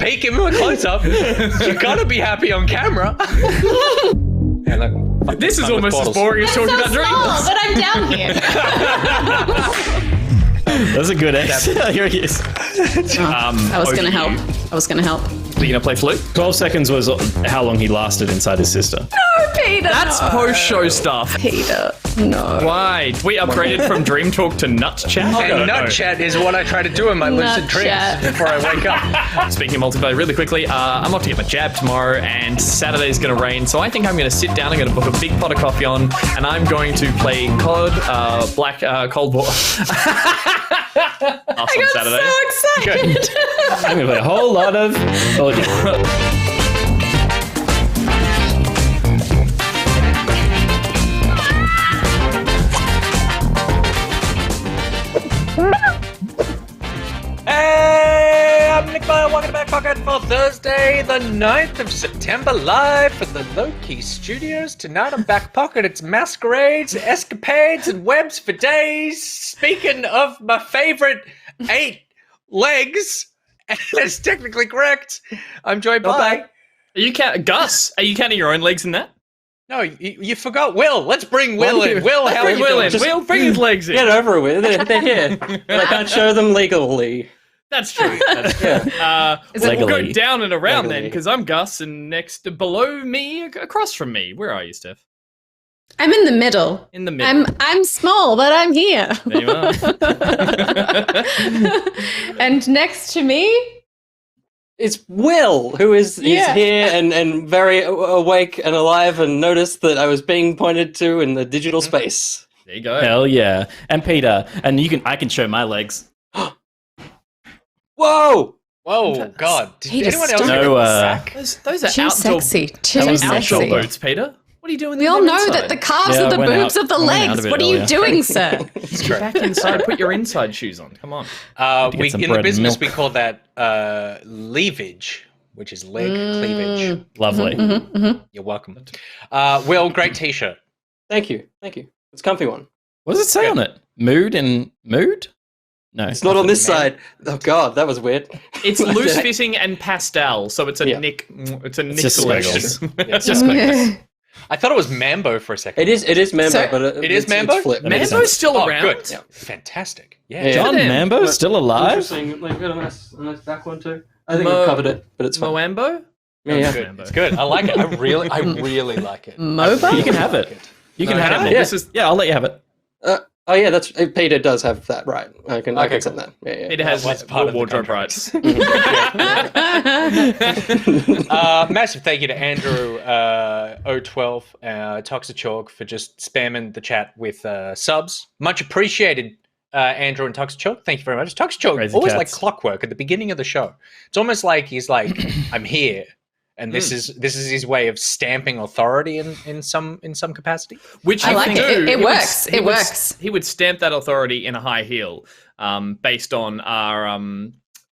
peek him in a close-up. You gotta be happy on camera. And like, This is almost as boring as talking about small, dreams. but I'm down here. That's a good X. Here he is. I was gonna help. Are you gonna play flute? 12 seconds was how long he lasted inside his sister. No, Peter. That's post-show stuff. Peter. No. Why? We upgraded from Dream Talk to Nut Chat. and nut chat is what I try to do in my lucid Nut dreams chat. before I wake up. Speaking of multiplayer, really quickly, I'm off to get my jab tomorrow, and Saturday's going to rain, so I think I'm going to sit down, I'm going to put a big pot of coffee on, and I'm going to play COD, Cold War. Us on Saturday. So excited. I'm going to play a whole lot of... Oh, yeah. Hey, I'm Nick Meyer, welcome to Back Pocket for Thursday, the 9th of September, live from the Low-Key Studios. Tonight on Back Pocket, it's masquerades, escapades, and webs for days. Speaking of my favorite 8 legs, and it's technically correct, I'm joined by... Are you Gus, are you counting your own legs in that? No, you forgot Will. Let's bring Will in. Will, how are Bring you Will doing? in. Will, bring his legs in. Get over it with. They're here. I can't show them legally. That's true. That's true. We'll go Legally. down and around then, Legally. because I'm Gus, and next below me, across from me. Where are you, Steph? I'm in the middle. In the middle. I'm small, but I'm here. There you are. And next to me, It's Will, who is Yeah. here and very awake and alive and noticed that I was being pointed to in the digital space. There you go. Hell yeah. And Peter. And I can show my legs. Whoa! Whoa, God. Did Peter, anyone else stop. get No, a sack? Those are too outdoor, sexy. Too That was outdoor sexy. boots, Peter. What are you doing? We all know that the calves Yeah, are the I went boobs out- of the I went out legs. of it What are you earlier. doing, sir? Get back inside. Put your inside shoes on. Come on. to get some In the bread and business, milk. we call that leavage, which is leg cleavage. Lovely. You're welcome. Will, great t-shirt. Thank you. Thank you. It's a comfy one. What does it say on it? Mood and mood? No. It's not on this side. Oh god, that was weird. It's loose fitting and pastel, so it's a Yeah. Nick. It's a Nick just selection. squiggles. It's Just quick. I thought it was Mambo for a second. It is Mambo, So- but It is it's Mambo? flipped. That makes Mambo's sense. still Oh, around. good. Yeah. Fantastic. Yeah. Yeah. John Damn. Mambo still alive? Interesting. Like, got a nice back one too. I think Mo- I've covered it, but it's fine. Moambo? Yeah, It's yeah. good. It's good. I like it. I really like it. MOBA? You can have it. You can No, have can it. I? Nick. This is Yeah, I'll let you have it. Oh yeah, that's Peter does have that right. I can Okay, accept cool. that. Yeah, yeah. It has That's part of the wardrobe contract. rights. Massive thank you to Andrew 012 Toxichalk for just spamming the chat with subs. Much appreciated, Andrew and Toxichalk. Thank you very much. Toxichalk Crazy always cats. like clockwork at the beginning of the show. It's almost like he's like, I'm here. And this is his way of stamping authority in some capacity. Which I he like would it. do. It He would- works. he It would- works. He would stamp that authority in a high heel, based on our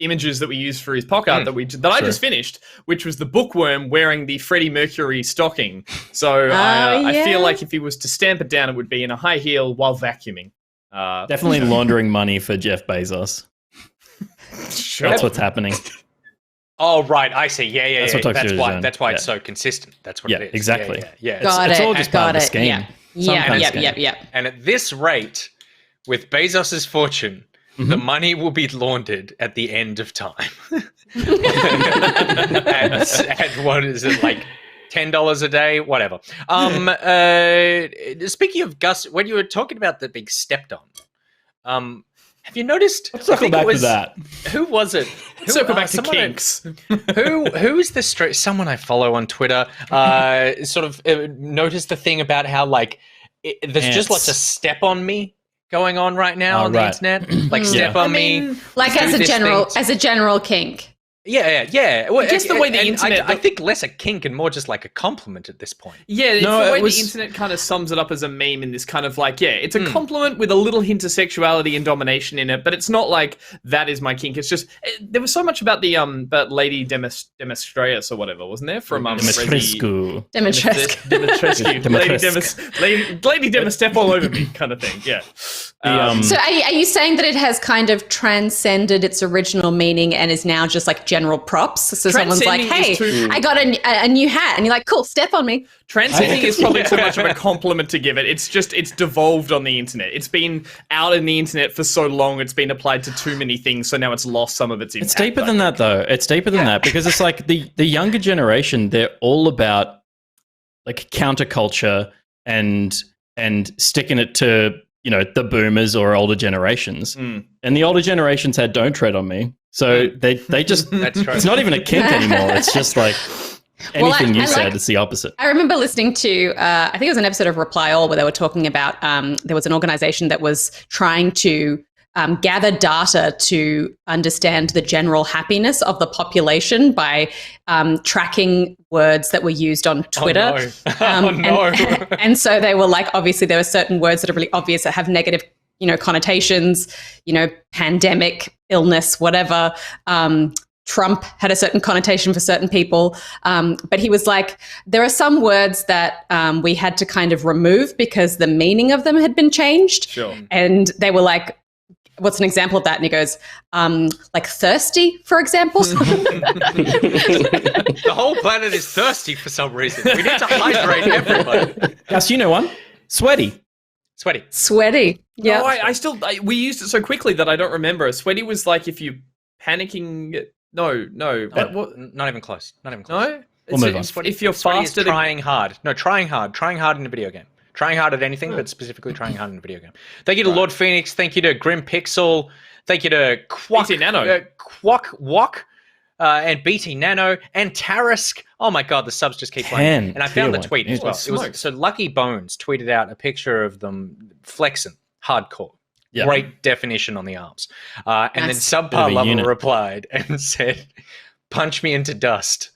images that we used for his pock art that I just finished, which was the bookworm wearing the Freddie Mercury stocking. So I yeah. feel like if he was to stamp it down, it would be in a high heel while vacuuming. Definitely laundering money for Jeff Bezos. Sure. That's what's happening. Oh right, I see. Yeah. That's what That's Toxic is why. doing. That's why Yeah. it's so consistent. That's what Yeah, it is. exactly. Yeah. Got It's it. all just got part of the it. scheme. Yeah. Some Yeah. kind of Yep. scheme. Yep. Yep. And at this rate, with Bezos's fortune, the money will be laundered at the end of time. at what is it, like $10 a day? Whatever. Speaking of Gus, when you were talking about the being stepped on, have you noticed? Let's circle back to that. Who was it? Circle back to someone- kinks. who is the someone I follow on Twitter sort of noticed the thing about how like there's just Ants. lots of step on me going on right now on the right. internet, like step on me. Like do as a this general, thing. as a general kink. Yeah. Well, Just the way the and internet- I think less a kink and more just like a compliment at this point. Yeah, it's No, the it way was- the internet kind of sums it up as a meme in this kind of like, it's a compliment with a little hint of sexuality and domination in it, but it's not like that is my kink. It's just there was so much about the about Lady Demetrius or whatever, wasn't there? From Dimitrescu. Demetrescu. Lady Demis, step all over me, kind of thing. Yeah. So are you saying that it has kind of transcended its original meaning and is now just like general props. So someone's like, Transcending hey, is too- I got a new hat. And you're like, cool, step on me. Transcending is probably too much of a compliment to give it. It's devolved on the internet. It's been out in the internet for so long. It's been applied to too many things. So now it's lost some of its impact. It's deeper than that, though. It's deeper than that because it's like the younger generation, they're all about like counterculture and sticking it to, you know, the boomers or older generations. And the older generations had "Don't Tread on Me." So they just, That's true. it's not even a kink anymore. It's just like anything Well, you I said, like- it's the opposite. I remember listening to, I think it was an episode of Reply All where they were talking about there was an organization that was trying to gather data to understand the general happiness of the population by tracking words that were used on Twitter. Oh no. And so they were like, obviously there are certain words that are really obvious that have negative, you know, connotations, you know, pandemic, illness, whatever. Trump had a certain connotation for certain people. But he was like, there are some words that we had to kind of remove because the meaning of them had been changed. Sure. And they were like, what's an example of that? And he goes, like thirsty, for example. The whole planet is thirsty for some reason. We need to hydrate everybody. Gus, you know one? Sweaty. Sweaty. Sweaty. Yeah. No, we used it so quickly that I don't remember. Sweaty was like if you panicking. No. What? Not even close. Not even close. No. We'll move on. If you're Sweaty is faster, trying hard. No, trying hard. Trying hard in a video game. Trying hard at anything, but specifically trying hard in a video game. Thank you to Lord Phoenix. Thank you to Grim Pixel. Thank you to Quack BT Nano. Quack Wok, and BT Nano and Tarisk. Oh my God, the subs just keep playing. And I found the Tier tweet one. as well. Jesus It was smokes. so Lucky Bones tweeted out a picture of them flexing hardcore. Yeah. Great definition on the arms. And then Nice. Subpar Bit of a Lover unit. replied and said, "Punch me into dust."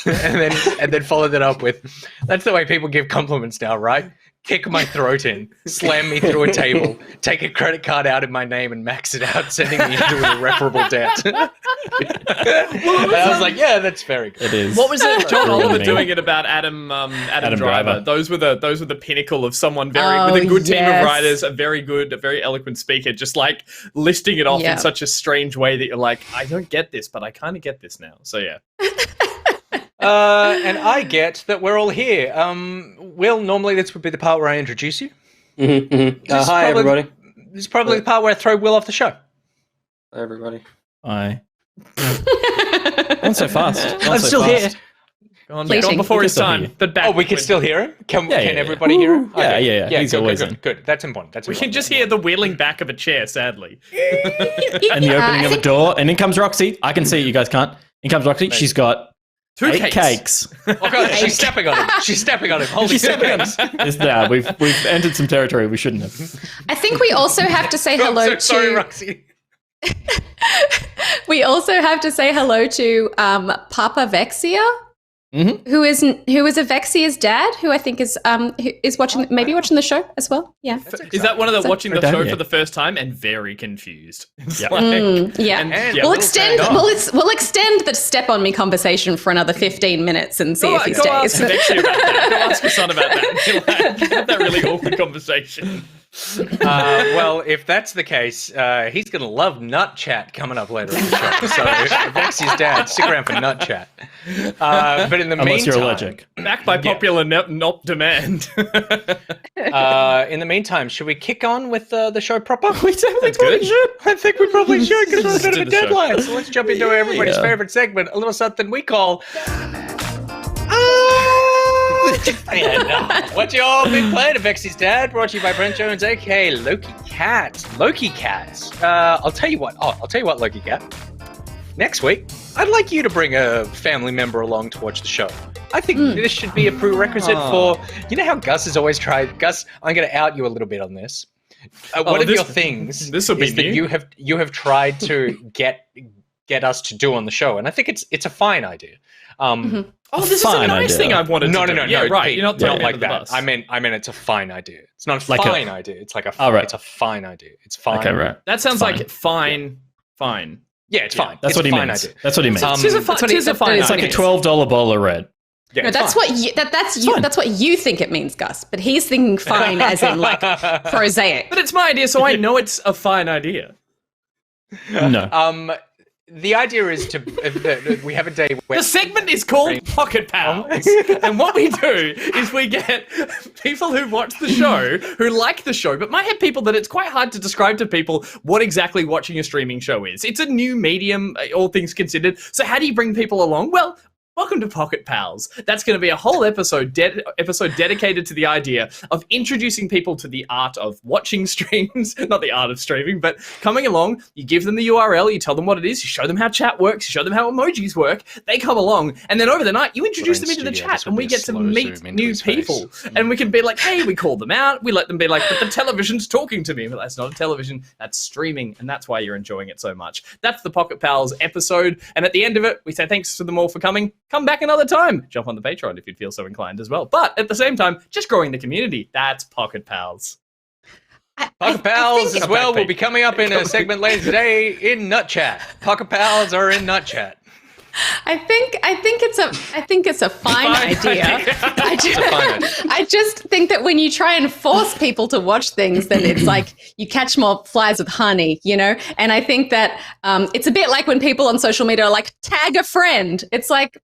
and then followed that up with, "That's the way people give compliments now, right? Kick my throat in, slam me through a table, take a credit card out in my name and max it out, sending me into an irreparable debt." And I was like, yeah, that's very good. It is. what was it? John Really Oliver mean. doing it about Adam Adam Driver. Driver. Those were the pinnacle of someone with Oh, a good team of yes. writers, a very eloquent speaker, just like listing it off Yeah. in such a strange way that you're like, I don't get this, but I kind of get this now. So yeah. And I get that we're all here. Will, normally this would be the part where I introduce you. Mhm, mhm. This is Hi, probably- everybody. This is probably the part where I throw Will off the show. Hi, everybody. Aye. Not so fast. Not I'm so still fast. here. Gone Fleeting. before We can his still hear time, you. but back. Oh, we can when- still hear him? Can Yeah, everybody hear him? Yeah, yeah. He's good, always good, in. good. That's important. That's We important. can just hear the wheeling back of a chair, sadly. And the opening of a door, and in comes Roxy. I can see it, you guys can't. In comes Roxy. She's got Two 8 cakes. Oh God, she's stepping on him. She's stepping on him. Holy She's stepping on cakes. us. Nah, we've entered some territory we shouldn't have. I think we also have to say hello I'm so sorry, to. Roxy. We also have to say hello to Papa Vexia, Mhm. who is a Vexia's dad, who I think is watching watching the show as well. Yeah. Is that one of the So- watching the Damn, show yeah. for the first time and very confused? It's Yeah. like- Yeah. and- And yeah, We'll Will extend. turned on. We'll extend the step on me conversation for another 15 minutes and see Go, if he go stays. ask Vexia about that. Go ask your son about that. Be like, have that really awkward conversation. Well, if that's the case, he's going to love Nut Chat coming up later in the show. So, Vexi's dad, stick around for Nut Chat. But in the Unless meantime, you're allergic. Back by popular not demand. in the meantime, should we kick on with the show proper? We definitely That's good. should. I think we probably should because we're a Let's bit do of a the show. deadline. So let's jump into everybody's Yeah. favorite segment, a little something we call. What you all been playing? Vexi's dad, brought to you by Brent Jones, aka Loki Cat. Loki Cat. I'll tell you what. I'll tell you what, Loki Cat. Next week, I'd like you to bring a family member along to watch the show. I think this should be a prerequisite for. You know how Gus has always tried. Gus, I'm going to out you a little bit on this. One of this- your things this'll be is that new. you have tried to get us to do on the show, and I think it's a fine idea. Oh, this is a Fine nice idea. thing I've wanted No, to no, do. no, Yeah, no, right. Pete, You're not not throwing me like under the that. bus. I meant it's a fine idea. It's not a Like a- fine idea. It's like a. Oh, right. It's a fine idea. It's fine. Okay, right. That sounds Fine. like fine. Yeah, it's fine. That's it's what a he fine means. idea. That's what he means. Tis a That's what he- tis a fine. it's It's like a idea. $12 bowl of red. Yeah, No, it's that's fine. what you, that's you. fine. That's what you think it means, Gus. But he's thinking fine as in like prosaic. But it's my idea, so I know it's a fine idea. No. the idea is to we have a day where The segment is called Pocket Pals. And what we do is we get people who watch the show, who like the show, but might have people that it's quite hard to describe to people what exactly watching a streaming show is. It's a new medium, all things considered. So how do you bring people along? Well, welcome to Pocket Pals. That's going to be a whole episode dedicated to the idea of introducing people to the art of watching streams, not the art of streaming, but coming along, you give them the URL, you tell them what it is, you show them how chat works, you show them how emojis work, they come along, and then over the night, you introduce them into the chat, and we get to meet new people. And we can be like, hey, we call them out, we let them be like, but the television's talking to me. But that's not a television, that's streaming, and that's why you're enjoying it so much. That's the Pocket Pals episode, and at the end of it, we say thanks to them all for coming. Come back another time. Jump on the Patreon if you'd feel so inclined as well. But at the same time, just growing the community. That's Pocket Pals. Pocket Pals as well will be coming up in a segment later today in Nut Chat. Pocket Pals are in Nut Chat. I think it's a fine idea. I just think that when you try and force people to watch things, then it's like you catch more flies with honey, you know? And I think that it's a bit like when people on social media are like, tag a friend. It's like,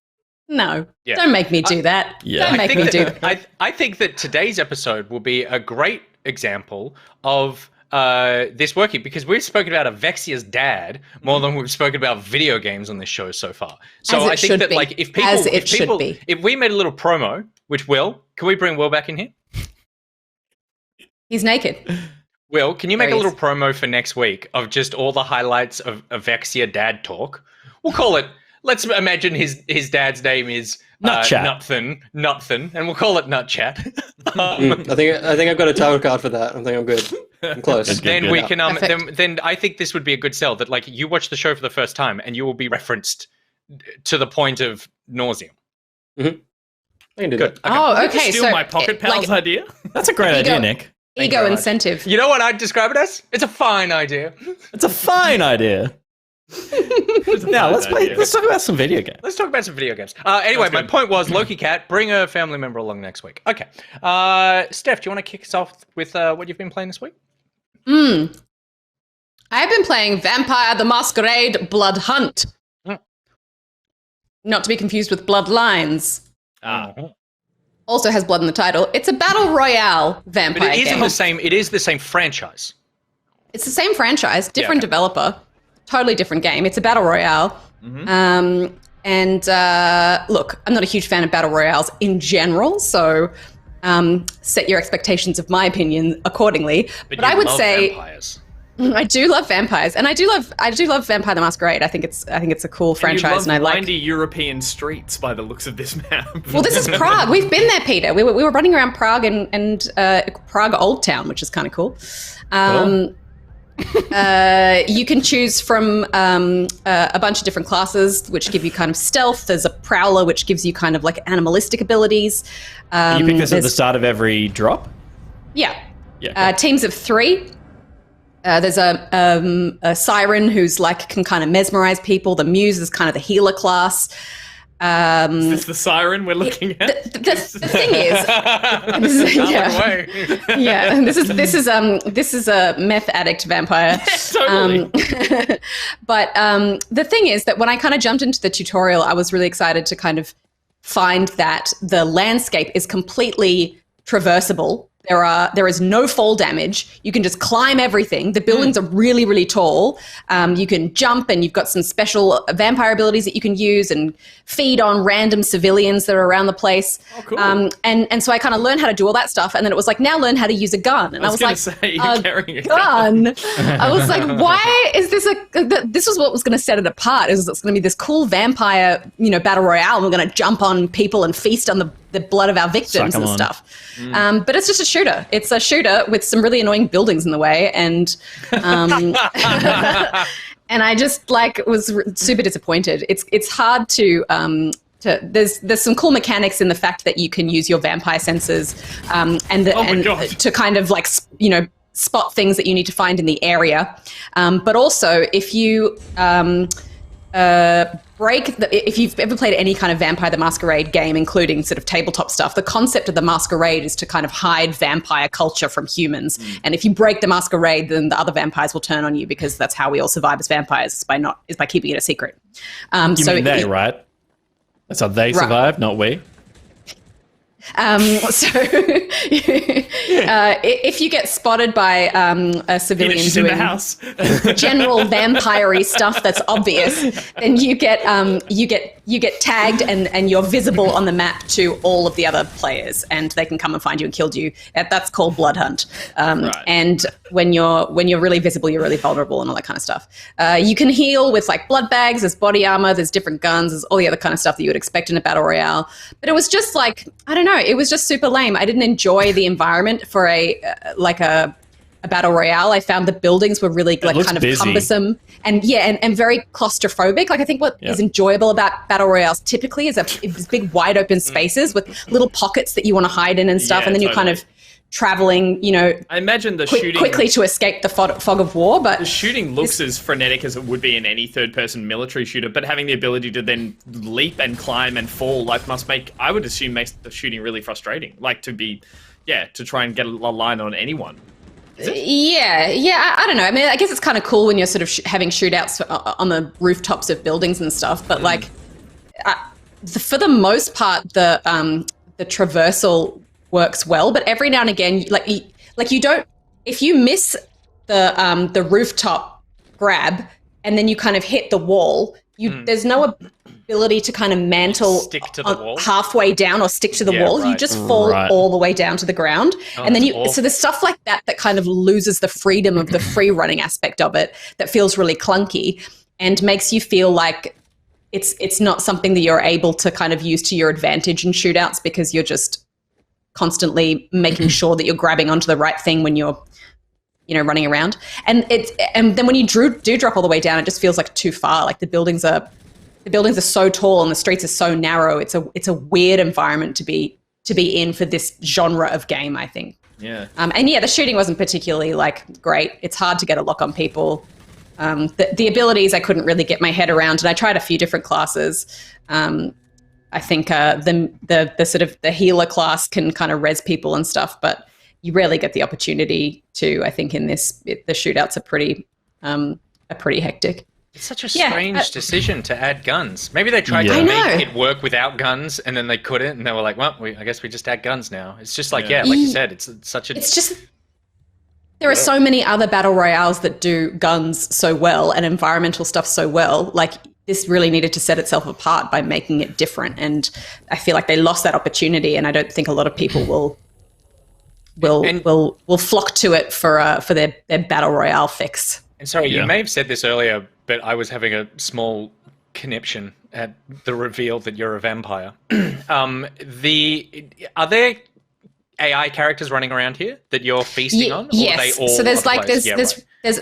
no, don't make me do that. Don't make me do that. I think that today's episode will be a great example of this working, because we've spoken about Avexia's dad more than we've spoken about video games on this show so far. So I think that like if we made a little promo, which can we bring Will back in here? He's naked. Will, can you make a little promo for next week of just all the highlights of Avexia dad talk? We'll call it, let's imagine his dad's name is Nuthan, and we'll call it Nut Chat. I think I've got a title card for that. I think I'm good. I'm close. Then we can then I think this would be a good sell, that like you watch the show for the first time and you will be referenced to the point of nauseum. Mm-hmm. I can do that. Oh, okay. Steal my Pocket Pals idea. That's a great idea, Nick. Ego incentive. You know what I'd describe it as? It's a fine idea. It's a fine idea. Now let's talk about some video games. Let's talk about some video games. Anyway, my point was, Loki Cat, bring a family member along next week. Okay. Steph, do you want to kick us off with what you've been playing this week? I have been playing Vampire the Masquerade Blood Hunt. Not to be confused with Bloodlines. Also has blood in the title. It's a battle royale vampire But it isn't game. the same. It is the same franchise. It's the same franchise, different developer, totally different game. It's a battle royale. And look, I'm not a huge fan of battle royales in general, so set your expectations of my opinion accordingly. But I would say vampires. I do love vampires, and I do love Vampire the Masquerade. I think it's a cool franchise, and I like windy European streets by the looks of this map. Well, this is Prague. We've been there, Peter. We were running around Prague and Prague Old Town, which is kind of cool. You can choose from a bunch of different classes, which give you kind of stealth. There's a prowler, which gives you kind of like animalistic abilities. You pick this at the start of every drop? Yeah. Yeah. Teams of 3. There's a siren who's like can kind of mesmerize people. The muse is kind of the healer class. Is this the siren we're looking at? The thing is, this is a meth addict vampire. Totally. But the thing is that when I kind of jumped into the tutorial, I was really excited to kind of find that the landscape is completely traversable. There is no fall damage. You can just climb everything. The buildings are really, really tall. You can jump, and you've got some special vampire abilities that you can use and feed on random civilians that are around the place. Oh, cool. And so I kind of learned how to do all that stuff. And then it was like, now learn how to use a gun. And I was like, you're carrying a gun. I was like, why is this this was what was going to set it apart. Is it's going to be this cool vampire, battle royale. And we're going to jump on people and feast on the blood of our victims and stuff. But it's just a shooter. It's a shooter with some really annoying buildings in the way. And and I just was super disappointed. It's hard to there's some cool mechanics in the fact that you can use your vampire senses to kind of spot things that you need to find in the area. But also if you if you've ever played any kind of Vampire the Masquerade game, including sort of tabletop stuff, the concept of the masquerade is to kind of hide vampire culture from humans. And if you break the masquerade, then the other vampires will turn on you, because that's how we all survive as vampires, is by keeping it a secret. You mean they, right? That's how they survive, not we. If you get spotted by a civilian She's doing in the house. general vampire-y stuff that's obvious, then you get tagged and you're visible on the map to all of the other players, and they can come and find you and kill you. That's called Blood Hunt. And when you're really visible, you're really vulnerable and all that kind of stuff. You can heal with like blood bags, there's body armor, there's different guns, there's all the other kind of stuff that you would expect in a battle royale. But it was just like, I don't know, it was just super lame. I didn't enjoy the environment for a battle royale. I found the buildings were really like kind of busy. Cumbersome and very claustrophobic. Like I think what is enjoyable about battle royales typically is big wide open spaces with little pockets that you want to hide in and stuff, and then you're kind of traveling, I imagine the shooting quickly to escape the fog of war. But the shooting looks as frenetic as it would be in any third-person military shooter, but having the ability to then leap and climb and fall, I would assume makes the shooting really frustrating. Like to try and get a line on anyone. I don't know. I mean, I guess it's kind of cool when you're sort of having shootouts on the rooftops of buildings and stuff, but for the most part, the traversal works well, but every now and again, you don't, if you miss the rooftop grab and then you kind of hit the wall, there's no ability to kind of mantle stick to the wall halfway down or stick to the wall. You just fall all the way down to the ground. And then so there's stuff like that kind of loses the freedom of the free running aspect of it that feels really clunky and makes you feel like it's not something that you're able to kind of use to your advantage in shootouts, because you're just constantly making sure that you're grabbing onto the right thing when you're running around, and then when you do drop all the way down, it just feels like too far. Like the buildings are so tall and the streets are so narrow. It's a weird environment to be in for this genre of game, I think. The shooting wasn't particularly great. It's hard to get a lock on people. The abilities I couldn't really get my head around, and I tried a few different classes. I think the sort of the healer class can kind of res people and stuff, but you rarely get the opportunity to. I think in the shootouts are pretty hectic. It's such a strange decision to add guns. Maybe they tried to make it work without guns, and then they couldn't, and they were like, "Well, I guess we just add guns now." It's just like you said, it's such a. It's just there are so many other battle royales that do guns so well and environmental stuff so well. Like this really needed to set itself apart by making it different, and I feel like they lost that opportunity. And I don't think a lot of people will flock to it for their battle royale fix. And sorry, you may have said this earlier, but I was having a small conniption at the reveal that you're a vampire. Are there AI characters running around here that you're feasting on? Or yes. Are they all so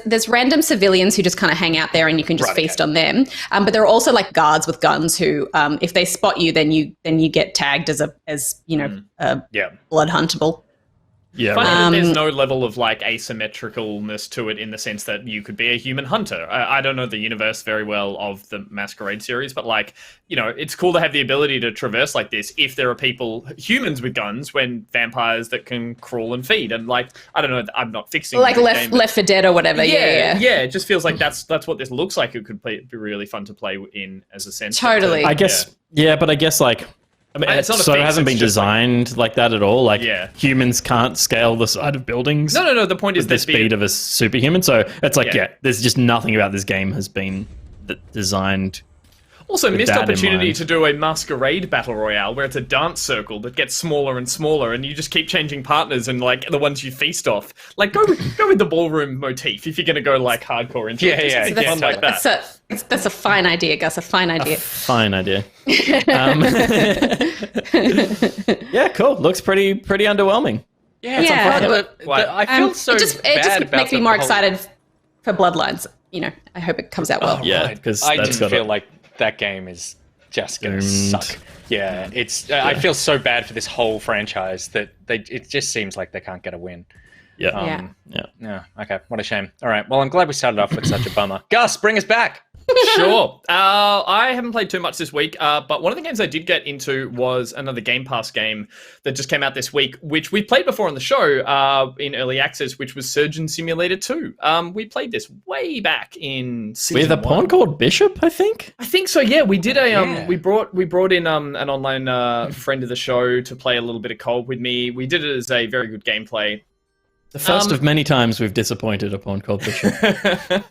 there's random civilians who just kind of hang out there, and you can just feast on them. But there are also guards with guns who, if they spot you, then you get tagged as blood huntable. Yeah, Funny that there's no level of asymmetricalness to it in the sense that you could be a human hunter. I don't know the universe very well of the Masquerade series, but it's cool to have the ability to traverse like this if there are humans with guns, when vampires that can crawl and feed. And I don't know, I'm not fixing Left 4 Dead or whatever. Yeah. It just feels like that's what this looks like. It could be really fun to play in as a sense. Totally. I guess, but I guess it hasn't been designed like that at all. Humans can't scale the side of buildings. No. The point is the speed of a superhuman. So it's there's just nothing about this game has been designed. Also, missed opportunity to do a Masquerade battle royale where it's a dance circle that gets smaller and smaller, and you just keep changing partners and the ones you feast off. Go with the ballroom motif if you're going to go hardcore into it. Fun like that. That's a fine idea, Gus. A fine idea. Fine idea. Yeah, cool. Looks pretty underwhelming. Yeah, I feel so it bad just makes me more excited for Bloodlines. I hope it comes out well. because I just feel like that game is just going to suck. Yeah, it's. I feel so bad for this whole franchise that it just seems like they can't get a win. Yeah. Okay, what a shame. All right, well, I'm glad we started off with such a bummer. Gus, bring us back. Sure. I haven't played too much this week, but one of the games I did get into was another Game Pass game that just came out this week, which we played before on the show in early access, which was Surgeon Simulator 2. We played this way back in season With a pawn 1. called Bishop, I think. I think so. Yeah, we did a Yeah. we brought in an online friend of the show to play a little bit of co-op with me. We did it as a very good gameplay. The first of many times we've disappointed a pawn called Bishop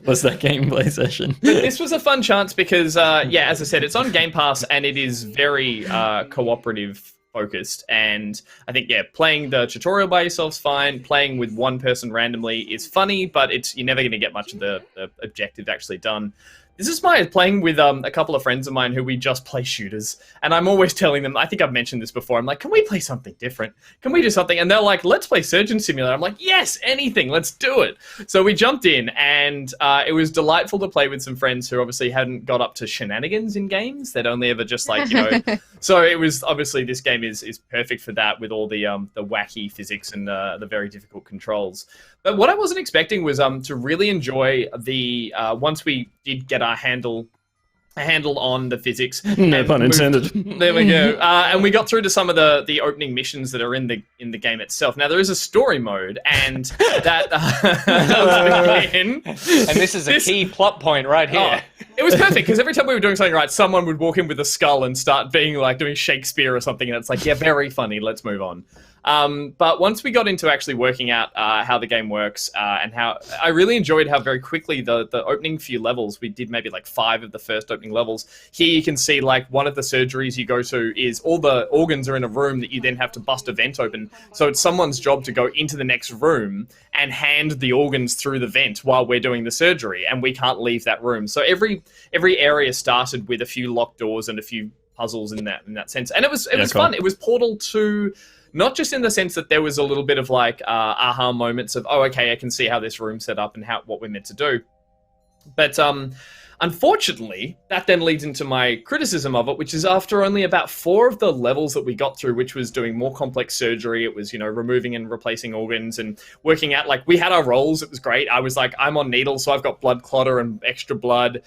was that gameplay session. But this was a fun chance because, yeah, as I said, it's on Game Pass and it is very cooperative focused. And I think, yeah, playing the tutorial by yourself's fine. Playing with one person randomly is funny, but you're never going to get much of the objective actually done. This is my playing with a couple of friends of mine who we just play shooters. And I'm always telling them, I think I've mentioned this before, I'm like, can we play something different? Can we do something? And they're like, let's play Surgeon Simulator. I'm like, yes, anything, let's do it. So we jumped in and it was delightful to play with some friends who obviously hadn't got up to shenanigans in games. They'd only ever just like, so it was obviously this game is perfect for that with all the wacky physics and the very difficult controls. But what I wasn't expecting was to really enjoy the once we did get a handle on the physics. No pun intended. There we go. And we got through to some of the opening missions that are in the game itself. Now there is a story mode, and that and this is a key plot point right here. It was perfect because every time we were doing something right, someone would walk in with a skull and start being like doing Shakespeare or something, and it's like, yeah, very funny. Let's move on. But once we got into actually working out how the game works and how I really enjoyed how very quickly the opening few levels, we did maybe like 5 of the first opening levels. Here you can see like one of the surgeries you go to is all the organs are in a room that you then have to bust a vent open. So it's someone's job to go into the next room and hand the organs through the vent while we're doing the surgery, and we can't leave that room. So every area started with a few locked doors and a few puzzles in that sense, and it was cool. fun. It was Portal 2. Not just in the sense that there was a little bit of like aha moments of, oh, okay, I can see how this room's set up and what we're meant to do. But unfortunately, that then leads into my criticism of it, which is after only about 4 of the levels that we got through, which was doing more complex surgery. It was, removing and replacing organs and working out, like, we had our roles. It was great. I was like, I'm on needles, so I've got blood clotter and extra blood.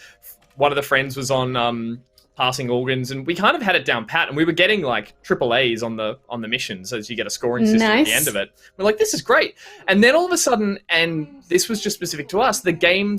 One of the friends was on passing organs, and we kind of had it down pat, and we were getting like AAAs on the missions as you get a scoring system at the end of it. We're like, this is great. And then all of a sudden, and this was just specific to us, the game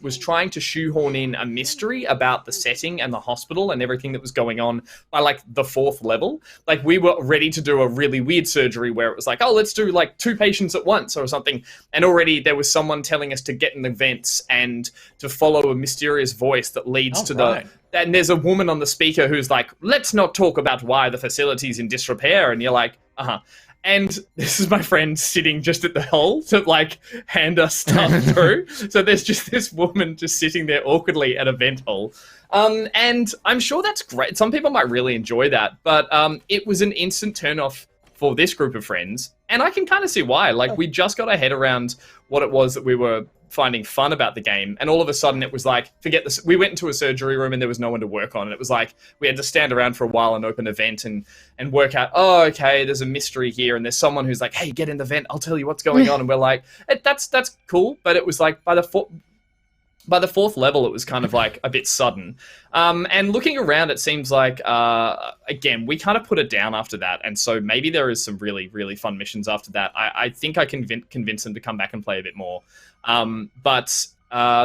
was trying to shoehorn in a mystery about the setting and the hospital and everything that was going on by like the 4th level. Like we were ready to do a really weird surgery where it was like, oh, let's do like 2 patients at once or something. And already there was someone telling us to get in the vents and to follow a mysterious voice that leads to right. And there's a woman on the speaker who's like, let's not talk about why the facility's in disrepair. And you're like, uh-huh. And this is my friend sitting just at the hole to like hand us stuff through. So there's just this woman just sitting there awkwardly at a vent hole. And I'm sure that's great. Some people might really enjoy that. But it was an instant turnoff for this group of friends. And I can kind of see why. Like, we just got our head around what it was that we were finding fun about the game, and all of a sudden it was like, forget this. We went into a surgery room and there was no one to work on, and it was like we had to stand around for a while and open a vent and work out, oh, okay, there's a mystery here, and there's someone who's like, hey, get in the vent, I'll tell you what's going on. And we're like, that's cool. But it was like by the 4th level, it was kind of like a bit sudden. And looking around, it seems like, again, we kind of put it down after that. And so maybe there is some really, really fun missions after that. I think I can convince them to come back and play a bit more. But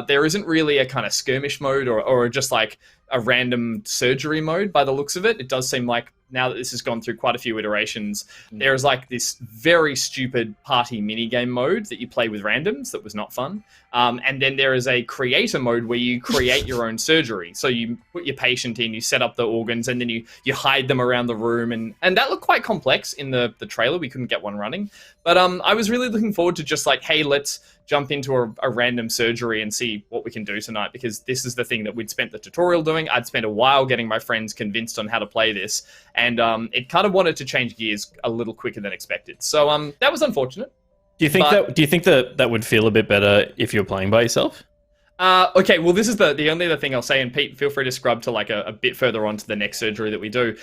there isn't really a kind of skirmish mode or just like a random surgery mode by the looks of it. It does seem like now that this has gone through quite a few iterations, there is like this very stupid party minigame mode that you play with randoms that was not fun. And then there is a creator mode where you create your own surgery. So you put your patient in, you set up the organs, and then you hide them around the room. And that looked quite complex in the trailer. We couldn't get one running. But I was really looking forward to just like, hey, let's jump into a random surgery and see what we can do tonight, because this is the thing that we'd spent the tutorial doing. I'd spent a while getting my friends convinced on how to play this, and it kind of wanted to change gears a little quicker than expected. So that was unfortunate. Do you think that would feel a bit better if you're playing by yourself? Okay, well, this is the only other thing I'll say, and Pete, feel free to scrub to like a bit further on to the next surgery that we do.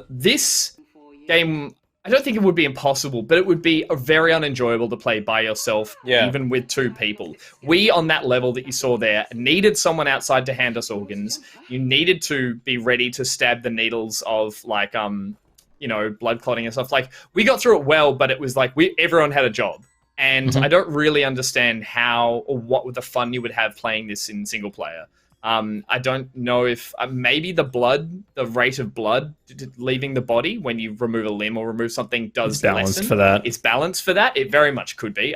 This game, I don't think it would be impossible, but it would be very unenjoyable to play by yourself, even with 2 people. We, on that level that you saw there, needed someone outside to hand us organs. You needed to be ready to stab the needles of, like, blood clotting and stuff. Like, we got through it well, but it was like everyone had a job. And I don't really understand how or what the fun you would have playing this in single player. I don't know if maybe the rate of blood leaving the body when you remove a limb or remove something does balanced lessen. for that. It's balanced for that. It very much could be.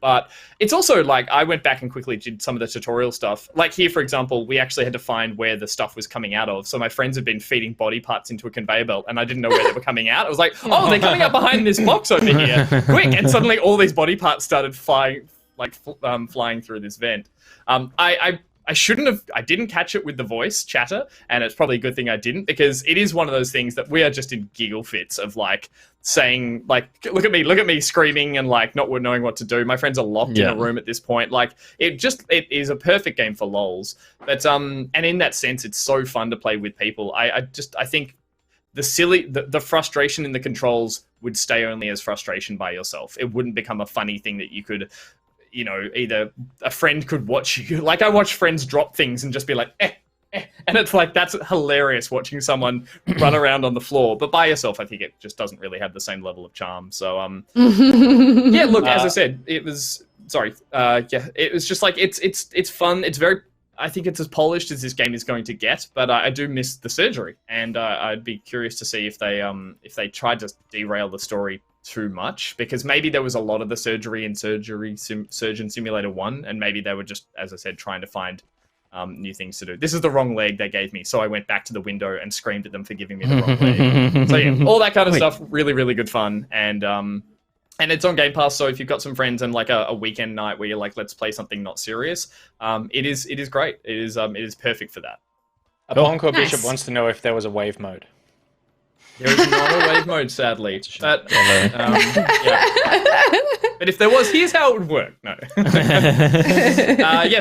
But it's also like I went back and quickly did some of the tutorial stuff. Like here, for example, we actually had to find where the stuff was coming out of. So my friends had been feeding body parts into a conveyor belt, and I didn't know where they were coming out. I was like, oh, they're coming out behind this box over here, quick! And suddenly all these body parts started flying through this vent. I didn't catch it with the voice chatter, and it's probably a good thing I didn't, because it is one of those things that we are just in giggle fits of like saying like, look at me screaming and like not knowing what to do. My friends are locked in a room at this point. Like it is a perfect game for lols. But and in that sense, it's so fun to play with people. I think the frustration in the controls would stay only as frustration by yourself. It wouldn't become a funny thing that you could, either a friend could watch you. Like I watch friends drop things and just be like, and it's like, that's hilarious watching someone run around on the floor. But by yourself, I think it just doesn't really have the same level of charm. So, yeah, look, as I said, it was, it was just like, it's fun. It's very, I think it's as polished as this game is going to get, but I do miss the surgery. And I'd be curious to see if they tried to derail the story too much, because maybe there was a lot of the surgery in Surgeon Simulator 1, and maybe they were just, as I said, trying to find new things to do. This is the wrong leg they gave me, so I went back to the window and screamed at them for giving me the wrong leg. So yeah, all that kind of stuff, really, really good fun. And it's on Game Pass, so if you've got some friends and like a weekend night where you're like, let's play something not serious, it is great. It is perfect for that. A Bonko Bishop wants to know if there was a wave mode. There is not a wave mode, sadly. But, but if there was, here's how it would work. No.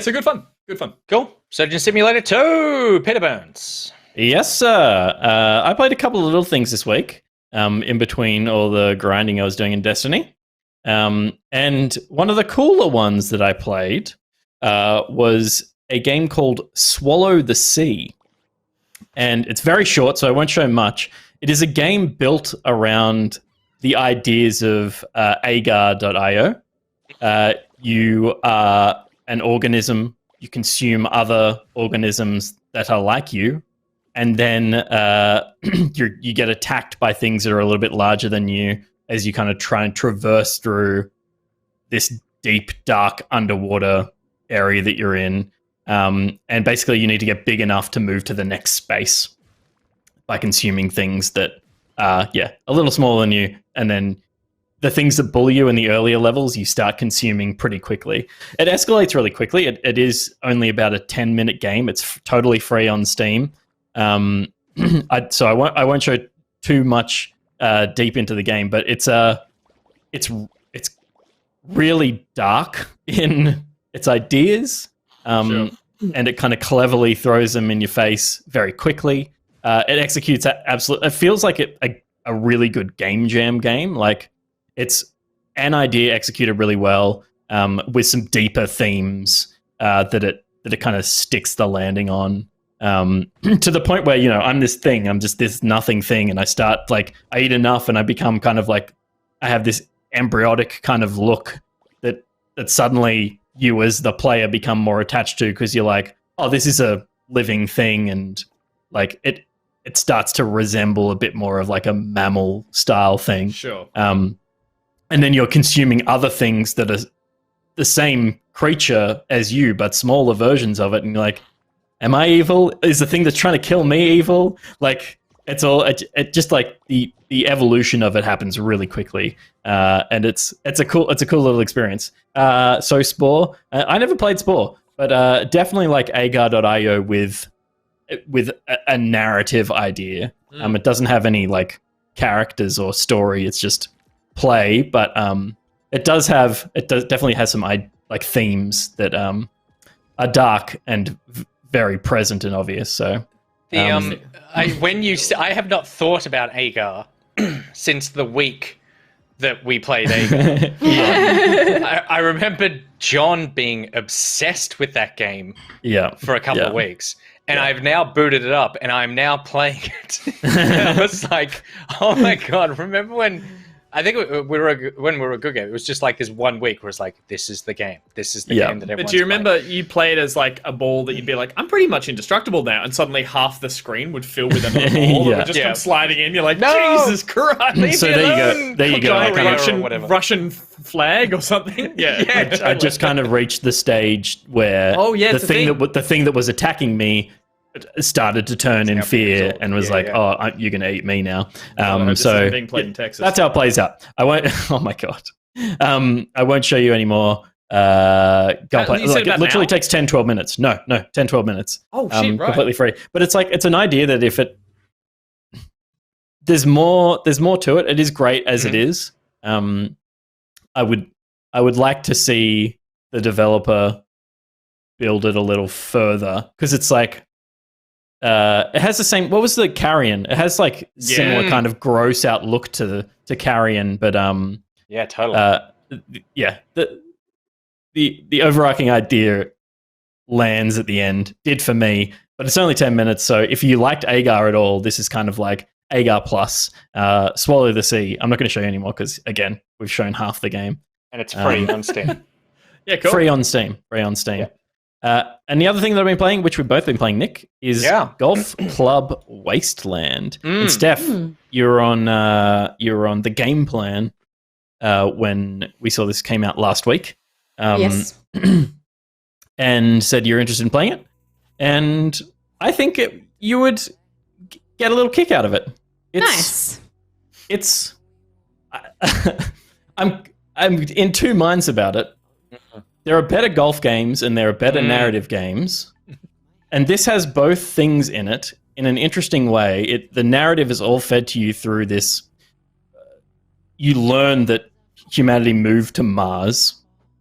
So good fun. Good fun. Cool. Surgeon Simulator 2, Peter Burns. Yes, sir. I played a couple of little things this week, in between all the grinding I was doing in Destiny. And one of the cooler ones that I played was a game called Swallow the Sea. And it's very short, so I won't show much. It is a game built around the ideas of agar.io. You are an organism. You consume other organisms that are like you. And then you get attacked by things that are a little bit larger than you as you kind of try and traverse through this deep, dark underwater area that you're in. And basically you need to get big enough to move to the next space by consuming things that are, a little smaller than you. And then the things that bully you in the earlier levels, you start consuming pretty quickly. It escalates really quickly. It is only about a 10-minute game. It's totally free on Steam. I won't show too much deep into the game, but it's really dark in its ideas, and it kind of cleverly throws them in your face very quickly. It executes absolutely. It feels like a really good game jam game. Like it's an idea executed really well, with some deeper themes that it kind of sticks the landing on. To the point where, I'm this thing, I'm just this nothing thing. And I start I eat enough and I become kind of like, I have this embryonic kind of look that suddenly you as the player become more attached to, because you're like, oh, this is a living thing. And like it starts to resemble a bit more of like a mammal style thing. Sure. And then you're consuming other things that are the same creature as you, but smaller versions of it. And you're like, am I evil? Is the thing that's trying to kill me evil? Like it's all it just like the evolution of it happens really quickly, and it's a cool little experience. So Spore, I never played Spore, but definitely like agar.io with a narrative idea. It doesn't have any like characters or story. It's just play, but it definitely has some like themes that are dark and very present and obvious. So I have not thought about agar since the week that we played Agar. I remember John being obsessed with that game for a couple of weeks. And I've now booted it up and I'm now playing it. And I was like, oh my God, remember when I think when we were a good game, it was just like this 1 week where it's like, this is the game. This is the game that everyone's But do you remember playing. you played as like a ball that you'd be like, I'm pretty much indestructible now, and suddenly half the screen would fill with another ball that would just come sliding in. You're like, No! Jesus Christ! So there you go. There you go. I kind of, Russian flag or something. Yeah. I just kind of reached the stage where the thing that was attacking me started to turn in fear and was you're going to eat me now. So being played in Texas. That's how it plays out. I won't. Oh my God. I won't show you any more gameplay. Like, it literally takes 10-12 minutes. No, 10-12 minutes. Oh shit! Right. Completely free. But it's an idea that if it there's more to it. It is great as it is. I would like to see the developer build it a little further, because it's like it has the same. What was the Carrion? It has like similar kind of gross out look to Carrion, but yeah, totally. The overarching idea lands at the end. Did for me, but it's only 10 minutes. So if you liked Agar at all, this is kind of like Agar plus. Swallow the Sea. I'm not going to show you anymore because again, we've shown half the game, and it's free on Steam. Yeah, cool. Free on Steam. Yeah. And the other thing that I've been playing, which we've both been playing, Nick, is Golf Club Wasteland. And Steph, you were on the game plan when we saw this came out last week. Yes. And said you're interested in playing it. And I think you would get a little kick out of it. Nice. I'm in two minds about it. There are better golf games and there are better narrative games. And this has both things in it in an interesting way. The narrative is all fed to you through this. You learn that humanity moved to Mars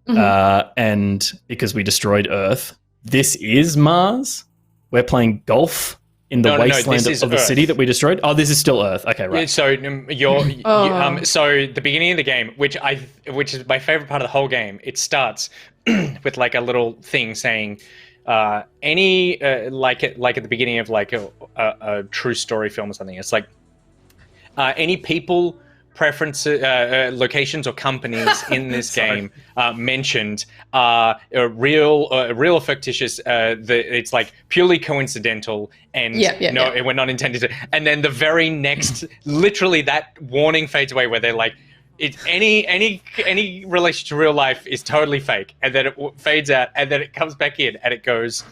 and because we destroyed Earth. This is Mars. We're playing golf in the wasteland of the city that we destroyed. Oh, this is still Earth. Okay, right. Yeah, so the beginning of the game, which is my favorite part of the whole game, it starts with like a little thing saying like at the beginning of like a true story film or something. It's like any people, preferences, locations or companies in this game mentioned real or fictitious. It's like purely coincidental and we're not intended to. And then the very next, literally that warning fades away where they're like, it's any relation to real life is totally fake, and then it fades out, and then it comes back in, and it goes,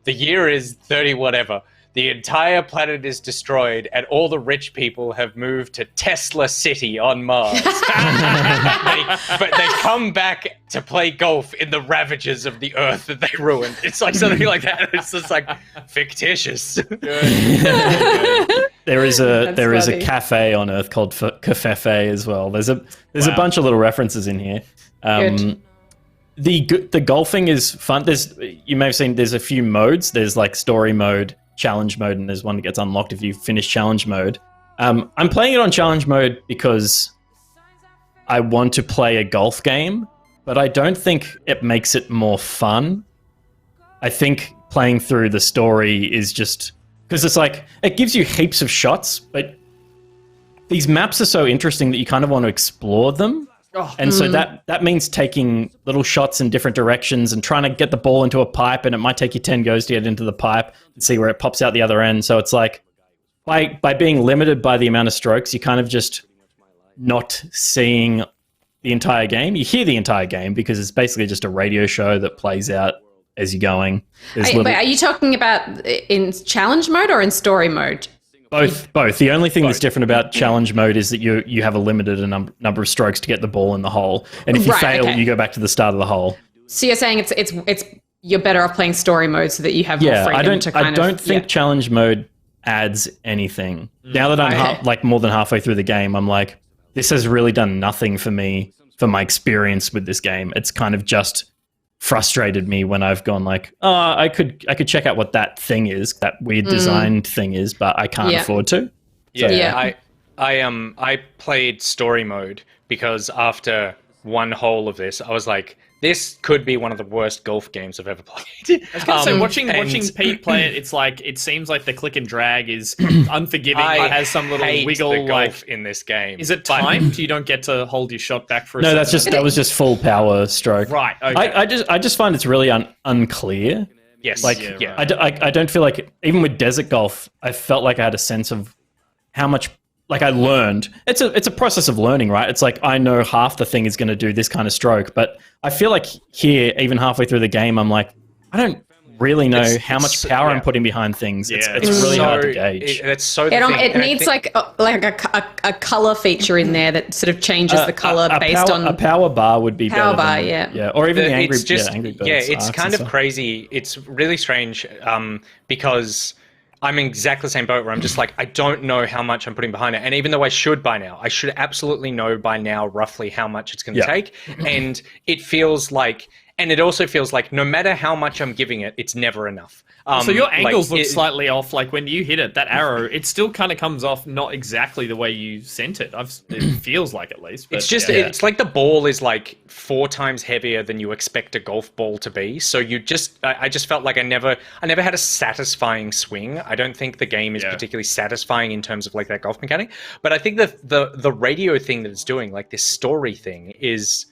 the year is 30 whatever. The entire planet is destroyed, and all the rich people have moved to Tesla City on Mars. but they come back to play golf in the ravages of the Earth that they ruined. It's like something like that. It's just like fictitious. There is a cafe on Earth called Cafefe as well. There's a bunch of little references in here. The golfing is fun. You may have seen there's a few modes. There's like story mode, challenge mode, and there's one that gets unlocked if you finish challenge mode. I'm playing it on challenge mode because I want to play a golf game, but I don't think it makes it more fun. I think playing through the story is just because it's like it gives you heaps of shots, but these maps are so interesting that you kind of want to explore them. And so that means taking little shots in different directions and trying to get the ball into a pipe, and it might take you 10 goes to get into the pipe and see where it pops out the other end. So it's like by being limited by the amount of strokes, you kind of just not seeing the entire game. You hear the entire game because it's basically just a radio show that plays out as you're going. Are you talking about in challenge mode or in story mode? Both. The only thing that's different about challenge mode is that you have a limited number of strokes to get the ball in the hole, and if you fail, you go back to the start of the hole. So you're saying it's you're better off playing story mode so that you have more freedom to kind of... I don't think challenge mode adds anything. Now that I'm like more than halfway through the game, I'm like, this has really done nothing for me, for my experience with this game. It's kind of just frustrated me when I've gone like, oh, I could check out what that thing is, that weird designed thing is, but I can't afford to. Yeah. I played story mode because after one hole of this, I was like, this could be one of the worst golf games I've ever played. I was gonna say, watching and- Pete play it, it's like it seems like the click and drag is unforgiving. It has some little hate wiggle. the golf Like, in this game. is it But- timed? You don't get to hold your shot back for a No, second. that was just full power stroke. right. Okay. I just find it's really unclear. Yes. Like, Yeah, I don't feel like, even with desert golf, I felt like I had a sense of how much, like, I learned. It's a process of learning, right? It's like, I know half the thing is going to do this kind of stroke, but I feel like here, even halfway through the game, I'm like, I don't really know how much power I'm putting behind things. It's Yeah. really So- hard to gauge. That's so the It, thing. it And I needs think- like a color feature in there that sort of changes the color based power, on a power bar would be Power better bar, than, yeah. or even the angry, it's just Angry Birds it's arcs kind and of stuff. crazy. It's really strange because I'm in exactly the same boat where I'm just like, I don't know how much I'm putting behind it. And even though I should by now, I should absolutely know by now roughly how much it's going to Yeah. take. And it feels like, and it also feels like no matter how much I'm giving it, it's never enough. So your like, angles look it- slightly off. Like when you hit it, that arrow, it still kind of comes off not exactly the way you sent it. It feels like at least. But It's just, yeah. it's like the ball is like 4 times heavier than you expect a golf ball to be. So I just felt like I never had a satisfying swing. I don't think the game is particularly satisfying in terms of like that golf mechanic. But I think that the radio thing that it's doing, like this story thing, is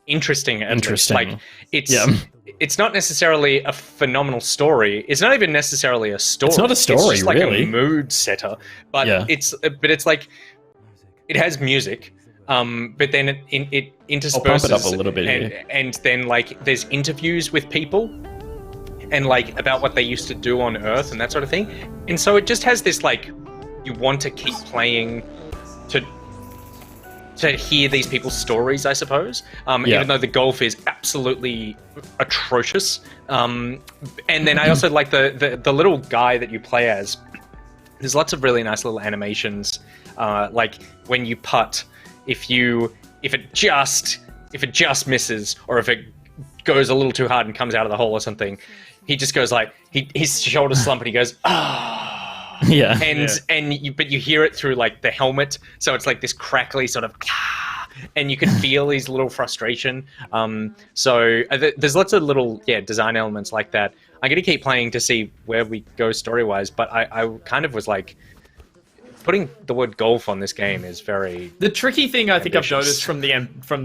interesting. At least. Interesting. Like it's. Yeah. It's not necessarily a phenomenal story. It's not even necessarily a story. It's not a story, It's just like really. a mood setter. But Yeah. it's like it has music. But then it intersperses I'll pump it up a little bit here. and then like there's interviews with people and like about what they used to do on Earth and that sort of thing. And so it just has this like you want to keep playing to hear these people's stories, I suppose. Even though the golf is absolutely atrocious. And then I also like the little guy that you play as. There's lots of really nice little animations, like when you putt, if it just misses, or if it goes a little too hard and comes out of the hole or something, he just goes like his shoulders slump and he goes Yeah. but you hear it through like the helmet, so it's like this crackly sort of and you can feel his little frustration. There's lots of little design elements like that. I'm gonna keep playing to see where we go story wise, but I kind of was like, putting the word golf on this game is very The tricky thing I think I've ambitious. noticed from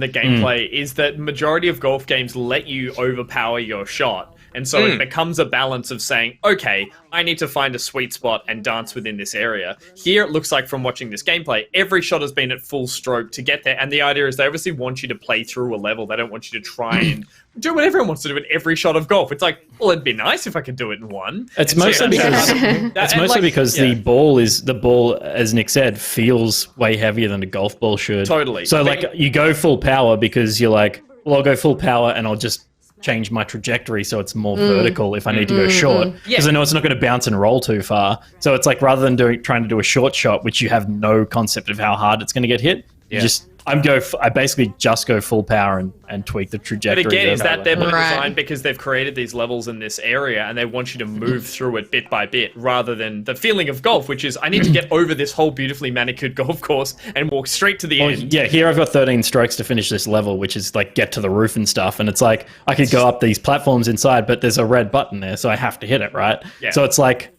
the gameplay is that majority of golf games let you overpower your shot. And so it becomes a balance of saying, okay, I need to find a sweet spot and dance within this area. Here it looks like from watching this gameplay, every shot has been at full stroke to get there. And the idea is they obviously want you to play through a level. They don't want you to try and do what everyone wants to do in every shot of golf. It's like, well, it'd be nice if I could do it in one. It's And so mostly that's- because that- it's and mostly like- because yeah. the ball, as Nick said, feels way heavier than a golf ball should. Totally. So But like you go full power because you're like, well, I'll go full power and I'll just change my trajectory so it's more vertical if I need to go short, because I know it's not going to bounce and roll too far. So it's like, rather than trying to do a short shot, which you have no concept of how hard it's going to get hit, you just I basically just go full power and tweak the But trajectory. again, is that they're Right. designed because they've created these levels in this area and they want you to move through it bit by bit rather than the feeling of golf, which is I need to get over this whole beautifully manicured golf course and walk straight to the Well, end. yeah, here I've got 13 strokes to finish this level, which is like get to the roof and stuff. And it's like I could go up these platforms inside, but there's a red button there, so I have to hit it, right? Yeah. So it's like,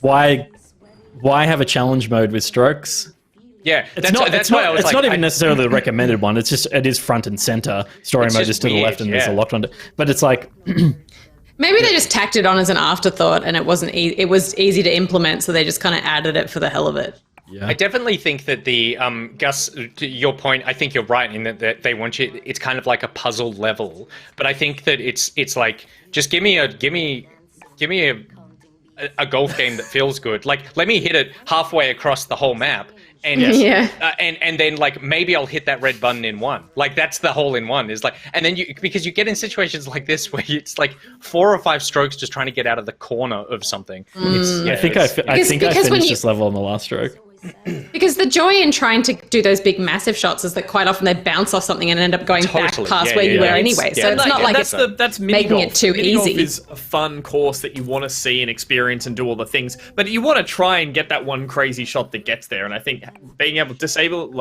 why have a challenge mode with strokes? that's why I was it's like, not even necessarily the recommended one. It's just it is front and center. Story It's mode just is to the weird, left and there's a yeah. locked one. But it's like, maybe they just tacked it on as an afterthought and it wasn't it was easy to implement, so they just kind of added it for the hell of it. yeah, I definitely think that the Gus, to your point, I think you're right in that they want you. It's kind of like a puzzle level, but I think that it's like just give me a golf game that feels good. Like let me hit it halfway across the whole map, and and then like maybe I'll hit that red button in one. Like that's the hole in one is like, and then because you get in situations like this where it's like 4 or 5 strokes just trying to get out of the corner of something. It's, I think I Because when finished you- this level on the last stroke. Because the joy in trying to do those big massive shots is that quite often they bounce off something and end up going back Totally. past Yeah, where you yeah, were yeah. anyway. So it's not like it's that's mini making golf. it too Mini golf easy. is a fun course that you want to see and experience and do all the things, but you want to try and get that one crazy shot that gets there. And I think being able to disable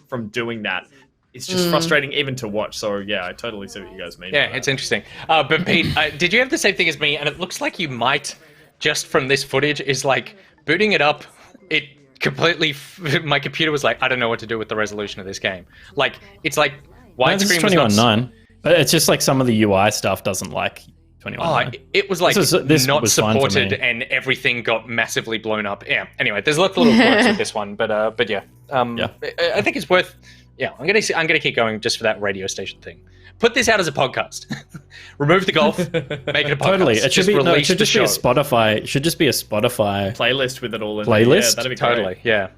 from doing that, it's just frustrating even to watch. So yeah, I totally see what you guys mean. Yeah, it's interesting. But Pete, did you have the same thing as me? And it looks like you might, just from this footage, is like booting it up. It completely. My computer was like, I don't know what to do with the resolution of this game. Like, it's like No, this is widescreen was not. 21.9. But it's just like some of the UI stuff doesn't like 21.9. It was like This not was fine for supported, me. and everything got massively blown up. Yeah. Anyway, there's lots of little quirks with this one, but yeah. Yeah. I think it's worth. Yeah, I'm gonna keep going just for that radio station thing. Put this out as a podcast. Remove the golf. Make it a podcast. Totally. It should Just be. No, it release should the just be a show. Spotify. It should just be a Spotify Playlist with it all in Playlist? there. Yeah, that'd be great. Totally. Yeah.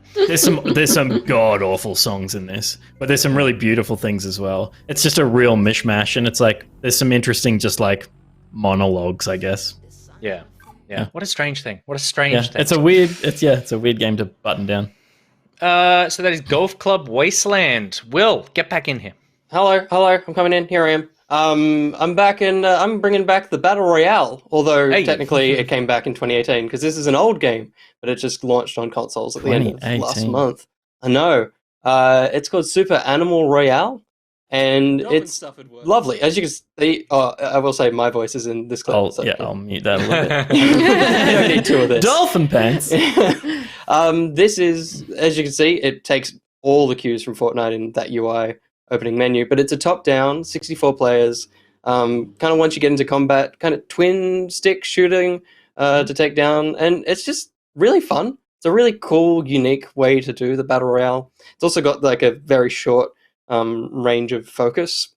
There's some god awful songs in this, but there's some really beautiful things as well. It's just a real mishmash, and it's like there's some interesting just like monologues, I guess. Yeah. Yeah. What a strange thing. What a strange Yeah, thing. it's a weird game to button down. So that is Golf Club Wasteland. Will, get back in here. Hello, I'm coming in. Here I am. I'm back in. I'm bringing back the Battle Royale, although Hey. technically it came back in 2018 because this is an old game, but it just launched on consoles at the end of last 2018. month. I know. It's called Super Animal Royale, and it's lovely. As you can see, I will say my voice is in this clip. so- I'll mute that a little bit. you don't need two of this. Dolphin pants. This is, as you can see, it takes all the cues from Fortnite in that UI opening menu, but it's a top-down, 64 players. Kind of once you get into combat, kind of twin stick shooting to take down, and it's just really fun. It's a really cool, unique way to do the Battle Royale. It's also got like a very short range of focus,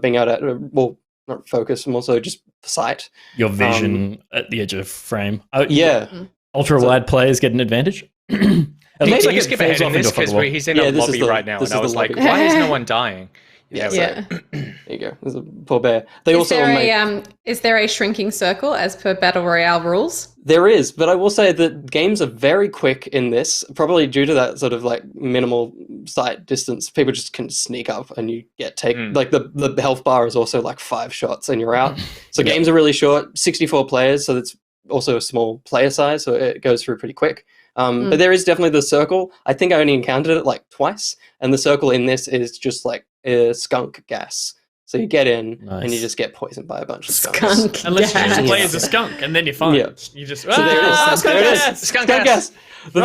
being able to, well, not focus, more so just sight. Your vision at the edge of frame. Yeah. Ultra wide players get an advantage. It Maybe looks like you it skip falls ahead in off into this a fucking because wall. he's in Yeah, a this is lobby the- right now, this and I is was the like, lobby. why is no one dying? Yeah, so- Yeah. There you go. There's a poor bear. They Is also there make... is there a shrinking circle as per Battle Royale rules? There is, but I will say that games are very quick in this, probably due to that sort of like minimal sight distance. People just can sneak up and you get like the health bar is also like 5 shots and you're out. So games are really short, 64 players, so that's also a small player size, so it goes through pretty quick. But there is definitely the circle. I think I only encountered it like twice, and the circle in this is just like skunk gas. So you get in and you Nice. just get poisoned by a bunch of skunks. Skunk. Unless you just gas. play as a skunk, and then you're fine. Yeah. You just So there it is. skunk There it is. gas! Skunk Skunk gas. gas. The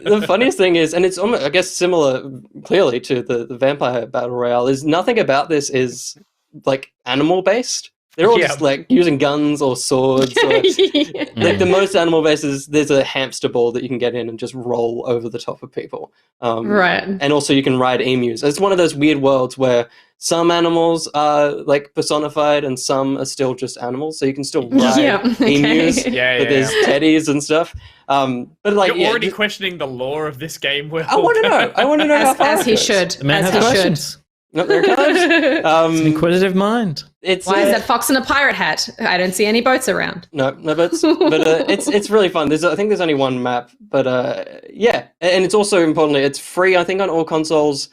thing the funniest thing is, and it's almost, I guess, similar clearly to the Vampire Battle Royale, is nothing about this is like animal based. They're all just like using guns or swords. Or, like the most animal based is there's a hamster ball that you can get in and just roll over the top of people. Right. And also you can ride emus. It's one of those weird worlds where some animals are like personified and some are still just animals. So you can still ride emus. Yeah, But there's teddies and stuff. But like You're already questioning the lore of this game. Will. I want to know. I want to know how far As it he goes. should. The man As has he should. questions. No, there it comes. It's an inquisitive mind. It's Why is that fox in a pirate hat? I don't see any boats around. no, but it's really fun. I think there's only one map, but yeah, and it's also importantly it's free. I think on all consoles.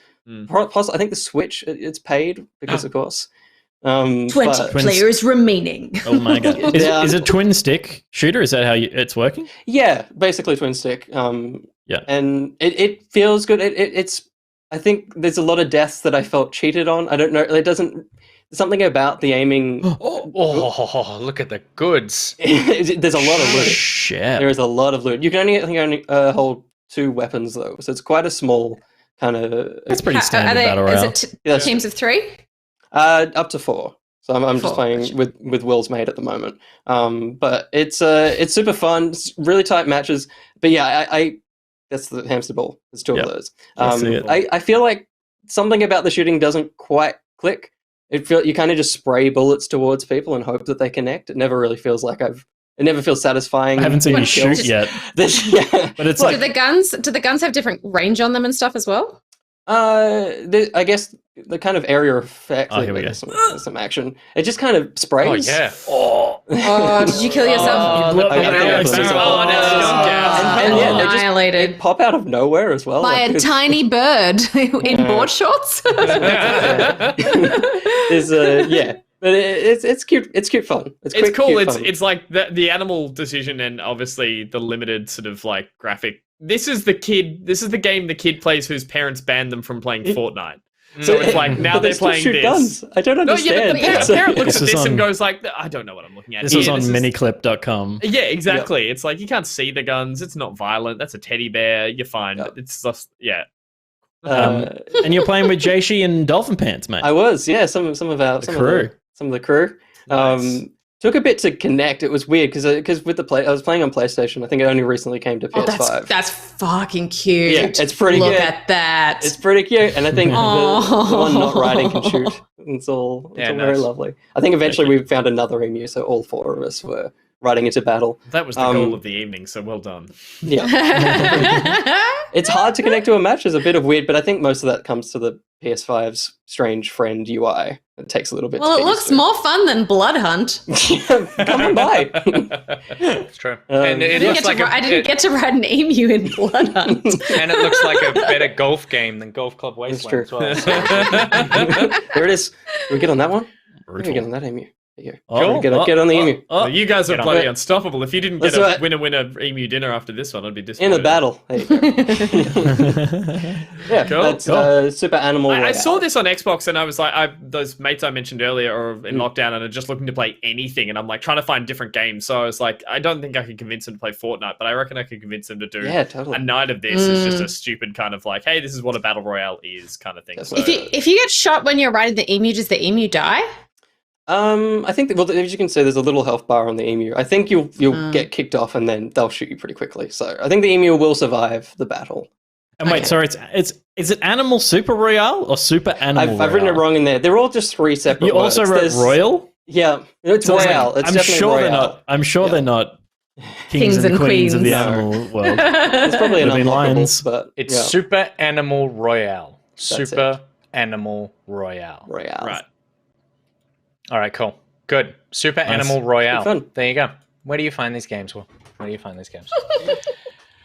Plus, I think the Switch it's paid because of course. 20 but- players remaining. Oh my god! Yeah. Is it twin stick shooter? Is that how it's working? Yeah, basically twin stick. Yeah. and it feels good. It's. I think there's a lot of deaths that I felt cheated on. I don't know. It doesn't. Something about the aiming. Oh, look at the goods. There's a lot of loot. Shit. There is a lot of loot. You can only hold 2 weapons though, so it's quite a small kind of. That's pretty Are standard they- battle is royale. it Yes. teams of 3? Up to 4. So I'm just 4, playing gotcha. with Will's mate at the moment. But it's super fun. It's really tight matches. But yeah, I that's the hamster ball. There's 2 Yep. of those. I see it. I feel like something about the shooting doesn't quite click. You kind of just spray bullets towards people and hope that they connect. It never really feels like it never feels satisfying. I haven't seen you Kills. shoot yet, Yeah. but it's Do like the guns have different range on them and stuff as well? I guess the kind of area effect. Oh, here we there's some action. It just kind of sprays. Oh, yeah. Oh, did you kill yourself? blew up I the got barrel the exit. episode. Oh, no, skunk gas. And yeah, annihilated It pop out of nowhere as well. by like, a it's- tiny bird in board shorts. Is yeah, but it's cute. It's cute fun. It's It's quick, cool. cute It's fun. it's like the animal decision and obviously the limited sort of like graphic. This is the game the kid plays whose parents banned them from playing Fortnite. So it's like now But they're they still playing shoot this. guns. I don't No, yeah, understand. but the So- parent looks This at is this and on- goes like, I don't know what I'm looking at. This here. was on is- miniclip.com. Yeah, exactly. It's like you can't see the guns. It's not violent. That's a teddy bear. You're fine. Yep. But it's just Uh, And you're playing with Jaishi and Dolphin Pants, mate. I was, yeah. Some of the crew. Nice. Took a bit to connect. It was weird because with I was playing on PlayStation. I think it only recently came to PS5. That's fucking cute. Yeah, it's pretty Look good. at that. It's pretty cute, and I think the one not Aw. riding can shoot. It's all Yeah, very nice. lovely. I think eventually we found another emu, so all four of us were riding into battle. that was the goal of the evening. So well done. Yeah, it's hard to connect to a match. There's a bit of weird, but I think most of that comes to the PS5's strange friend UI. It takes a little bit. Well, to it get looks used to. more fun than Blood Hunt. Come on by. It's true. I And it looks like I didn't get to ride an emu in Blood Hunt. and it looks like a better golf game than Golf Club Wasteland as true. well. There it is. Can we get on that one? Can we get on that emu? There you go. Oh, Get on the emu. Well, you guys are Get on bloody it. unstoppable. If you didn't Let's get do a it. winner emu dinner after this one, I'd be In disappointed. the battle. There you go. Yeah, Cool. that's Cool. Super Animal I Royale. saw this on Xbox and I was like, those mates I mentioned earlier are in Mm. lockdown and are just looking to play anything. And I'm like trying to find different games. So I was like, I don't think I can convince them to play Fortnite, but I reckon I could convince them to do Yeah, totally. a night of this. It's just a stupid kind of like, hey, this is what a battle royale is kind of thing. Yes. So, If you get shot when you're riding the emu, does the emu die? I think well, as you can see, there's a little health bar on the emu. I think you'll get kicked off, and then they'll shoot you pretty quickly. So I think the emu will survive the battle. And wait, sorry, is it Animal Super Royale or Super Animal I've written it Royale? wrote in there. They're all just three separate. You also words. wrote There's- Royal? Yeah, it's So it's like- Royale. It's I'm definitely sure Royale. they're not. I'm sure Yeah. they're not kings and queens of the No. animal world. It's probably an Would've been unlockable, lions. but It's yeah, Super Animal Royale. That's Super Animal Royale. Royale. right. All right, cool. Good. Super Nice. Animal Royale. Good fun. There you go. Where do you find these games, Will? Where do you find these games?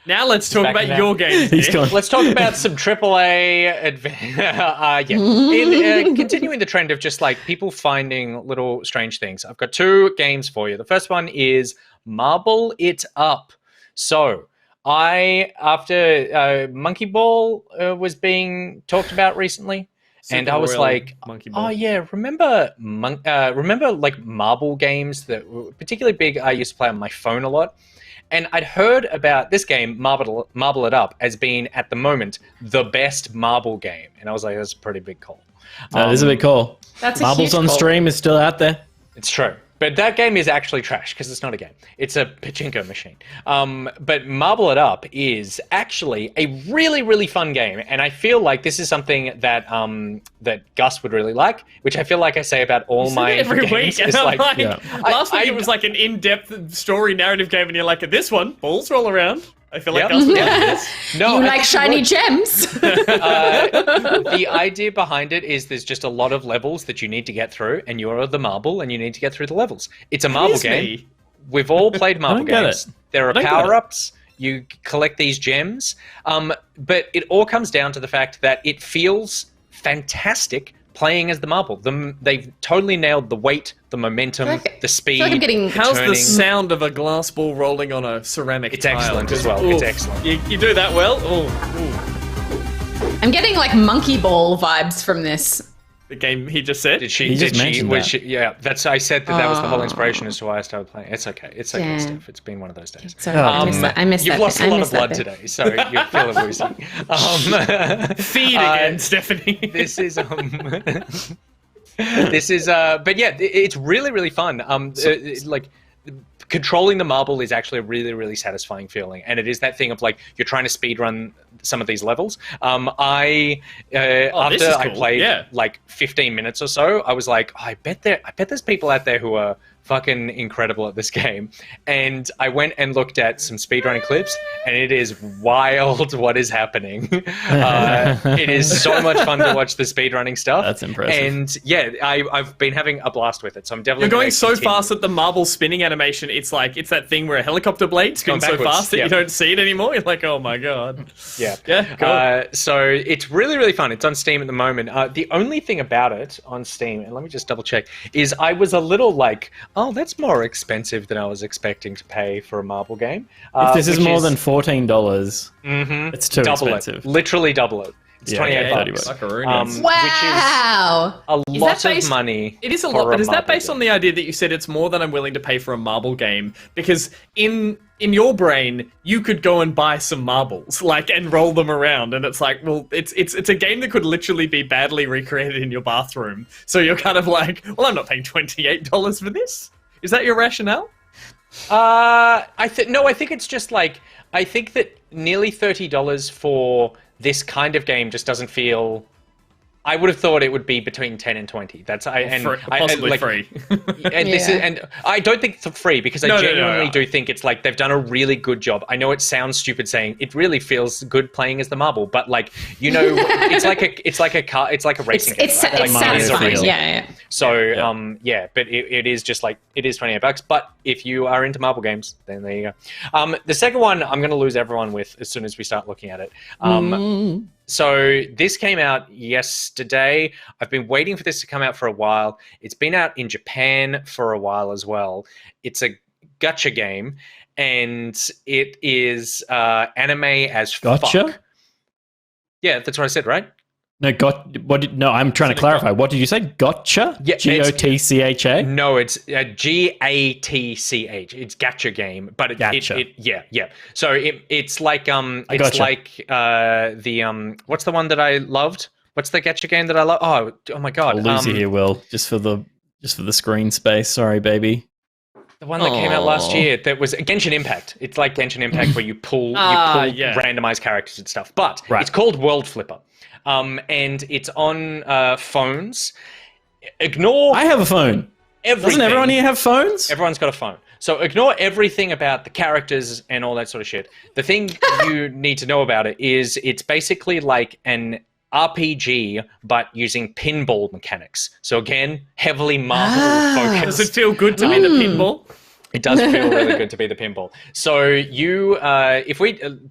Now let's talk Back about now. your games. He's Nick. gone. Let's talk about some AAA In continuing the trend of just like people finding little strange things. I've got two games for you. The first one is Marble It Up. So after Monkey Ball was being talked about recently, and Super I was Royal like, Monkey Ball. oh yeah, remember like marble games that were particularly big. I used to play on my phone a lot, and I'd heard about this game, Marble It Up, as being at the moment the best marble game, and I was like, that's a pretty big call. That is a bit cool. That's a Marbles huge on call. Stream is still out there. It's true. But that game is actually trash because it's not a game. It's a pachinko machine. But Marble It Up is actually a really, really fun game. And I feel like this is something that that Gus would really like, which I feel like I say about all my every games. week, and It's I'm like, yeah. last week I- it was like an in-depth story narrative game, and you're like, this one, balls roll around. I feel like Yep. Gus would like Yeah. this. No, You I like think shiny would. gems? The idea behind it is there's just a lot of levels that you need to get through, and you're the marble, and you need to get through the levels. It's a marble Is game. me. We've all played marble don't get games. it. There are don't get it. power-ups. You collect these gems. But it all comes down to the fact that it feels fantastic playing as the marble. They've totally nailed the weight, the momentum, Okay. the speed. I feel like I'm getting- How's turning. the sound of a glass ball rolling on a ceramic It's tile? excellent as 'Cause, well. It's excellent. You do that well. Oh, I'm getting like monkey ball vibes from this. the game he just said. Did she? He just Did she? mentioned Was that. she? Yeah, that's. I said that was the whole Oh. inspiration as to why I started playing. It's okay. It's okay, Yeah. Steph. It's been one of those days. Sorry, I missed that. I missed You've that. lost bit. a I lot of missed that blood bit. today, so you're feeling woozy. Feed Uh, again, Stephanie. This is this is but yeah, it's really really fun. Like controlling the marble is actually a really really satisfying feeling, and it is that thing of like you're trying to speed run some of these levels. After this is I cool. played Yeah. like 15 minutes or so, I was like, oh, I bet there's people out there who are fucking incredible at this game. And I went and looked at some speedrunning clips, and it is wild what is happening. It is so much fun to watch the speedrunning stuff. That's impressive. And yeah, I've been having a blast with it, so I'm definitely You're going gonna so continue. fast that the marble spinning animation, it's that thing where a helicopter blade spins so backwards, fast that yeah. you don't see it anymore. You're like, oh my god. Yeah. Yeah, cool. So it's really, really fun. It's on Steam at the moment. The only thing about it on Steam, and let me just double check, is I was a little like, oh, that's more expensive than I was expecting to pay for a marble game. If this is which more than $14, it's too double expensive. it. Literally double it. It's Yeah, 28 yeah, bucks. Buckaroonies. Wow. Which is a lot that based- of money. It is a for lot, but is that marble based game. on the idea that you said it's more than I'm willing to pay for a marble game? Because in your brain, you could go and buy some marbles, and roll them around, and it's like, well, it's a game that could literally be badly recreated in your bathroom. So you're kind of like, well, I'm not paying $28 for this. Is that your rationale? I think it's just I think that nearly $30 for this kind of game just doesn't feel. I would have thought it would be between 10 and 20. That's Possibly free. And this is, and I don't think it's free because I No. genuinely do think it's they've done a really good job. I know it sounds stupid saying it really feels good playing as the marble, but it's like a racing game. It's right? Like, satisfying. feel. Yeah. So but it is just it is $28. But if you are into marble games, then there you go. The second one I'm going to lose everyone with as soon as we start looking at it. So this came out yesterday. I've been waiting for this to come out for a while. It's been out in Japan for a while as well. It's a gacha game, and it is anime as Gotcha? fuck. Yeah, that's what I said, right? No, no, I'm trying to clarify. What did you say? Gotcha? Yeah, Gotcha? No, it's Gatch. It's gacha game, but Gacha. yeah. So it's like it's gotcha. like the what's the one that I loved? What's the gacha game that I love? Oh my god, I'll lose you here, Will. Just for the screen space. Sorry, baby. the one that came out last year that was Genshin Impact. It's like Genshin Impact where you pull randomized characters and stuff, but it's called World Flipper. And it's on phones. Ignore I have a phone. everything. Doesn't everyone here have phones? Everyone's got a phone. So ignore everything about the characters and all that sort of shit. The thing you need to know about it is it's basically like an RPG, but using pinball mechanics. So again, heavily Marvel focused. Does it feel good to be the pinball? It does feel really good to be the pinball. So you,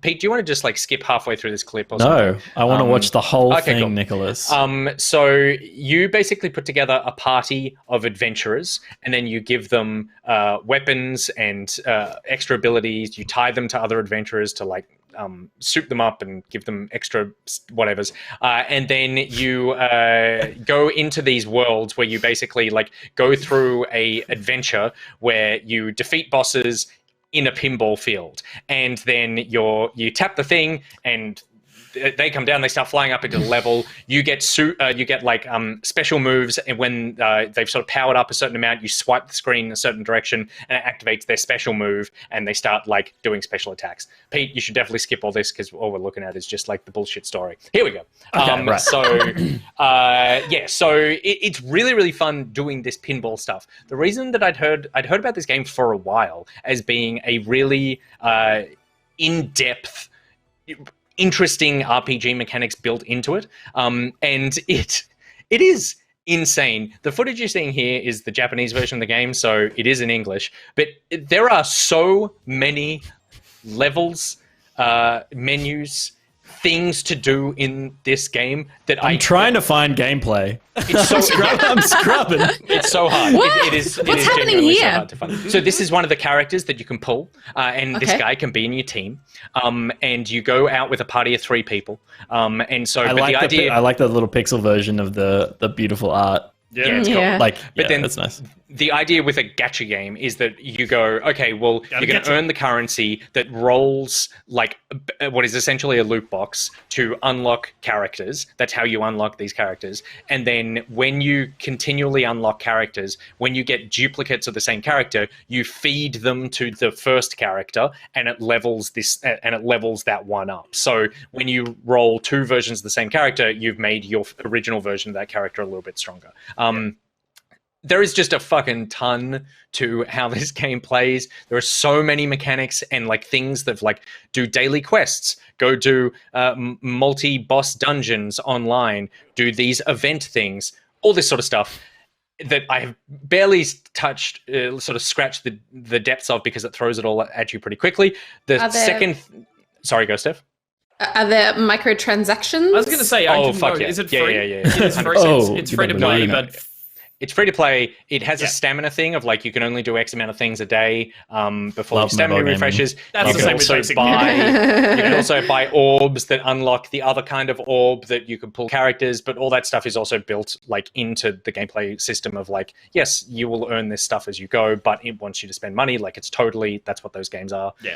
Pete, do you want to just skip halfway through this clip or something? No, I want to watch the whole okay, thing, cool. Nicholas. So you basically put together a party of adventurers, and then you give them weapons and extra abilities. You tie them to other adventurers to suit them up and give them extra whatevers. And then you go into these worlds where you basically go through a adventure where you defeat bosses in a pinball field. And then you tap the thing and they come down, they start flying up into the level. You get special moves, and when they've sort of powered up a certain amount, you swipe the screen in a certain direction, and it activates their special move, and they start doing special attacks. Pete, you should definitely skip all this because all we're looking at is just the bullshit story. Here we go. Okay, right. So it's really, really fun doing this pinball stuff. The reason that I'd heard about this game for a while as being a really in-depth, interesting RPG mechanics built into it, and it is insane. The footage you're seeing here is the Japanese version of the game, so it is in English, but there are so many levels, menus, things to do in this game that I'm trying to find gameplay. It's so I'm scrubbing. It's so hard. What? It is What's happening genuinely here? so hard to find. So this is one of the characters that you can pull, and this guy can be in your team. And you go out with a party of 3 people. And so, I like the little pixel version of the beautiful art. Yeah, it's cool. Yeah. But then that's nice. The idea with a gacha game is that you go, okay, well, you're going to earn the currency that rolls what is essentially a loot box to unlock characters. That's how you unlock these characters. And then when you continually unlock characters, when you get duplicates of the same character, you feed them to the first character, and it levels that one up. So when you roll 2 versions of the same character, you've made your original version of that character a little bit stronger. there is just a fucking ton to how this game plays. There are so many mechanics and like things that like do daily quests, go do multi-boss dungeons online, do these event things, all this sort of stuff that I have barely touched, sort of scratched the depths of, because it throws it all at you pretty quickly. Sorry, go Steph. Are there microtransactions? I was going to say, I didn't know. Yeah. Is it free? Yeah. It is free. It's free to play, but it's free to play. It has a stamina thing of like you can only do X amount of things a day before your stamina refreshes. That's the same with basic you can also buy orbs that unlock the other kind of orb that you can pull characters, but all that stuff is also built like into the gameplay system of like, yes, you will earn this stuff as you go, but it wants you to spend money. Like that's what those games are. Yeah.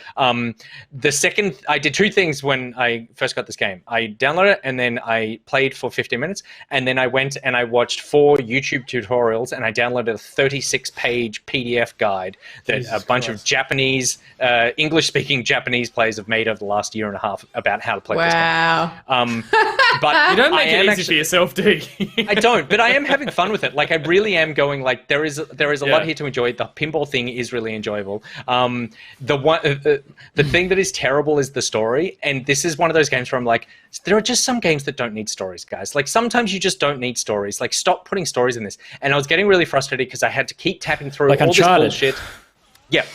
The second, I did two things when I first got this game. I downloaded it and then I played for 15 minutes, and then I went and I watched 4 YouTube tutorials, and I downloaded a 36-page PDF guide that a bunch of Japanese, English-speaking Japanese players have made over the last year and a half about how to play this game. But you don't make it easy for yourself, do you? I don't, but I am having fun with it. Like I really am going. Like there is a lot here to enjoy. The pinball thing is really enjoyable. The thing that is terrible is the story, and this is one of those games where I'm like, there are just some games that don't need stories, guys. Like sometimes you just don't need stories. Like stop putting stories in this. And I was getting really frustrated because I had to keep tapping through like all Uncharted. this bullshit. Yeah.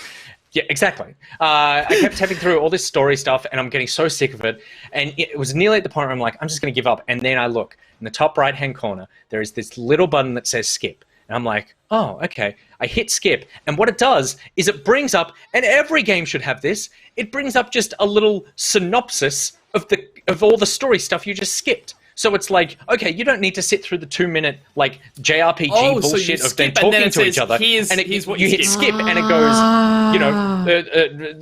Yeah, exactly. I kept tapping through all this story stuff, and I'm getting so sick of it. And it was nearly at the point where I'm like, I'm just going to give up. And then I look in the top right-hand corner. There is this little button that says skip. And I'm like, oh, okay. I hit skip. And what it does is it brings up, and every game should have this, it brings up just a little synopsis of all the story stuff you just skipped. So it's like, okay, you don't need to sit through the 2-minute like JRPG bullshit of them talking to each other. Here's what you hit skip, and it goes,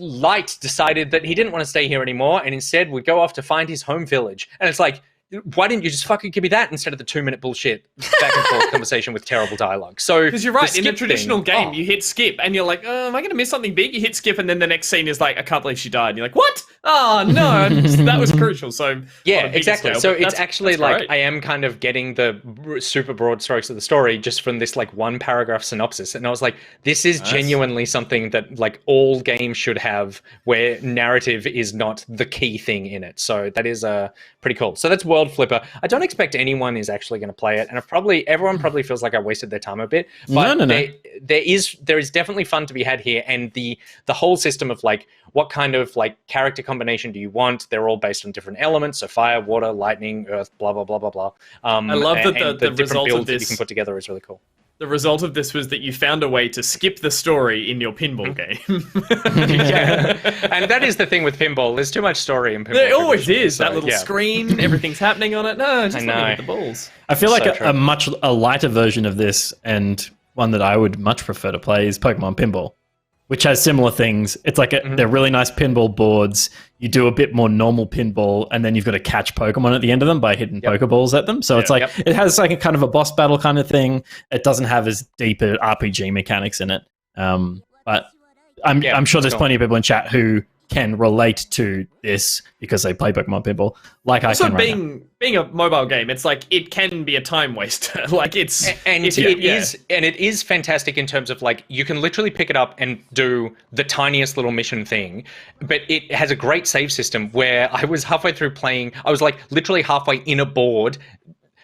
Light decided that he didn't want to stay here anymore, and instead would go off to find his home village. And it's like, why didn't you just fucking give me that instead of the 2-minute bullshit back and forth conversation with terrible dialogue? So because you're right, in a skip traditional thing, game, you hit skip and you're like, am I going to miss something big? You hit skip, and then the next scene is like, I can't believe she died. And you're like, what? Oh no, that was crucial. So yeah, exactly. Scale, so it's actually like great. I am kind of getting the super broad strokes of the story just from this like 1 paragraph synopsis, and I was like, this is genuinely something that like all games should have, where narrative is not the key thing in it. So that is pretty cool. So that's World Flipper. I don't expect anyone is actually going to play it, and everyone probably feels like I wasted their time a bit. But No. there is definitely fun to be had here, and the whole system of like what kind of like character combination do you want? They're all based on different elements, so fire, water, lightning, earth, blah blah blah blah blah. I love that the different result builds of this that you can put together is really cool. The result of this was that you found a way to skip the story in your pinball game. Yeah, and that is the thing with pinball. There's too much story in pinball. There always is. So, that little screen, everything's happening on it. No, just let me hit the balls. I feel like So true. a lighter version of this, and one that I would much prefer to play, is Pokemon Pinball, which has similar things. It's like they're really nice pinball boards. You do a bit more normal pinball, and then you've got to catch Pokemon at the end of them by hitting Pokeballs at them. So it's like it has like a kind of a boss battle kind of thing. It doesn't have as deep RPG mechanics in it. But I'm sure there's plenty of people in chat who can relate to this because they play Pokemon Pinball. Like Also, I can right now. being a mobile game, it's like it can be a time waster. Like it's it is fantastic in terms of like you can literally pick it up and do the tiniest little mission thing, but it has a great save system where I was halfway through playing. I was like literally halfway in a board.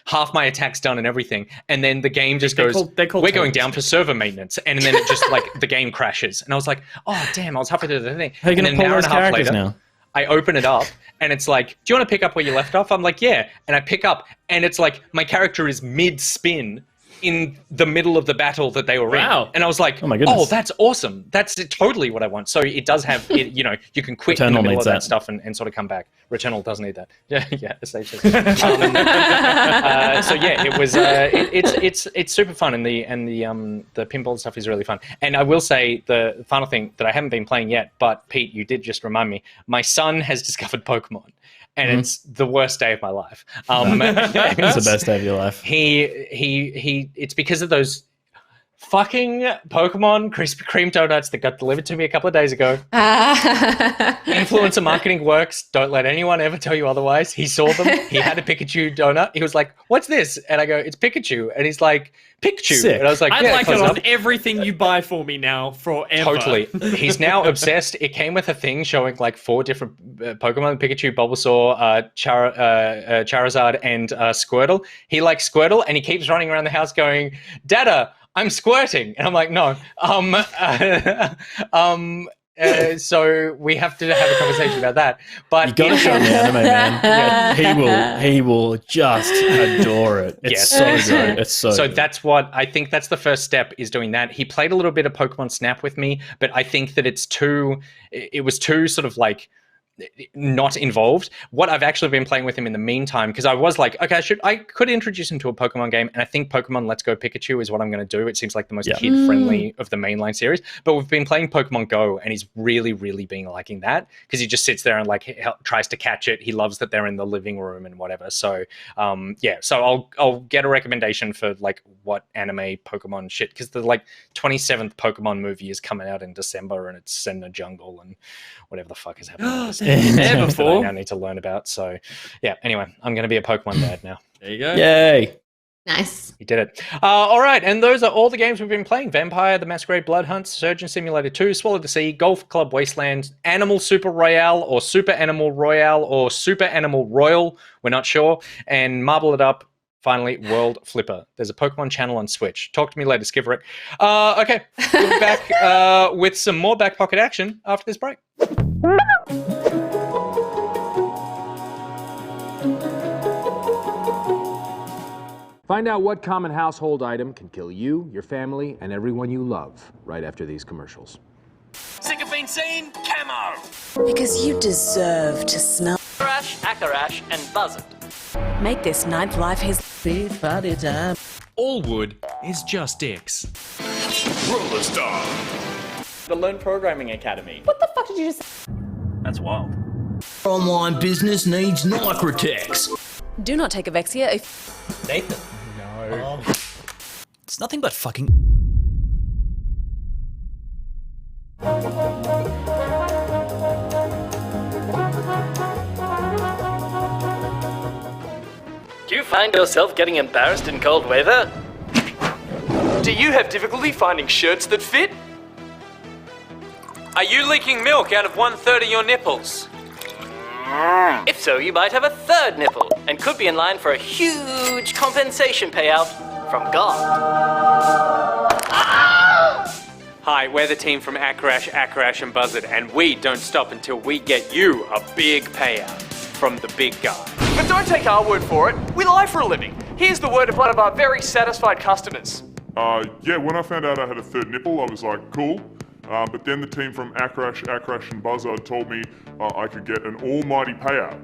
Half my attacks done and everything, and then the game just goes, we're going down for server maintenance, and then it just like the game crashes, and I was like, oh damn, I was halfway through the thing. How are you going to pull those characters now? I open it up, and it's like, do you want to pick up where you left off? I'm like, yeah, and I pick up, and it's like my character is mid-spin in the middle of the battle that they were in. And I was like, oh my goodness, oh, that's awesome. That's totally what I want. So it does have, you can quit in the middle of that stuff and sort of come back. Returnal doesn't need that. Yeah, so yeah, it was, it's super fun, and the pinball stuff is really fun. And I will say the final thing that I haven't been playing yet, but Pete, you did just remind me, my son has discovered Pokemon. And it's the worst day of my life. It's the best day of your life. It's because of those fucking Pokemon Krispy Kreme donuts that got delivered to me a couple of days ago. Influencer marketing works. Don't let anyone ever tell you otherwise. He saw them. He had a Pikachu donut. He was like, "What's this?" And I go, "It's Pikachu." And he's like, "Pikachu." Sick. And I was like, I'd "Yeah, like close it on up." everything you buy for me now, forever. Totally. He's now obsessed. It came with a thing showing like 4 different Pokemon: Pikachu, Bulbasaur, Charizard, and Squirtle. He likes Squirtle, and he keeps running around the house going, "Dada, I'm squirting," and I'm like, "No." So we have to have a conversation about that. But You got to show the anime, man. Yeah, he will just adore it. It's so good. It's so good. that's what I think. That's the first step, is doing that. He played a little bit of Pokemon Snap with me, but I think that it was too sort of like not involved. What I've actually been playing with him in the meantime, because I was like, okay, I could introduce him to a Pokemon game, and I think Pokemon Let's Go Pikachu is what I'm going to do. It seems like the most kid-friendly of the mainline series. But we've been playing Pokemon Go, and he's really, really been liking that, because he just sits there and like tries to catch it. He loves that they're in the living room and whatever. So so I'll get a recommendation for like what anime Pokemon shit, because the like 27th Pokemon movie is coming out in December, and it's set in a jungle and whatever the fuck is happening. There before. I now need to learn about. So, yeah. Anyway, I'm going to be a Pokemon dad now. There you go. Yay. Nice. He did it. All right, and those are all the games we've been playing: Vampire the Masquerade Blood Hunt, Surgeon Simulator 2, Swallow the Sea, Golf Club Wasteland, Animal Super Royale, or Super Animal Royale, or Super Animal Royal. We're not sure. And Marble It Up. Finally, World Flipper. There's a Pokemon channel on Switch. Talk to me later, Skiverick. Okay, we'll be back with some more Back Pocket action after this break. Find out what common household item can kill you, your family, and everyone you love right after these commercials. Sycophane Scene, Camo! Because you deserve to smell. Akarash, and Buzzard. Make this ninth life his big party time. All wood is just dicks. Roller Star. The Learn Programming Academy. What the fuck did you just say? That's wild. Online business needs Nicortex. Do not take Avexia if Nathan. No. It's nothing but fucking... Do you find yourself getting embarrassed in cold weather? Do you have difficulty finding shirts that fit? Are you leaking milk out of 1/3 of your nipples? If so, you might have a third nipple and could be in line for a huge compensation payout from God. Hi, we're the team from Akarash, and Buzzard, and we don't stop until we get you a big payout from the big guy. But don't take our word for it. We lie for a living. Here's the word of one of our very satisfied customers. Yeah, when I found out I had a third nipple, I was like, cool. But then the team from Akarash, and Buzzard told me I could get an almighty payout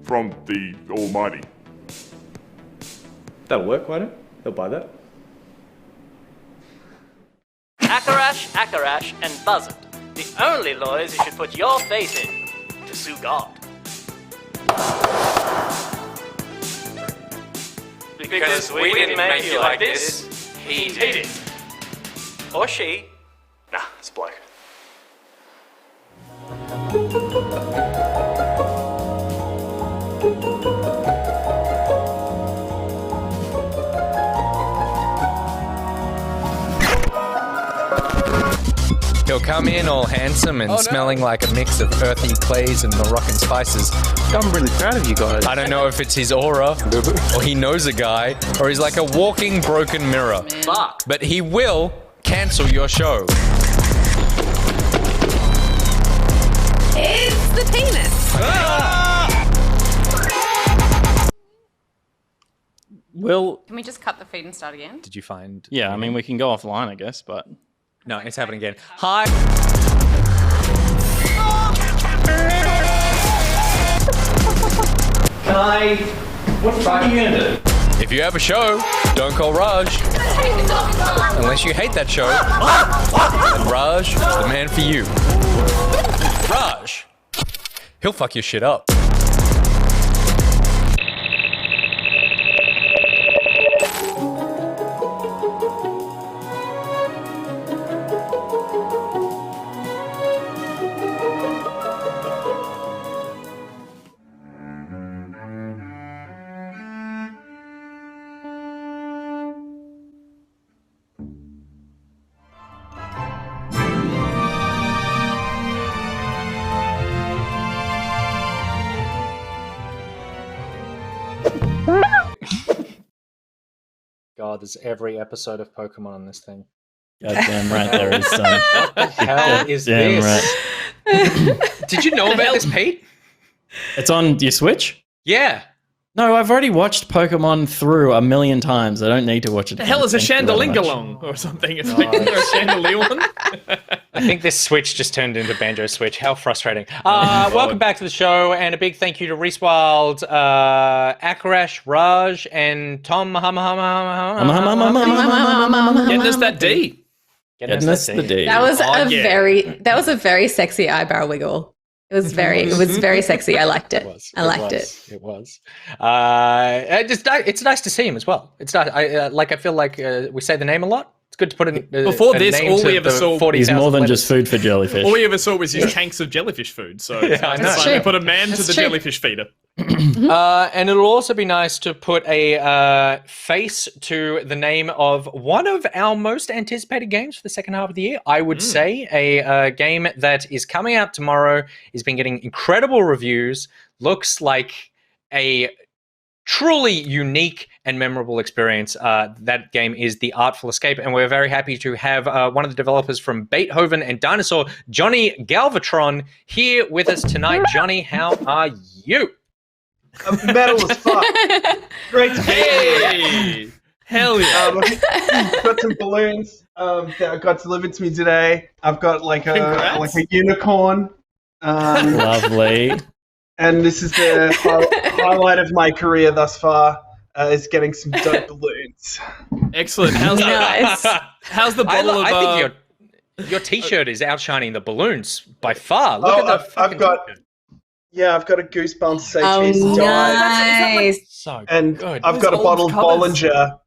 from the Almighty. That'll work, won't it? They'll buy that. Akarash, and Buzzard. The only lawyers you should put your faith in to sue God. Because we didn't make you like this, he did. Or she. Nah, it's a bloke. He'll come in all handsome and smelling like a mix of earthy clays and Moroccan spices. I'm really proud of you guys. I don't know if it's his aura, or he knows a guy, or he's like a walking broken mirror. Fuck. But he will cancel your show. it's the penis. Will, Can we just cut the feed and start again? Did you find... yeah, I mean, we can go offline, I guess, but... No, it's happening again. Hi. What the fuck are you gonna do? If you have a show, don't call Raj. Unless you hate that show. Then Raj is the man for you. Raj. He'll fuck your shit up. god, there's every episode of Pokemon on this thing. Goddamn right there is, son. What the hell is Damn this? right. Did you know about this, Pete? It's on your Switch? Yeah. No, I've already watched Pokemon through 1,000,000 times. I don't need to watch it. The hell is a Thank you very much. Chandelingalong or something? It's like a chandelier one. I think this Switch just turned into Banjo Switch. How frustrating. Welcome back to the show, and a big thank you to Reese Wild, Akarash, Raj, and Tom Getting us that D. Getting us the D. That was that was a very sexy eyebrow wiggle. It was very sexy. I liked it. I liked it. It was. It's nice to see him as well. It's not. I feel like we say the name a lot. It's good to put in. Before this, all we ever saw. He's more than just food for jellyfish. All we ever saw was his tanks of jellyfish food. So it's nice to finally put a man to the jellyfish feeder. And it'll also be nice to put a face to the name of one of our most anticipated games for the second half of the year. I would say a game that is coming out tomorrow, has been getting incredible reviews, looks like a truly unique and memorable experience. That game is The Artful Escape, and we're very happy to have one of the developers from Beethoven and Dinosaur, Johnny Galvatron, here with us tonight. Johnny, how are you? I'm metal as fuck. Great to be here. Hell yeah. I've got some balloons that got delivered to me today. I've got like a unicorn. Lovely. And this is the highlight of my career thus far, is getting some dope balloons. Excellent. How's the bottle of... I think your t-shirt is outshining the balloons by far. Look at the I've got a Goosebumps say cheese nice. and good. I've got a bottle of Bollinger.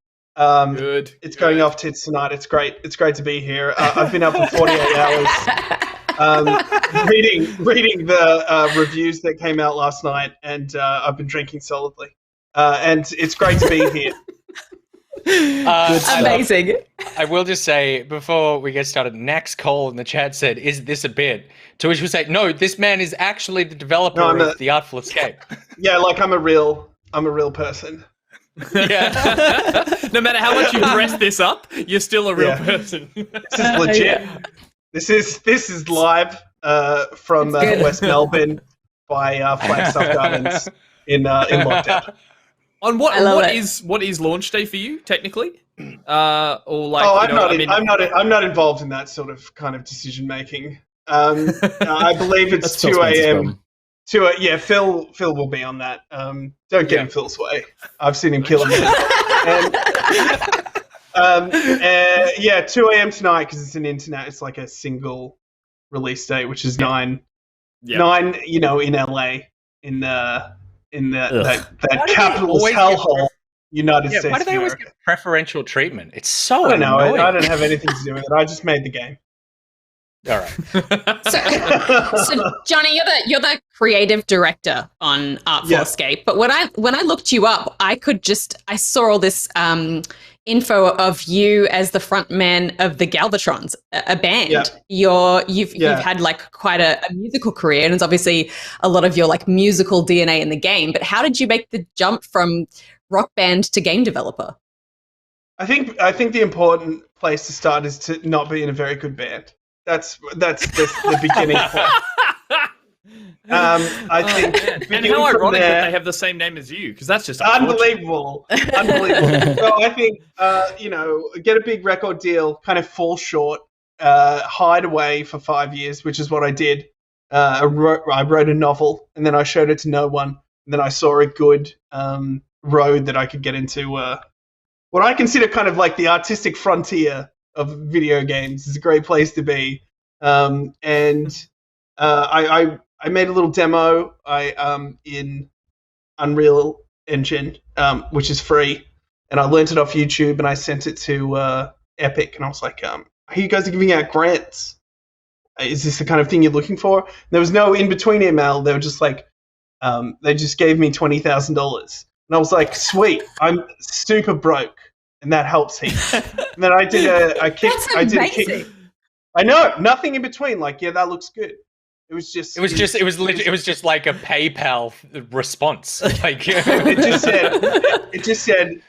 Good. It's going off tits tonight. It's great. It's great to be here. I've been up for 48 hours reading the reviews that came out last night, and I've been drinking solidly. And it's great to be here. Amazing. I will just say, before we get started, Nax Cole in the chat said, "Is this a bit?" To which we say, "No, this man is actually the developer of The Artful Escape." Yeah, like I'm a real person. Yeah. No matter how much you dress this up, you're still a real person. This is legit. This is live from West Melbourne by Flagstaff Gardens in lockdown. On what is launch day for you technically? Or like I'm not involved in that sort of kind of decision making. I believe it's 2 a.m. Phil will be on that. Don't get in Phil's way. I've seen him kill a man. 2 a.m. tonight because it's an internet. It's like a single release date, which is 9. 9, in LA in that capitalist hellhole, United States. Why do they always get preferential treatment? It's so I don't know. annoying. I don't have anything to do with it. I just made the game. All right. So Johnny, you're the creative director on Artful Escape. But when I looked you up, I saw all this info of you as the front man of the Galvatrons, a band. Yeah. You've had like quite a musical career, and it's obviously a lot of your like musical DNA in the game. But how did you make the jump from rock band to game developer? I think the important place to start is to not be in a very good band. That's the beginning point. I think, and how ironic that they have the same name as you, because that's just unbelievable. So I think get a big record deal, kind of fall short, hide away for 5 years, which is what I did. I wrote a novel, and then I showed it to no one, and then I saw a good road that I could get into. What I consider kind of like the artistic frontier of video games. Is a great place to be, and I made a little demo in Unreal Engine, which is free, and I learned it off YouTube, and I sent it to Epic, and I was like, you guys are giving out grants. Is this the kind of thing you're looking for? And there was no in-between email. They were just like, they just gave me $20,000. And I was like, sweet, I'm super broke. And that helps heaps. And then I did a kick. I did a kick. I know, nothing in between. Like, yeah, that looks good. It was just like a PayPal response. Like it just said,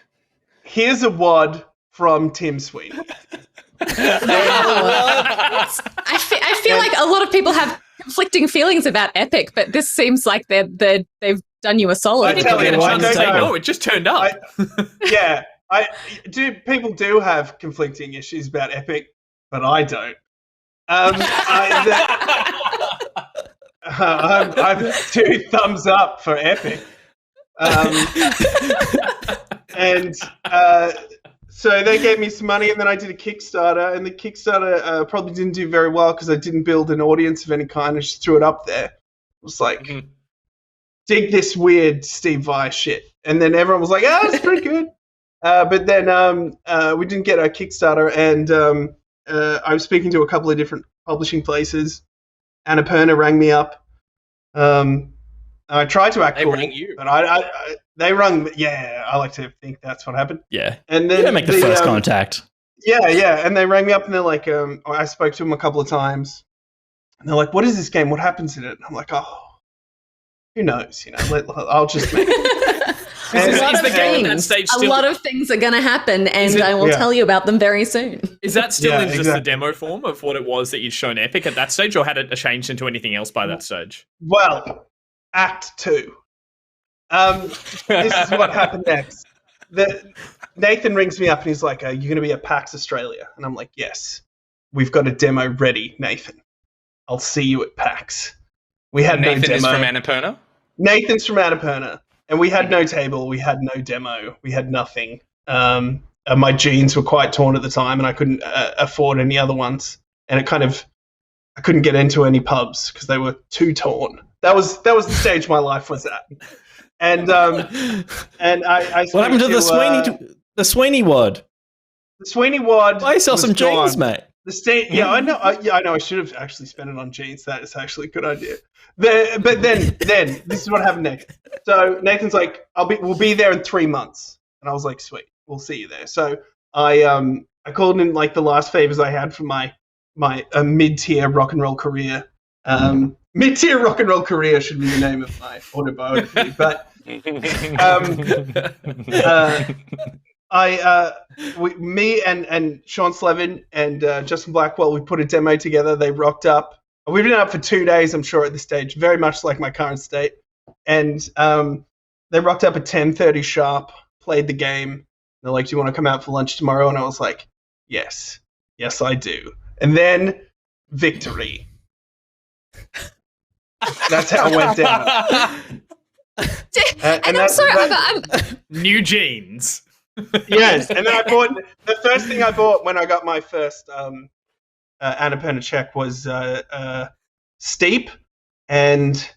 here's a wad from Tim Sweeney. I feel like a lot of people have conflicting feelings about Epic, but this seems like they've done you a solid. I tell you what, chance to say no. It just turned up. People do have conflicting issues about Epic, but I don't. I'm 2 thumbs up for Epic. So they gave me some money, and then I did a Kickstarter, and the Kickstarter probably didn't do very well because I didn't build an audience of any kind. I just threw it up there. It was like, dig this weird Steve Vai shit. And then everyone was like, it's pretty good. But then we didn't get our Kickstarter, and I was speaking to a couple of different publishing places. Annapurna rang me up. I tried to act cool, but they rung. Yeah, I like to think that's what happened. Yeah, and then make the first contact. Yeah, and they rang me up and they're like, I spoke to them a couple of times, and they're like, "What is this game? What happens in it?" And I'm like, "Oh, who knows? I'll just make it." A lot of things are going to happen, and I will tell you about them very soon. Is that still in just the demo form of what it was that you'd shown Epic at that stage, or had it changed into anything else by that stage? Well, Act 2. This is what happened next. Nathan rings me up and he's like, "Are you going to be at PAX Australia?" And I'm like, "Yes, we've got a demo ready, Nathan. I'll see you at PAX." We had Nathan no demo. is from Annapurna? Nathan's from Annapurna. And we had no table, we had no demo, we had nothing. My jeans were quite torn at the time, and I couldn't afford any other ones. And I couldn't get into any pubs because they were too torn. That was the stage my life was at. And I what happened to the Sweeney Wad? The Sweeney Wad. I sell some jeans, mate. I know. I should have actually spent it on jeans. That is actually a good idea. But then this is what happened next. So Nathan's like, we'll be there in 3 months, and I was like, sweet, we'll see you there. So I called in like the last favors I had for my mid-tier rock and roll career. Mid-tier rock and roll career should be the name of my autobiography, but me and Sean Slevin and Justin Blackwell, we put a demo together. They rocked up. We've been up for 2 days, I'm sure, at this stage, very much like my current state. And they rocked up at 10:30 sharp, played the game. They're like, "Do you want to come out for lunch tomorrow?" And I was like, yes, I do. And then victory. That's how it went down. And I'm sorry, I'm new jeans. Yes, and then I bought the first thing I bought when I got my first Annapurna check was Steep and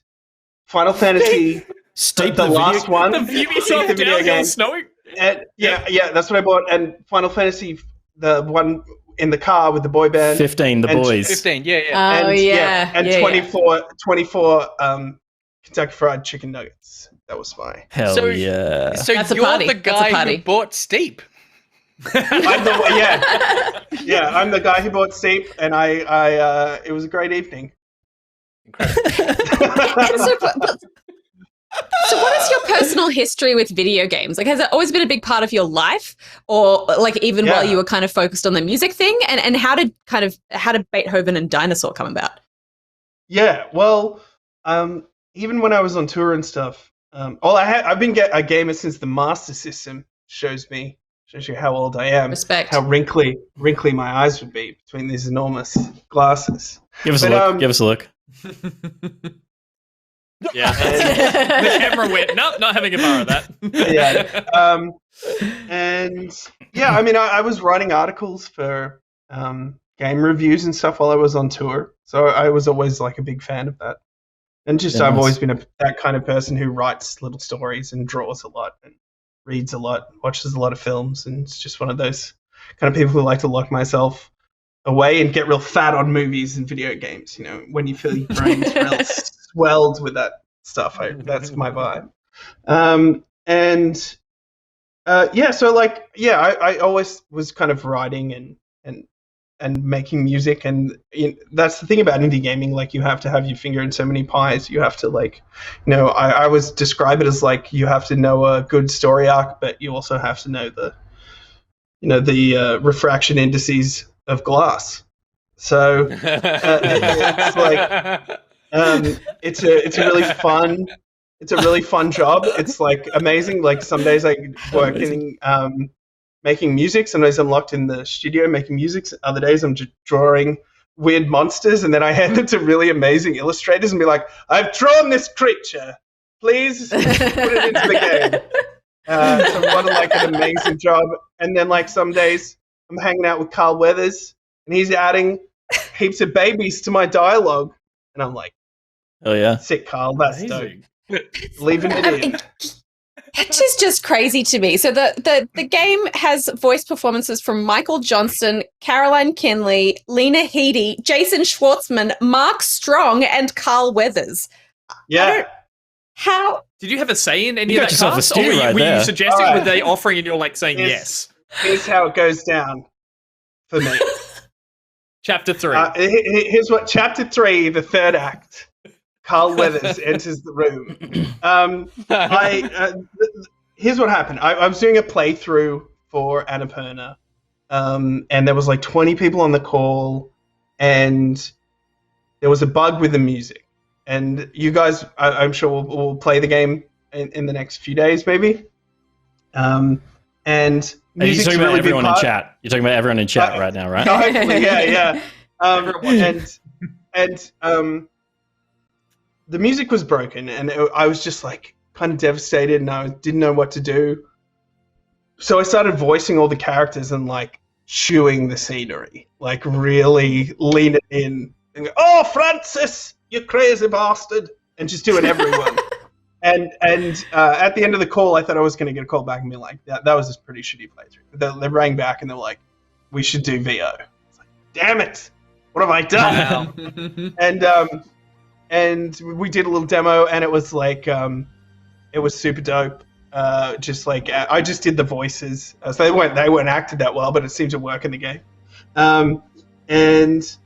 Final Fantasy. Steep, the last one, the Ubisoft downhill snowing. Yeah, that's what I bought. And Final Fantasy, the one in the car with the boy band. 15, the boys. 15, yeah. And 24 Kentucky Fried Chicken Nuggets. That was my hell yeah. So That's a you're party. the That's a guy party. who bought Steep. I'm the guy who bought Steep, and I it was a great evening. So what is your personal history with video games? Like, has it always been a big part of your life, or like even while you were kind of focused on the music thing? And how did Beethoven and Dinosaur come about? Yeah, well, even when I was on tour and stuff, I've been a gamer since the Master System. Shows you how old I am. Respect. How wrinkly my eyes would be between these enormous glasses. Give us a look. Give us a look. Yeah, the camera went, nope, not having a bar of that. I mean, I was writing articles for game reviews and stuff while I was on tour, so I was always like a big fan of that. And just I've always been that kind of person who writes little stories and draws a lot and reads a lot, watches a lot of films, and it's just one of those kind of people who like to lock myself away and get real fat on movies and video games. You know, when you feel your brain's real swelled with that stuff. That's my vibe. I always was kind of writing and making music, and that's the thing about indie gaming. Like, you have to have your finger in so many pies. You have to I always describe it as like you have to know a good story arc, but you also have to know the refraction indices of glass. So it's like it's a really fun job. It's like amazing. Like some days I work in making music. Some days I'm locked in the studio making music. Other days I'm just drawing weird monsters, and then I hand it to really amazing illustrators and be like, I've drawn this creature. Please put it into the game. So what like an amazing job. And then like some days I'm hanging out with Carl Weathers and he's adding heaps of babies to my dialogue. And I'm like, oh yeah, sick, Carl. That's dope. Leaving it in. Which is just crazy to me. So the game has voice performances from Michael Johnston, Caroline Kinley, Lena Headey, Jason Schwartzman, Mark Strong, and Carl Weathers. Yeah. How did you have a say in any You of got that yourself a cast? stew Or right were there. you suggesting? All right. Were they offering and you're like saying yes? Here's how it goes down for me. Chapter 3. Here's what Chapter 3, the third act. Carl Weathers enters the room. Here's what happened. I was doing a playthrough for Annapurna, and there was like 20 people on the call, and there was a bug with the music. And you guys, I'm sure, will play the game in the next few days, maybe. And Are you music's talking a about really big everyone in part. chat? You're talking about everyone in chat right now, right? Hopefully, yeah. The music was broken, and I was just like kind of devastated, and I didn't know what to do. So I started voicing all the characters and like chewing the scenery, like really leaning in and go, "Oh, Francis, you crazy bastard," and just doing everyone. And at the end of the call, I thought I was going to get a call back and be like, that was a pretty shitty playthrough. They rang back and they're like, we should do VO. I was like, damn it, what have I done? And we did a little demo, and it was like, it was super dope. Just like I just did the voices, so they weren't acted that well, but it seemed to work in the game. And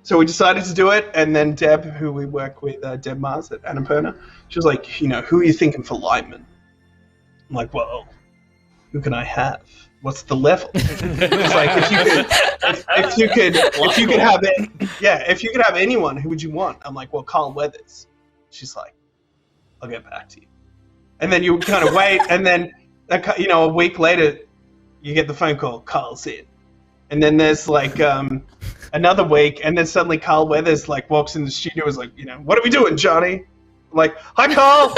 so we decided to do it, and then Deb, who we work with, Deb Mars at Annapurna, she was like, who are you thinking for Lightman? I'm like, well, who can I have? What's the level? It's like if you could have anyone, who would you want? I'm like, well, Carl Weathers. She's like, I'll get back to you. And then you kind of wait, and then a week later, you get the phone call, Carl's in. And then there's like another week, and then suddenly Carl Weathers like walks in the studio, is like, what are we doing, Johnny? I'm like, hi, Carl.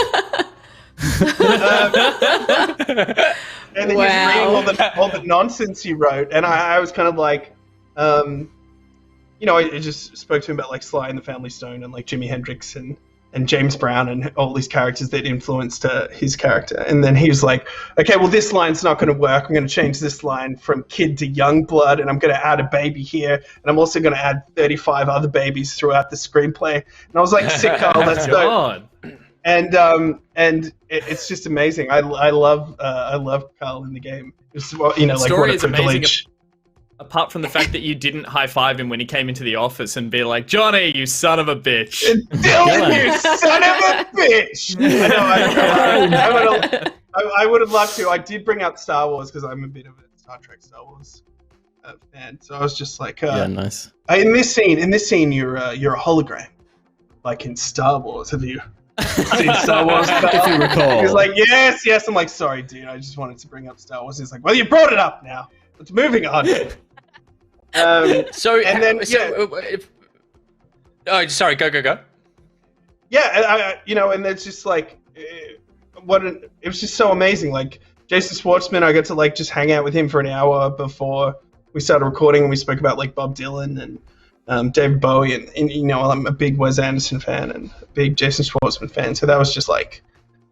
And then he's reading all the nonsense he wrote, and I was kind of like, I just spoke to him about like Sly and the Family Stone and like Jimi Hendrix and James Brown and all these characters that influenced his character. And then he was like, okay, well, this line's not going to work. I'm going to change this line from kid to young blood, and I'm going to add a baby here, and I'm also going to add 35 other babies throughout the screenplay. And I was like, sick, Carl, that's dope. And it's just amazing. I love Carl in the game. It's, The like story what a is amazing. privilege. Apart from the fact that you didn't high-five him when he came into the office and be like, Johnny, you son of a bitch. Dylan, you son of a bitch! I would have loved to. I did bring up Star Wars because I'm a bit of a Star Trek, Star Wars fan. So I was just like, yeah, nice. In this scene, you're a hologram, like in Star Wars. Have you seen Star Wars? If you recall. He's like, yes. I'm like, sorry, dude. I just wanted to bring up Star Wars. He's like, well, you brought it up now. Let's moving on. Sorry, go. Yeah, and it's just like, it was just so amazing. Like Jason Schwartzman, I got to like just hang out with him for an hour before we started recording, and we spoke about like Bob Dylan and David Bowie, and I'm a big Wes Anderson fan and a big Jason Schwartzman fan, so that was just like,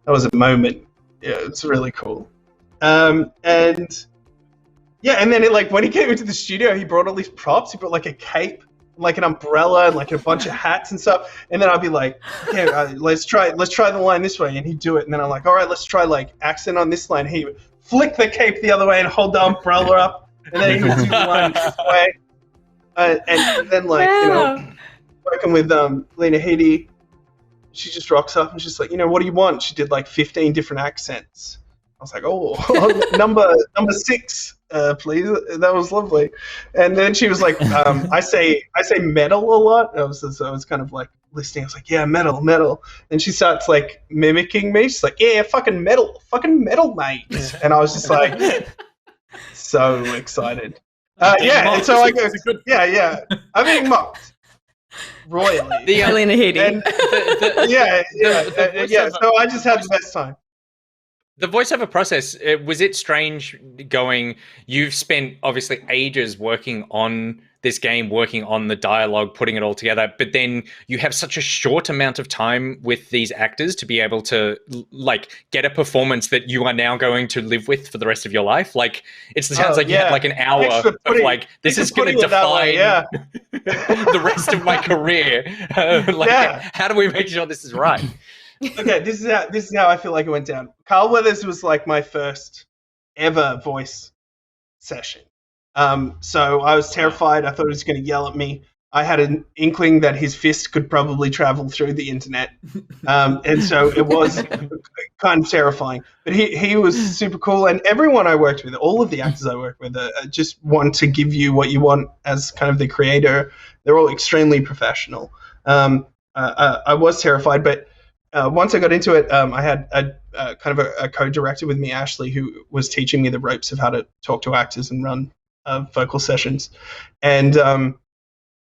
that was a moment. Yeah, it's really cool. And then when he came into the studio, he brought all these props. He brought like a cape, like an umbrella, and like a bunch of hats and stuff. And then I'd be like, okay, let's try the line this way, and he'd do it. And then I'm like, all right, let's try like accent on this line. He would flick the cape the other way and hold the umbrella up, and then he would do the line this way. And then working with Lena Headey, she just rocks up and she's like, what do you want? She did like 15 different accents. I was like, oh, number 6, please. That was lovely. And then she was like, I say metal a lot. So I was kind of like listening. I was like, yeah, metal. And she starts like mimicking me. She's like, yeah, fucking metal, mate. And I was just like, so excited. Yeah, and so I go, yeah. I'm being mocked royally. Helena Headey. Yeah. So I just had the best time. The voiceover process, was it strange going, you've spent obviously ages working on this game, working on the dialogue, putting it all together, but then you have such a short amount of time with these actors to be able to like get a performance that you are now going to live with for the rest of your life? Like, it sounds like you had like an hour of like, this is going to define the rest of my career. How do we make sure this is right? Okay, this is how I feel like it went down. Carl Weathers was like my first ever voice session. So I was terrified. I thought he was going to yell at me. I had an inkling that his fist could probably travel through the internet. And so it was kind of terrifying. But he was super cool. And everyone I worked with, all of the actors I worked with, just want to give you what you want as kind of the creator. They're all extremely professional. I was terrified, but once I got into it, I had a kind of a co-director with me, Ashley, who was teaching me the ropes of how to talk to actors and run vocal sessions. And,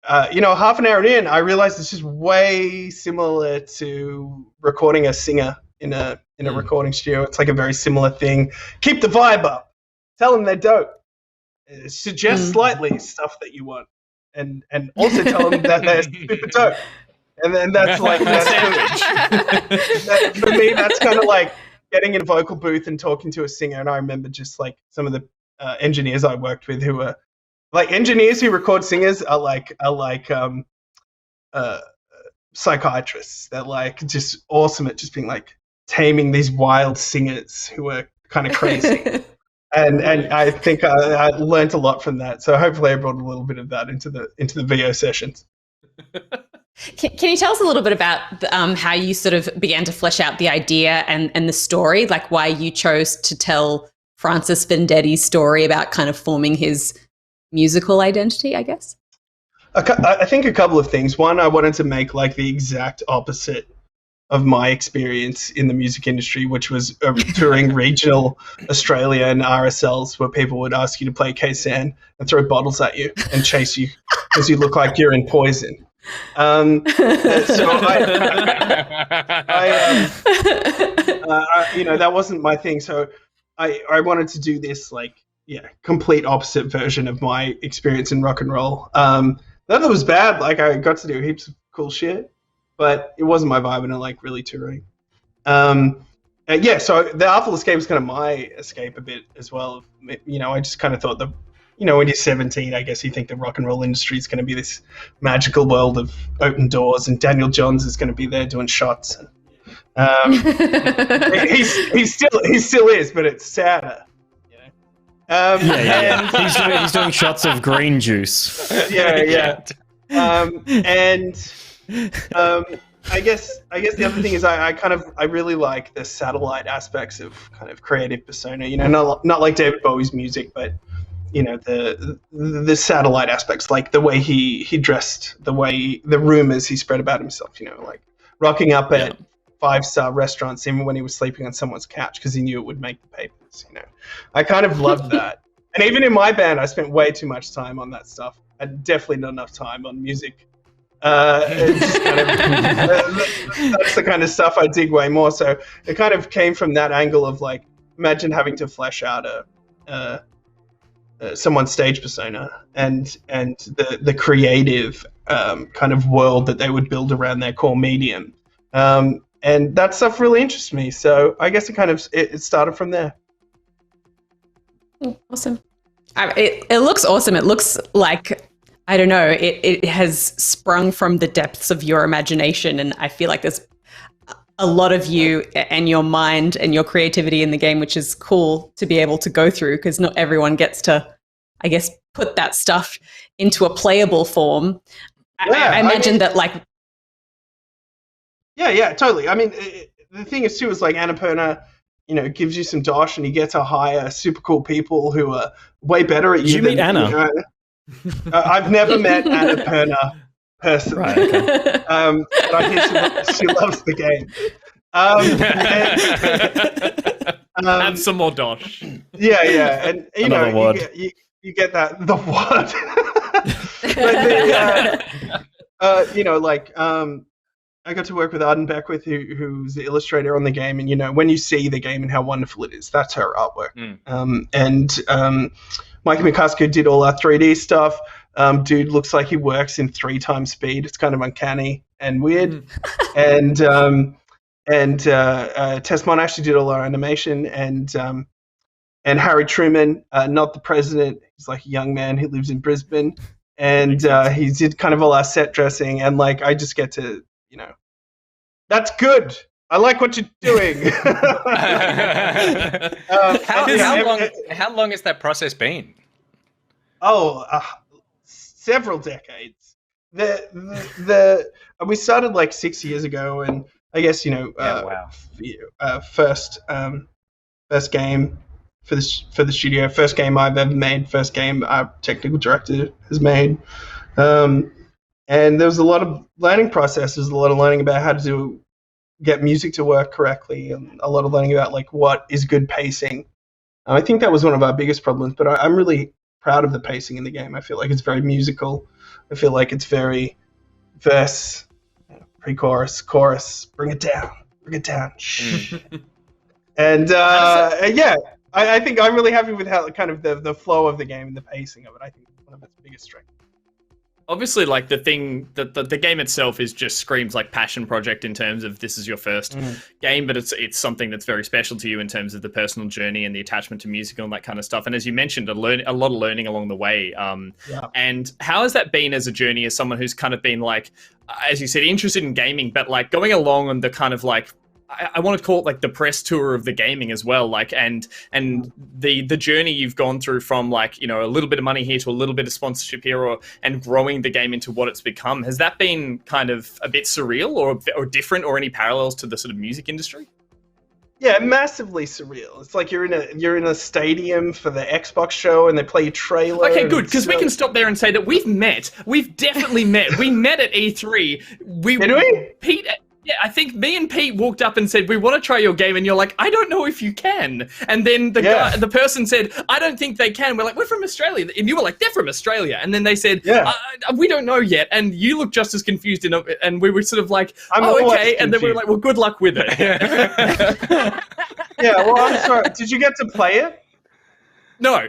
half an hour in, I realized it's just way similar to recording a singer in a recording studio. It's like a very similar thing. Keep the vibe up. Tell them they're dope. Suggest slightly stuff that you want. And also tell them that they're super dope. And then that's like, for me, that's kind of like getting in a vocal booth and talking to a singer. And I remember just like some of the engineers I worked with who were like engineers who record singers are like psychiatrists. They're like just awesome at just being like taming these wild singers who are kind of crazy. and I think I learned a lot from that. So hopefully I brought a little bit of that into the VO sessions. Can you tell us a little bit about how you sort of began to flesh out the idea and the story, like why you chose to tell Francis Vendetti's story about kind of forming his musical identity, I guess? I think a couple of things. One, I wanted to make like the exact opposite of my experience in the music industry, which was touring regional Australia and RSLs where people would ask you to play Khe-Sanh and throw bottles at you and chase you because you look like you're in Poison. So that wasn't my thing. So I wanted to do this complete opposite version of my experience in rock and roll. Not that it was bad. Like I got to do heaps of cool shit, but it wasn't my vibe, and I like really touring. So the Artful Escape was kind of my escape a bit as well. I just kind of thought that, when you're 17, I guess you think the rock and roll industry is going to be this magical world of open doors, and Daniel Johns is going to be there doing shots. And, he still is, but it's sadder. He's doing shots of green juice. I guess the other thing is I really like the satellite aspects of kind of creative persona. Not like David Bowie's music, but the satellite aspects, like the way he dressed, the rumors he spread about himself. Like rocking up at 5-star restaurants even when he was sleeping on someone's couch because he knew it would make the papers. I kind of loved that. And even in my band, I spent way too much time on that stuff. And definitely not enough time on music. It's kind of, that's the kind of stuff I dig way more. So it kind of came from that angle of like, imagine having to flesh out someone's stage persona and the creative kind of world that they would build around their core medium. And that stuff really interests me. So I guess it started from there. Awesome. It looks awesome. It looks like, I don't know, it has sprung from the depths of your imagination. And I feel like there's a lot of you and your mind and your creativity in the game, which is cool to be able to go through because not everyone gets to, I guess, put that stuff into a playable form. I imagine that like... Yeah, totally. I mean, the thing is too is like Annapurna gives you some dosh, and you get to hire super cool people who are way better at you. Did you meet Anna? I've never met Anna Perna personally. Right, okay. But I hear she loves the game. Add some more dosh. Yeah, and Another word. You get that the what? I got to work with Arden Beckwith, who's the illustrator on the game, and when you see the game and how wonderful it is, that's her artwork. Mikey McCusker did all our 3D stuff. Dude looks like he works in 3 times speed. It's kind of uncanny and weird. And Tess Monash did all our animation, and Harry Truman, not the president. He's like a young man who lives in Brisbane, and he did kind of all our set dressing. And I just get to, that's good. I like what you're doing. How long has that process been? Several decades. We started 6 years ago, and I guess first game for the studio, first game I've ever made, first game our technical director has made, and there was a lot of learning processes, a lot of learning about how to get music to work correctly, and a lot of learning about what is good pacing. I think that was one of our biggest problems, but I'm really proud of the pacing in the game. I feel like it's very musical. I feel like it's very verse, pre-chorus, chorus, bring it down, shh. And I think I'm really happy with how kind of the flow of the game and the pacing of it. I think it's one of its biggest strengths. Obviously, the thing that the game itself is just screams like passion project in terms of this is your first game, but it's something that's very special to you in terms of the personal journey and the attachment to music and all that kind of stuff. And as you mentioned, a lot of learning along the way. And how has that been as a journey as someone who's kind of been as you said, interested in gaming, but going along on the kind of I want to call it the press tour of the gaming as well, and the journey you've gone through from a little bit of money here to a little bit of sponsorship here, and growing the game into what it's become. Has that been kind of a bit surreal or different, or any parallels to the sort of music industry? Yeah, massively surreal. It's like you're in a stadium for the Xbox show, and they play a trailer. Okay, good, because we can stop there and say that we've met. We've definitely met. We met at E3. Did we? Pete. Yeah, I think me and Pete walked up and said, we want to try your game. And you're like, I don't know if you can. And then the person said, I don't think they can. We're like, we're from Australia. And you were like, they're from Australia. And then they said, we don't know yet. And you look just as confused. And we were sort of like, okay. And then we were like, well, good luck with it. Yeah, well, I'm sorry. Did you get to play it? No.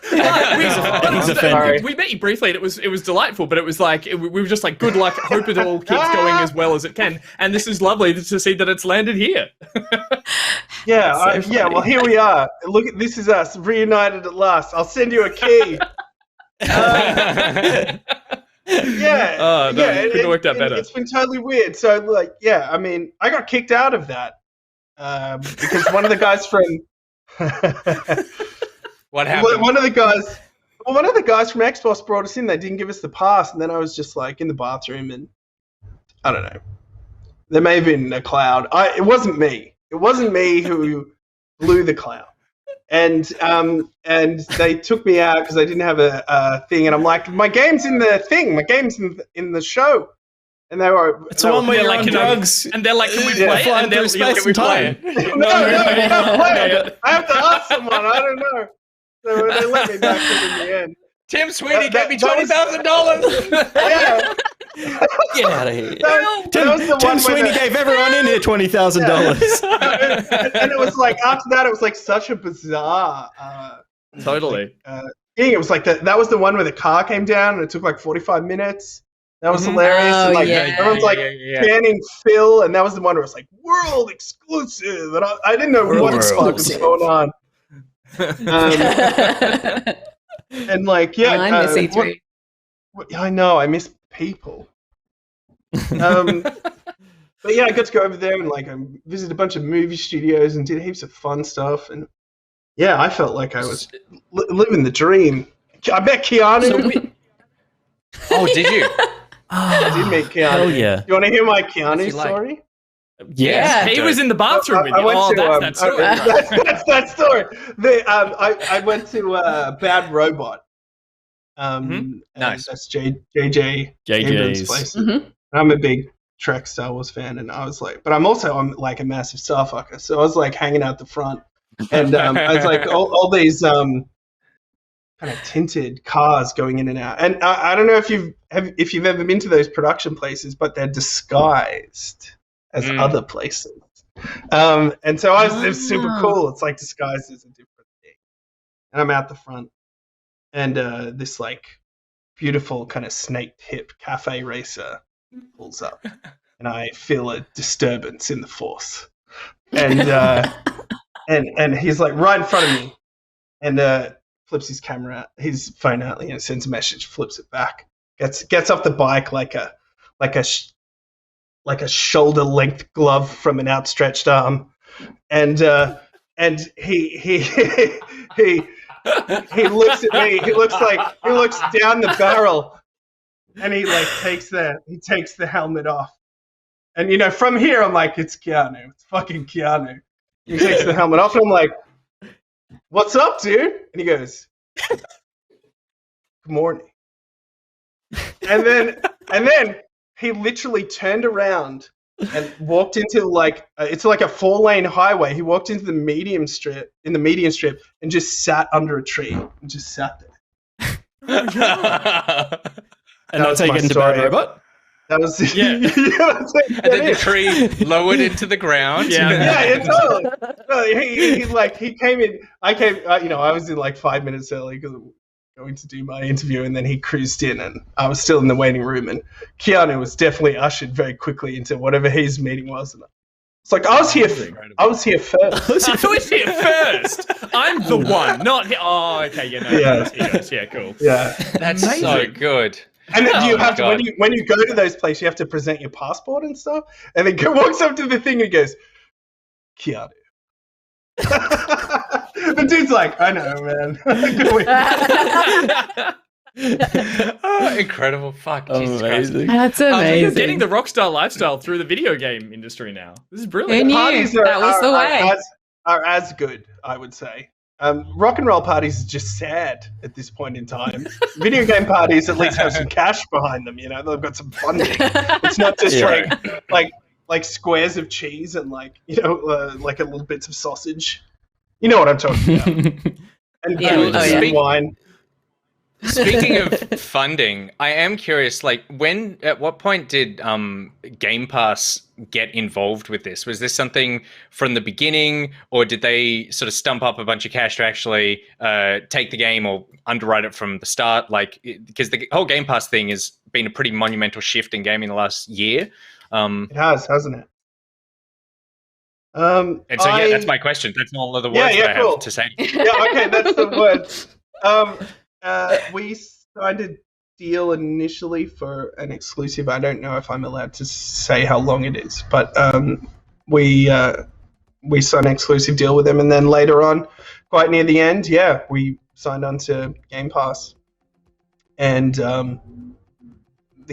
He's offended. We met you briefly, and it was delightful, but it was we were just like, good luck, hope it all keeps going as well as it can. And this is lovely to see that it's landed here. Well, here we are. Look, this is us, reunited at last. I'll send you a key. Couldn't have worked out better. It's been totally weird. So, I mean, I got kicked out of that because one of the guys from... What happened? One of the guys from Xbox brought us in. They didn't give us the pass, and then I was just in the bathroom, and I don't know. There may have been a cloud. It wasn't me. It wasn't me who blew the cloud. And they took me out because I didn't have a thing, and I'm like, my game's in the thing. My game's in the show. And they were. It's the one where you're on drugs. And they're like, can we play it? And they're like, can we play it? No, I have to ask someone. I don't know. So they let me back in the end. Tim Sweeney gave me $20,000. Yeah. Get out of here. Tim Sweeney gave everyone in here $20,000. And it was after that, it was such a bizarre. Totally. Thing. It was that was the one where the car came down and it took 45 minutes. That was hilarious. Oh, and everyone's scanning Phil, and that was the one where it was world exclusive, and I didn't know what the fuck was going on. And I miss E3. I know, I miss people. But I got to go over there and visit a bunch of movie studios and did heaps of fun stuff, and I felt like I was living the dream. I met Keanu. Oh, did you? I did meet Keanu. Hell yeah. You want to hear my Keanu story? Yeah. He was in the bathroom with I you. went Oh, to, that's that story. that's that story. I went to Bad Robot. And Nice. That's JJ Abrams' place. Mhm. I'm a big Trek Star Wars fan, and I was like, but I'm like a massive Star fucker, so I was like hanging out the front, and I was like all these kind of tinted cars going in and out, and I don't know if you've ever been to those production places, but they're disguised as other places, and so it was super cool. It's like disguised as a different thing, and I'm out the front, and this like beautiful kind of snake tip cafe racer pulls up, and I feel a disturbance in the force, and and he's like right in front of me, and flips his phone out, sends a message, flips it back, gets off the bike like a shoulder length glove from an outstretched arm, and he looks at me. He looks down the barrel, and he takes the helmet off. And from here I'm like, it's Keanu. It's fucking Keanu. He takes the helmet off, and I'm like, "What's up, dude?" And he goes, "Good morning." And then he literally turned around and walked into it's like a 4-lane highway. He walked into the medium strip and just sat under a tree and just sat there. And that's how you get into Bad Robot? That was yeah. And then the tree lowered into the ground. Yeah, totally. No, he came in. I was in 5 minutes early because going to do my interview, and then he cruised in, and I was still in the waiting room, and Keanu was definitely ushered very quickly into whatever his meeting was. And it's like, I was here first. I was here first. I'm the one, not him. Oh, okay, yeah, cool. Yeah, that's so good. And then you have to, when you go to those places, you have to present your passport and stuff, and then walks up to the thing and he goes, Keanu. The dude's like, I know, man. Oh, incredible. Fuck. Jesus Christ. That's amazing. You're getting the rockstar lifestyle through the video game industry now. This is brilliant. The parties that was the way. Are as good, I would say. Rock and roll parties is just sad at this point in time. Video game parties at least have some cash behind them, they've got some funding. It's not just like squares of cheese and like a little bits of sausage. You know what I'm talking about. And wine. Speaking of funding, I am curious, at what point did Game Pass get involved with this? Was this something from the beginning, or did they sort of stump up a bunch of cash to actually take the game or underwrite it from the start? Because the whole Game Pass thing has been a pretty monumental shift in gaming the last year. It has, hasn't it? And so, that's my question. That's all of the words that I have to say. Yeah, okay, that's the word. We signed a deal initially for an exclusive. I don't know if I'm allowed to say how long it is, but we signed an exclusive deal with them, and then later on, quite near the end, we signed on to Game Pass, and the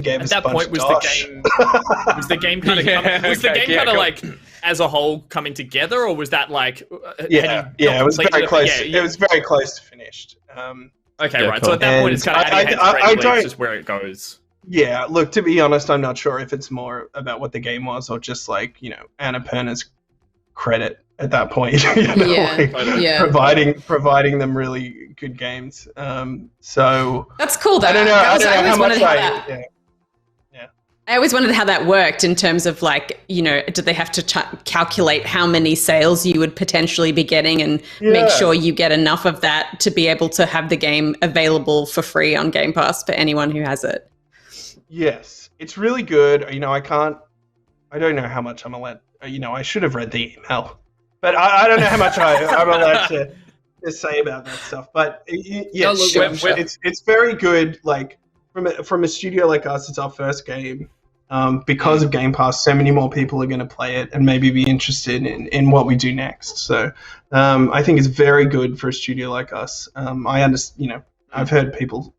game. At that point, was the game kind of like as a whole coming together, or was that it was very close. Yeah. It was very close to finished. Okay, right. Cool. So at that point, it's kind of I don't just where it goes. Yeah, look, to be honest, I'm not sure if it's more about what the game was or just Annapurna's credit at that point. Providing them really good games. So that's cool though. I don't know how much I always wondered how that worked in terms of did they have to calculate how many sales you would potentially be getting and make sure you get enough of that to be able to have the game available for free on Game Pass for anyone who has it? Yes, it's really good. I don't know how much I'm allowed. I should have read the email, but I don't know how much I'm allowed to say about that stuff. But it's very good. From a studio like us, it's our first game. Because of Game Pass, so many more people are going to play it and maybe be interested in what we do next. So I think it's very good for a studio like us. I understand. I've heard people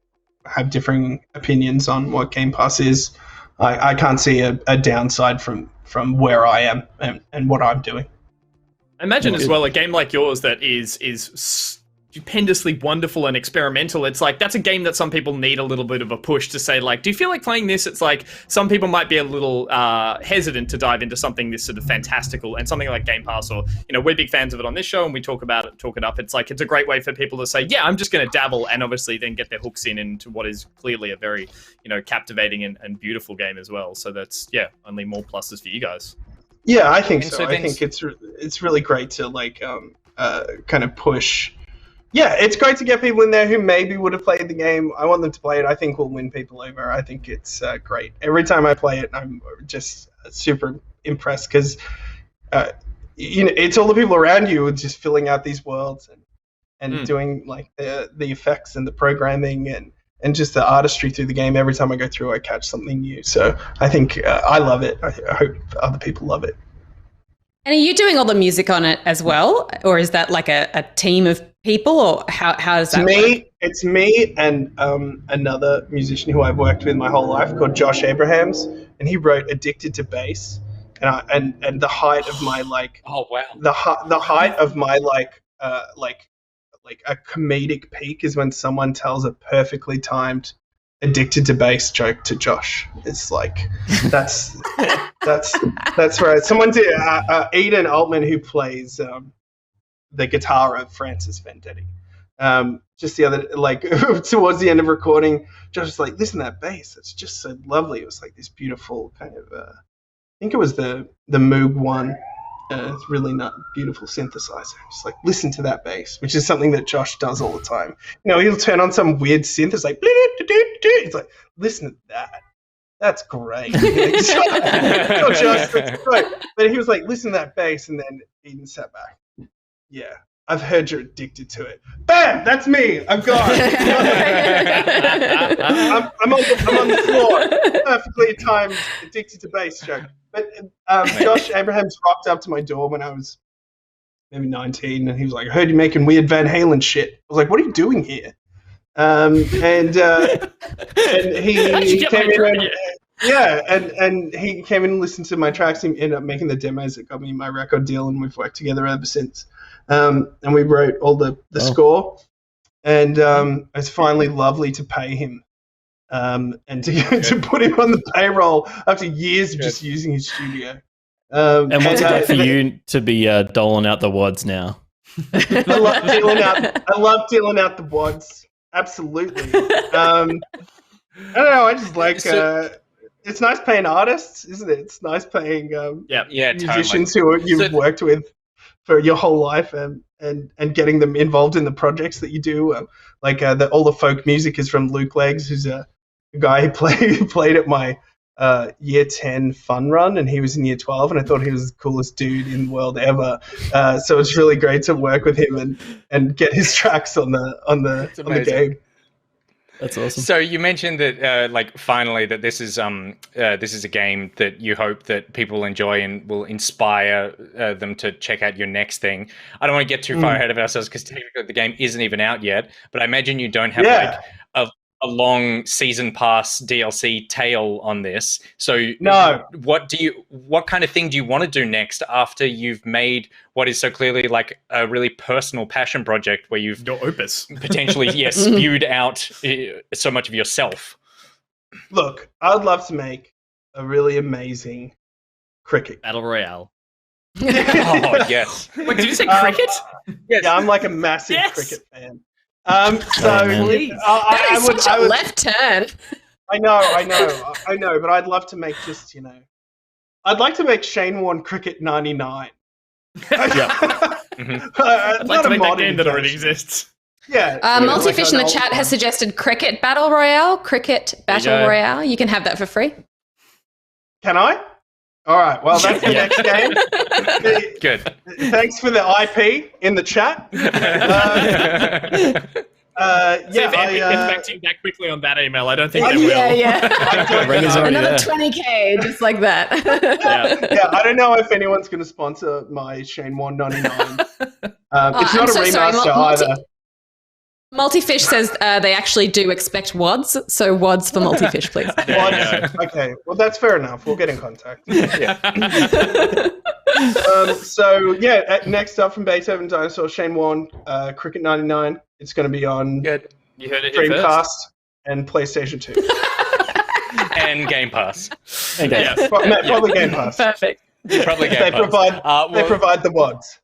have differing opinions on what Game Pass is. I can't see a downside from where I am and what I'm doing. I imagine as well a game like yours that is stupendously wonderful and experimental. It's like that's a game that some people need a little bit of a push to say, like, do you feel like playing this? It's like some people might be a little hesitant to dive into something this sort of fantastical, and something like Game Pass, or we're big fans of it on this show and we talk about it, talk it up. It's like it's a great way for people to say, yeah, I'm just going to dabble, and obviously then get their hooks into what is clearly a very captivating and beautiful game as well. So that's only more pluses for you guys. Yeah, I think so. I think it's really great to kind of push. Yeah, it's great to get people in there who maybe would have played the game. I want them to play it. I think we'll win people over. I think it's great. Every time I play it, I'm just super impressed because it's all the people around you just filling out these worlds and doing like the effects and the programming and just the artistry through the game. Every time I go through, I catch something new. So I think I love it. I hope other people love it. And are you doing all the music on it as well? Or is that like a team of people? Or how does that work? It's me and another musician who I've worked with my whole life called Josh Abrahams. And he wrote Addicted to Bass. And the height of my the height of my a comedic peak is when someone tells a perfectly timed Addicted to Bass joke to Josh. It's like that's right. Someone did Eden Altman, who plays the guitar of Francis Vendetti. Just the other towards the end of recording, Josh was like, "Listen to that bass. It's just so lovely." It was like this beautiful kind of. I think it was the Moog one. It's really not beautiful synthesizer. Just like listen to that bass, which is something that Josh does all the time. He'll turn on some weird synth. It's like it's like listen to that. That's great. Josh, that's great. But he was like, listen to that bass, and then Eden sat back. Yeah, I've heard you're addicted to it. Bam! That's me. I'm gone. I'm on the floor. Perfectly timed Addicted to Bass joke. But Josh Abrahams rocked up to my door when I was maybe 19, and he was like, "I heard you making weird Van Halen shit." I was like, "What are you doing here?" And he came in. And he came in and listened to my tracks. He ended up making the demos that got me my record deal, and we've worked together ever since. And we wrote all the score, and it's finally lovely to pay him. And to put him on the payroll after years of just using his studio. And what's it like for you to be doling out the wads now? I love dealing out the wads. Absolutely. I don't know. I just like. It's nice paying artists, isn't it? It's nice paying musicians totally. who you've worked with for your whole life and getting them involved in the projects that you do. All the folk music is from Luke Leggs, who's a guy who played at my year 10 fun run, and he was in year 12, and I thought he was the coolest dude in the world ever. So it's really great to work with him and get his tracks on the game. That's awesome. So you mentioned that, finally, that this is a game that you hope that people enjoy and will inspire them to check out your next thing. I don't want to get too far ahead of ourselves because technically the game isn't even out yet. But I imagine you don't have a long season pass DLC tail on this. So no. What kind of thing do you want to do next after you've made what is so clearly like a really personal passion project where you've your opus potentially spewed out so much of yourself? Look, I'd love to make a really amazing cricket battle royale. Oh yes. Wait, did you say cricket? Yes. Yeah, I'm like a massive cricket fan. Please. That is such a left turn. I know, but I'd love to make just, I'd like to make Shane Warne Cricket 99. I'd like to make that game that already exists. Yeah. Multifish in the chat has suggested Cricket Battle Royale. Cricket Battle Royale. You can have that for free. Can I? All right. Well, that's the next game. Good. Thanks for the IP in the chat. See if Epic gets back to you that quickly on that email. I don't think they will. Another 20k, just like that. I don't know if anyone's going to sponsor my Shane Warne 99. It's not a remaster either. Multifish says they actually do expect WODs, so WODs for Multifish, please. Okay, well that's fair enough. We'll get in contact. Next up from Beethoven Dinosaur, Shane Warne, Cricket 99. It's going to be on You heard it here Dreamcast first. and PlayStation 2. And Game Pass. Probably Game Pass. Perfect. Probably Game Pass. They provide the WODs.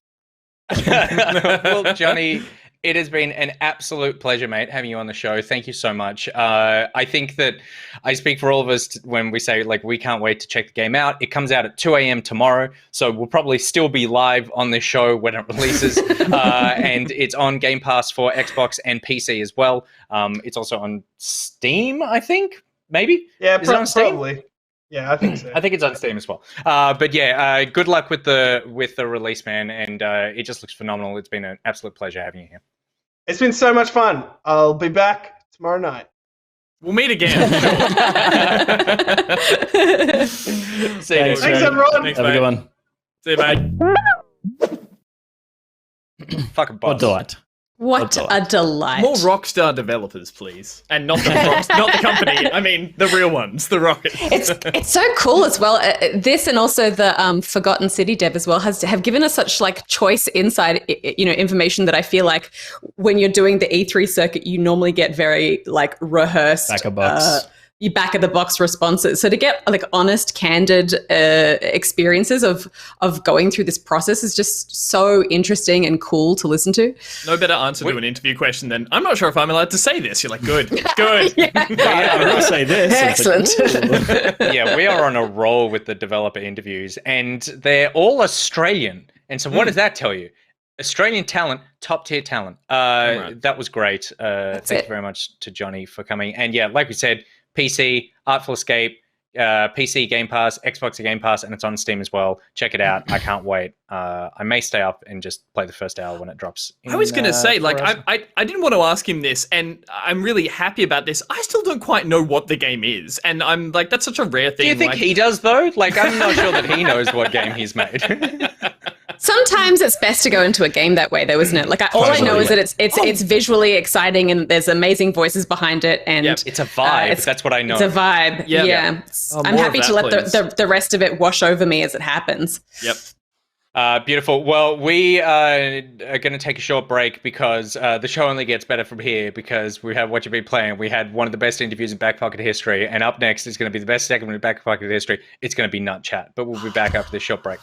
Well, Johnny, it has been an absolute pleasure, mate, having you on the show. Thank you so much. I think that I speak for all of us when we say, like, we can't wait to check the game out. It comes out at 2 a.m. tomorrow, so we'll probably still be live on this show when it releases. And it's on Game Pass for Xbox and PC as well. It's also on Steam, I think, maybe? Yeah, Is it on Steam? probably. Yeah, I think so. I think it's on Steam as well. But yeah, good luck with the release, man. And it just looks phenomenal. It's been an absolute pleasure having you here. It's been so much fun. I'll be back tomorrow night. We'll meet again. See you guys. Thanks, everyone. Thanks, Have a mate. good one. See you, mate. Fucking boss. What delight. What a delight. More Rockstar developers, please. And not the not the company. I mean, the real ones, the Rockets. It's so cool as well. This and also the Forgotten City dev as well have given us such like choice inside information that I feel like when you're doing the E3 circuit, you normally get very like rehearsed Back of box. back of the box responses. So to get like honest, candid experiences of going through this process is just so interesting and cool to listen to. No better answer to an interview question than, I'm not sure if I'm allowed to say this. You're like, good, good. I'm going to say this. Excellent. Yeah, we are on a roll with the developer interviews, and they're all Australian. And so what does that tell you? Australian talent, top tier talent. That was great. Thank you very much to Johnny for coming. And yeah, like we said, PC, Artful Escape, PC Game Pass, Xbox Game Pass, and it's on Steam as well. Check it out. I can't wait. I may stay up and just play the first hour when it drops. I was going to say, like, I didn't want to ask him this, and I'm really happy about this. I still don't quite know what the game is, and I'm like, that's such a rare thing. Do you think he does, though? Like, I'm not sure that he knows what game he's made. Sometimes it's best to go into a game that way, though, isn't it? Like, all I know is that it's visually exciting and there's amazing voices behind it, and it's a vibe. That's what I know. It's a vibe. Yeah. Oh, I'm happy to let the rest of it wash over me as it happens. Yep. Beautiful. Well, we are going to take a short break because the show only gets better from here because we have What You've Been Playing. We had one of the best interviews in Back Pocket history, and up next is going to be the best segment in Back Pocket history. It's going to be Nut Chat, but we'll be back after this short break.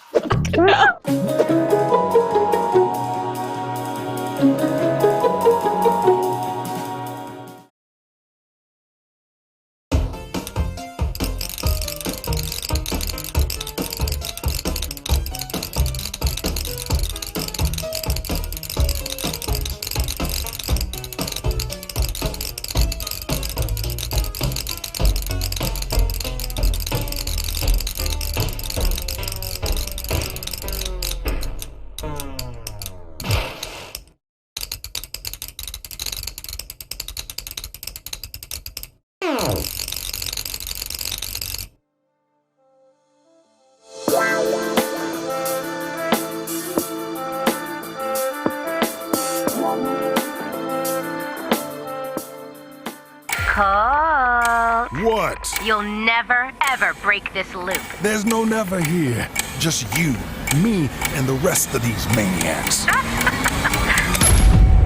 What? You'll never, ever break this loop. There's no never here. Just you, me, and the rest of these maniacs.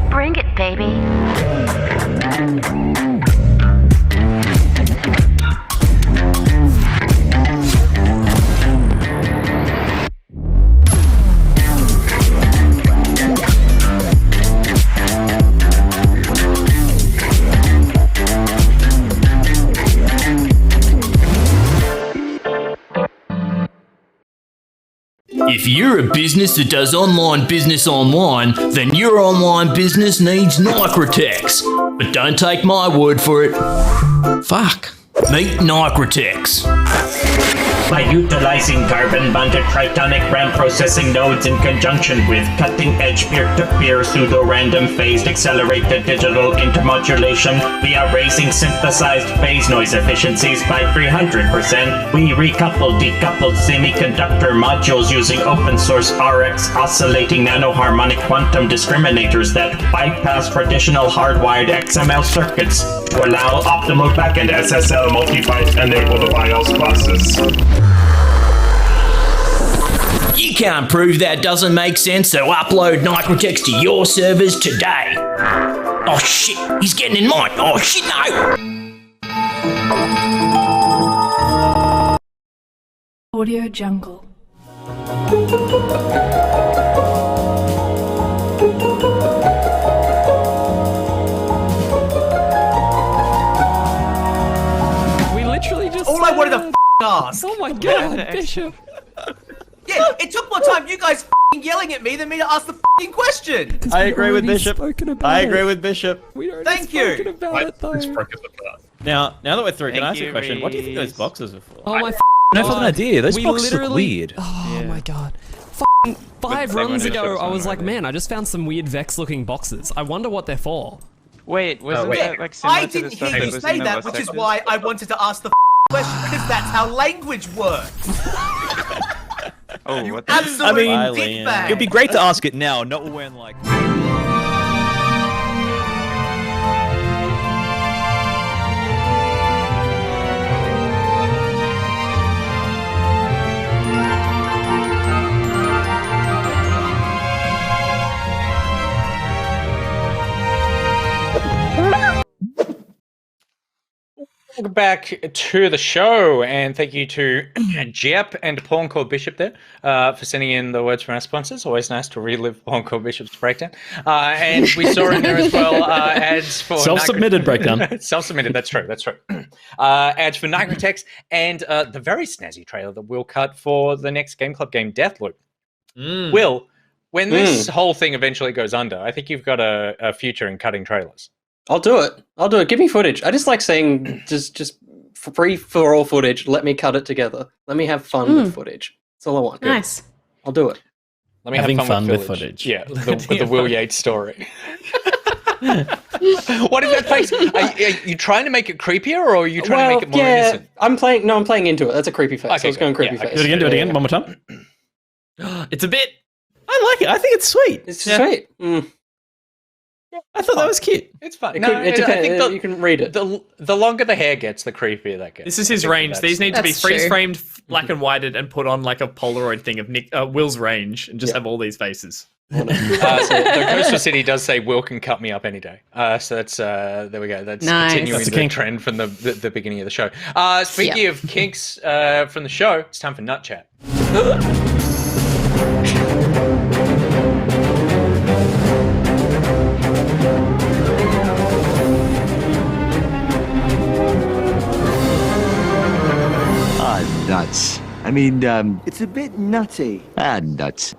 Bring it, baby. If you're a business that does online business online, then your online business needs Nicritex. But don't take my word for it. Fuck. Meet Nicritex. By utilizing carbon-bonded tritonic RAM processing nodes in conjunction with cutting-edge peer-to-peer pseudo-random phased accelerated digital intermodulation via raising synthesized phase noise efficiencies by 300%, we decoupled semiconductor modules using open-source RX oscillating nanoharmonic quantum discriminators that bypass traditional hardwired XML circuits to allow optimal backend SSL multi-byte enabled BIOS buses. You can't prove that doesn't make sense, so upload Nitrotex to your servers today. Oh shit, he's getting in mine. Oh shit, no! Audio Jungle. We literally just. All I wanted to ask. Oh my god, Bishop. Yeah, it took more time you guys yelling at me than me to ask the question. I agree with Bishop. I agree with Bishop. Thank you. Now that we're through, can I ask you a question? What do you think those boxes are for? Oh my no fucking idea. Those we boxes look literally- weird. Oh my god. 5 runs ago, I was like, man, I just found some weird Vex-looking boxes. I wonder what they're for. Wait, wasn't that like I didn't hear you say that, which is why I wanted to ask the question, because that's how language works. Oh, you what absolute I mean, dickbag. it'd be great to ask it now, not when like. Welcome back to the show, and thank you to Jep and Paul Called Bishop there for sending in the words from our sponsors. Always nice to relive Paul Called Bishop's breakdown. And we saw in there as well ads for Self-submitted breakdown. Self-submitted, that's true. Ads for Nigrotex and the very snazzy trailer that we'll cut for the next Game Club game, Deathloop. Will, when this whole thing eventually goes under, I think you've got a future in cutting trailers. I'll do it. Give me footage. I just like saying just free for all footage. Let me cut it together. Let me have fun with footage. That's all I want. Nice. I'll do it. Let me have fun with footage. Yeah, the Will Yates story. What is that face? Are you trying to make it creepier, or are you trying to make it more innocent? I'm playing into it. That's a creepy face. Okay, I was going creepy yeah, face. Do it again, one more time. It's a bit. I like it. I think it's sweet. It's sweet. I thought that was cute. It's fun. It depends. You can read it. The longer the hair gets, the creepier that gets. This is his range. These need to be freeze-framed, black and whited, and put on like a Polaroid thing of Will's range, and just have all these faces. So the Coastal City does say Will can cut me up any day. So that's there we go. That's Nice. continuing That's the the trend from the beginning of the show. Speaking of kinks from the show, it's time for Nut Chat. Nuts. I mean, it's a bit nutty. Nuts.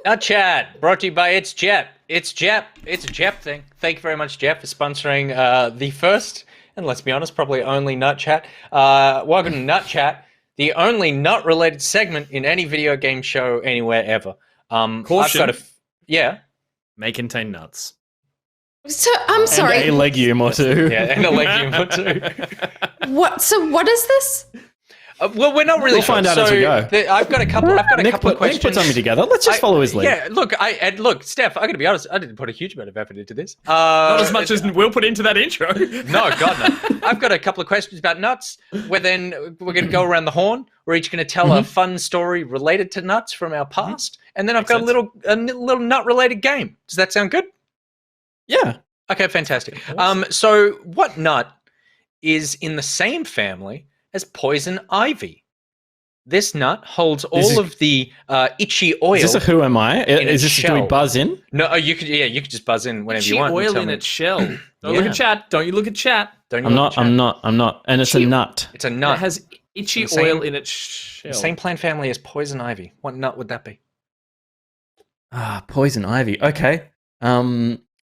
Nut Chat, brought to you by It's Jep. It's Jep. It's a Jep thing. Thank you very much, Jep, for sponsoring the first, and let's be honest, probably only Nut Chat. Welcome to Nut Chat, the only nut-related segment in any video game show anywhere ever. Caution. I've got yeah. May contain nuts. So I'm sorry. And a legume or two. Yeah, and a legume or two. What? So what is this? Well, we're not really We'll find out as we go. I've got a couple of Nick questions. put something together. Let's just follow his lead. Yeah, look, Steph, I got to be honest, I didn't put a huge amount of effort into this. Not as much as Will put into that intro. No, God, no. I've got a couple of questions about nuts. We're going to go around the horn. We're each going to tell a fun story related to nuts from our past, and then I've got a little nut-related game. Does that sound good? Yeah. Okay, fantastic. So what nut is in the same family as poison ivy? This nut holds all of the itchy oil. Is this a who am I? Is this shell. do we buzz in? No, you could just buzz in whenever Itchy you want. oil in its shell. Don't look at chat. Don't you look at chat. I'm not. And it's a nut. It's a nut. It has itchy The same- oil in its shell. The same plant family as poison ivy. What nut would that be? Poison ivy. Okay.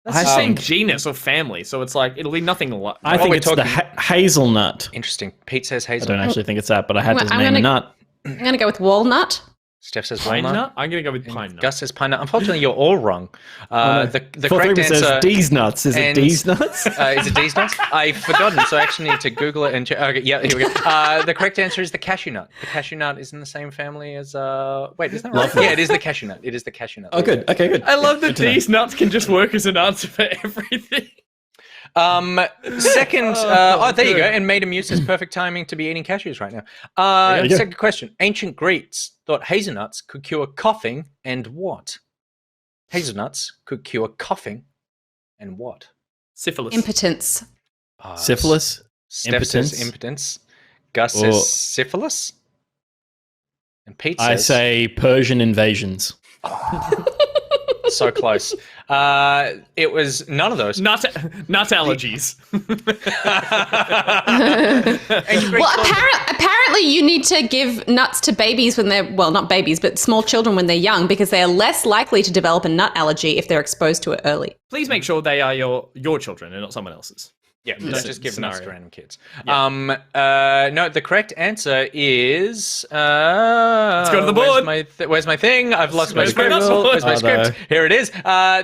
That's the same genus or family, so it's like it'll be nothing like. I think it's the hazelnut. Interesting. Pete says I hazelnut. don't actually think it's that, but I had to I'm name a gonna- nut. I'm going to go with walnut. Steph says Pine walnut. nut? I'm going to go with pine nut. Gus says pine nut. Unfortunately, you're all wrong. no. The Four correct Three answer says D's nuts. Is it and- D's nuts? Is it D's nuts? I've forgotten, so I actually need to Google it and check. Okay, yeah, here we go. The correct answer is the cashew nut. The cashew nut is in the same family as wait, is that right? Lovely. Yeah, it is the cashew nut. It is the cashew nut. Oh, good. Okay, good. I love that Good to know. these nuts can just work as an answer for everything. Second, there you go. And Maida Muse says perfect timing to be eating cashews right now. There you go. Second question. Ancient Greeks thought hazelnuts could cure coughing and what? Hazelnuts could cure coughing and what? Syphilis. Impotence. Syphilis? Steph says Impotence? impotence. Gus Or- says syphilis. And Pete says... I say Persian invasions. So close. It was none of those. Nut allergies. Apparently you need to give nuts to babies when they're, well, not babies, but small children when they're young because they are less likely to develop a nut allergy if they're exposed to it early. Please make sure they are your children and not someone else's. Yeah, don't just give nuts to random kids. Yeah. No, the correct answer is... Let's go to the board. Where's my thing? I've lost my Where's my script. nuts? Where's my Oh, script? no. Here it is.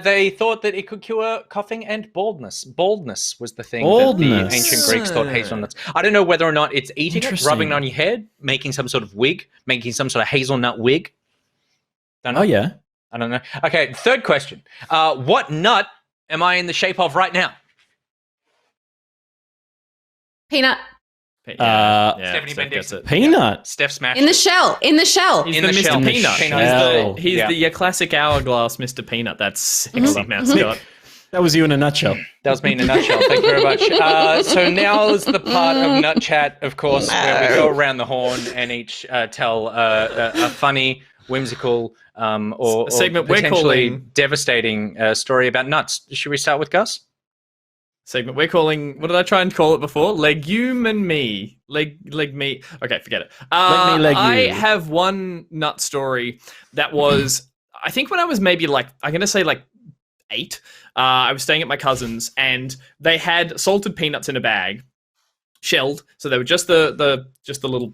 They thought that it could cure coughing and baldness. Baldness was the thing that Baldness. the ancient Greeks thought hazelnuts. I don't know whether or not it's eating it, Interesting. rubbing it on your head, making some sort of wig, making some sort of hazelnut wig. Don't know. Oh, yeah. I don't know. Okay, third question. What nut am I in the shape of right now? Peanut. Stephanie Steph gets it. Peanut. Steph smashed In the it. shell. In the shell. He's In the the Mr. shell. Peanut. Shell. He's Yeah. the your classic hourglass Mr. Peanut. That's sexy mascot. That was you in a nutshell. That was me in a nutshell. Thank you very much. So now is the part of Nut Chat, of course, where we go around the horn and each tell a funny, whimsical, or A segment we're potentially calling- devastating story about nuts. Should we start with Gus? Segment we're calling, what did I try and call it before? Legume and me. Leg me. Okay, forget it. Leg you. I have one nut story that was, I think when I was maybe like, I'm going to say like 8, I was staying at my cousin's and they had salted peanuts in a bag, shelled. So they were just the little,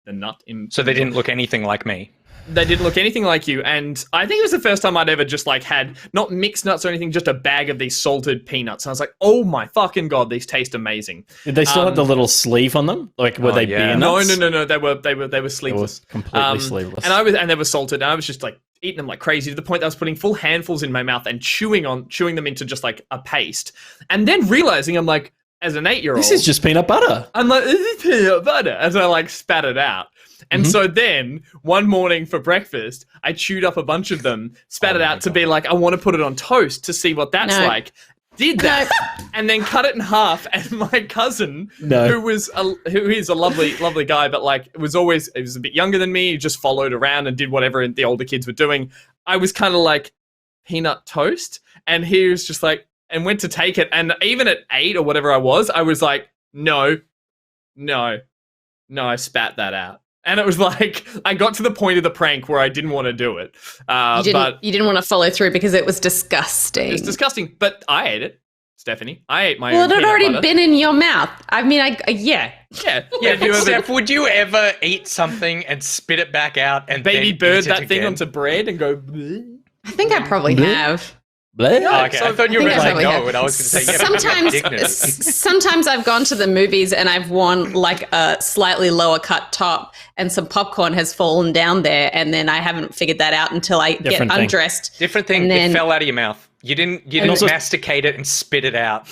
the nut in. So they didn't look anything like me. They didn't look anything like you, and I think it was the first time I'd ever just like had not mixed nuts or anything, just a bag of these salted peanuts. And I was like, "Oh my fucking god, these taste amazing!" Did they still have the little sleeve on them? Like, were they beer No, nuts? no. They were sleeveless, completely sleeveless. and they were salted. And I was just like eating them like crazy to the point that I was putting full handfuls in my mouth and chewing them into just like a paste, and then realizing I'm like, as an 8-year-old, This is just peanut butter. I'm like, this is peanut butter, as I like spat it out. And so then one morning for breakfast, I chewed up a bunch of them, spat it out to be like, I want to put it on toast to see what that's like. Did that, and then cut it in half. And my cousin, who is a lovely guy, but like he was a bit younger than me. He just followed around and did whatever the older kids were doing. I was kind of like peanut toast, and he was just like, and went to take it. And even at 8 or whatever I was like, no, I spat that out. And it was like, I got to the point of the prank where I didn't want to do it. But You didn't want to follow through because it was disgusting. it's disgusting. But I ate it, Stephanie. I ate my Well, own it had peanut already butter. been in your mouth. I mean, yeah. Yeah. Steph, would you ever eat something and spit it back out and baby then bird eat it that thing again? onto bread and go, bleh? I think I probably have. Oh, okay, I thought you were going to say probably no, have. and I was going to say, yeah, dignity. Sometimes I've gone to the movies and I've worn like a slightly lower cut top and some popcorn has fallen down there, and then I haven't figured that out until I get undressed. Different thing. And then, it fell out of your mouth. You didn't masticate it and spit it out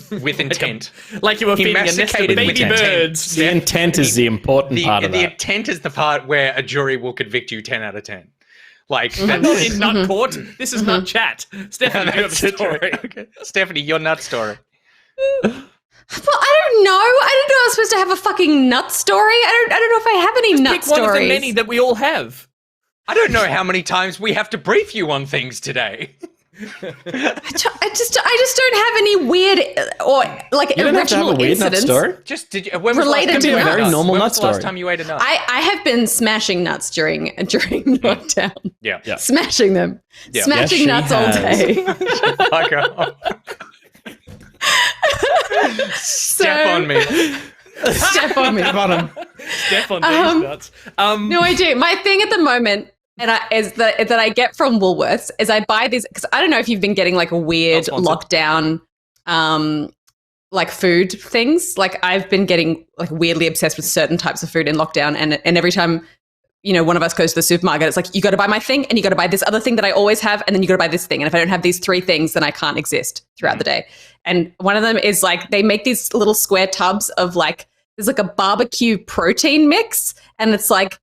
with intent. Like you were feeding a nest of masticated baby with intent. birds. The intent is the important part of the that. intent is the part where a jury will convict you 10 out of 10. Like, I'm not in nut court. This is nut chat. Stephanie, you have a story. Okay. Stephanie, your nut story. Well, I don't know. I didn't know I was supposed to have a fucking nut story. I don't know if I have any nut Pick one of the stories. many that we all have. I don't know how many times we have to brief you on things today. I just don't have any weird or like You don't have to have a original weird nut incidents. story. Just did you? When was the Related last to time you ate nuts. a nut? normal When nut was the last story. time you ate a nut? I have been smashing nuts during lockdown. Yeah. Smashing them. Yeah. Smashing Yes, nuts she all has. day. Fuck off. Step on me. Step on me. Step on these nuts. No, I do. My thing at the moment is that I get from Woolworths is I buy these because I don't know if you've been getting like a weird lockdown like food things. Like I've been getting like weirdly obsessed with certain types of food in lockdown, and every time one of us goes to the supermarket, it's like you got to buy my thing and you got to buy this other thing that I always have, and then you got to buy this thing. And if I don't have these 3 things, then I can't exist throughout the day. And one of them is like they make these little square tubs of like there's like a barbecue protein mix, and it's like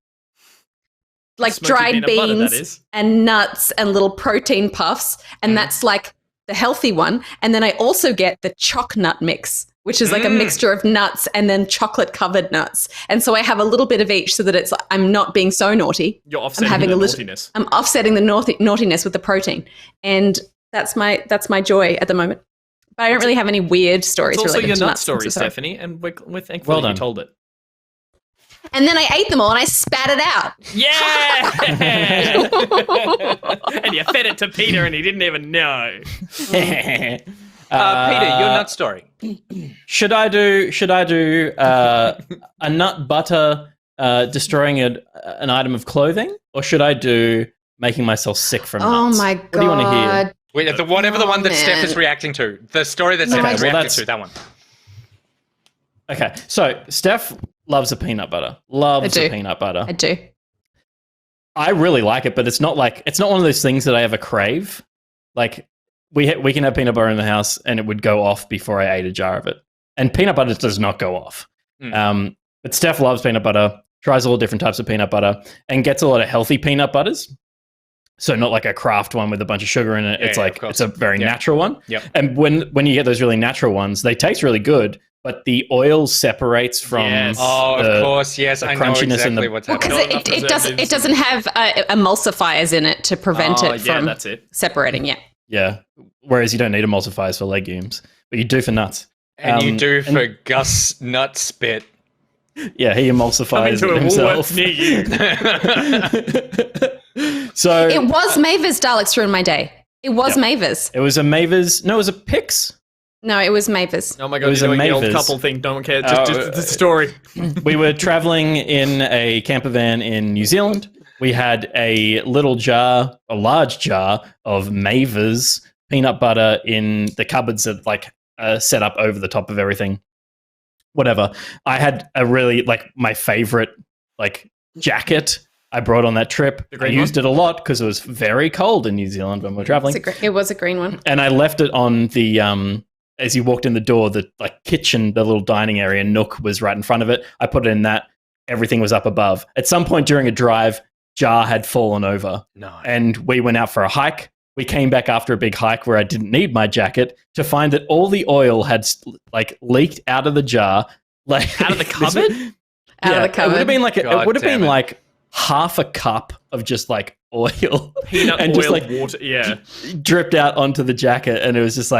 Smoky dried peanut butter, that beans is. and nuts and little protein puffs, and that's like the healthy one. And then I also get the choc nut mix, which is like a mixture of nuts and then chocolate covered nuts. And so I have a little bit of each so that it's I'm not being so naughty. You're offsetting the naughtiness. I'm offsetting the naughtiness with the protein, and that's my joy at the moment. But I don't really have any weird stories. It's also related your to nut nuts, story, so sorry. Stephanie, and we're thankful Well that you done. told it. And then I ate them all and I spat it out. Yeah! And you fed it to Peter and he didn't even know. Peter, your nut story. Should I do a nut butter destroying an item of clothing, or should I do making myself sick from Oh nuts? my What do you want to hear? god. Wait, whatever the one that Steph man. is reacting to. The story that No, Steph I- is well, reacting that's- to, that one. Okay, so Steph loves a peanut butter. Loves I do. a peanut butter. I do. I really like it, but it's not one of those things that I ever crave. Like we can have peanut butter in the house, and it would go off before I ate a jar of it. And peanut butter does not go off. But Steph loves peanut butter. Tries all different types of peanut butter, and gets a lot of healthy peanut butters. So not like a craft one with a bunch of sugar in it. Yeah, It's yeah, like of course. it's a very natural one. Yep. And when you get those really natural ones, they taste really good, but the oil separates from Yes. Oh, the- of course, yes. the I know crunchiness in exactly the- what's Well, happening. because it doesn't have emulsifiers in it to prevent Oh, it yeah, from that's it. separating. Yeah. Yeah. Whereas you don't need emulsifiers for legumes, but you do for nuts. And you do and- for Gus Nut Spit. Yeah, he Coming emulsifies to it a himself. Woolworths near you. So It was Mavis Daleks ruined my day. It was Mavis. it was a Mavis. No, it was a Pix. No, it was Mavis. Oh my It god, was you're a doing the old Mavis. couple thing. No one cares. Just the story. We were traveling in a camper van in New Zealand. We had a large jar of Mavis peanut butter in the cupboards that set up over the top of everything. Whatever. I had a really my favorite jacket I brought on that trip. I green used it a lot because it was very cold in New Zealand when we were traveling. It was a green one. And I left it on the as you walked in the door, the kitchen, the little dining area nook was right in front of it. I put it in that. Everything was up above. At some point during a drive, jar had fallen over. No. And we went out for a hike. We came back after a big hike where I didn't need my jacket to find that all the oil had leaked out of the jar. Out of the cupboard? Out of the cupboard. It would have been God it would have damn been it. half a cup of just oil. Peanut and oil, just water. Yeah. dripped out onto the jacket, and it was just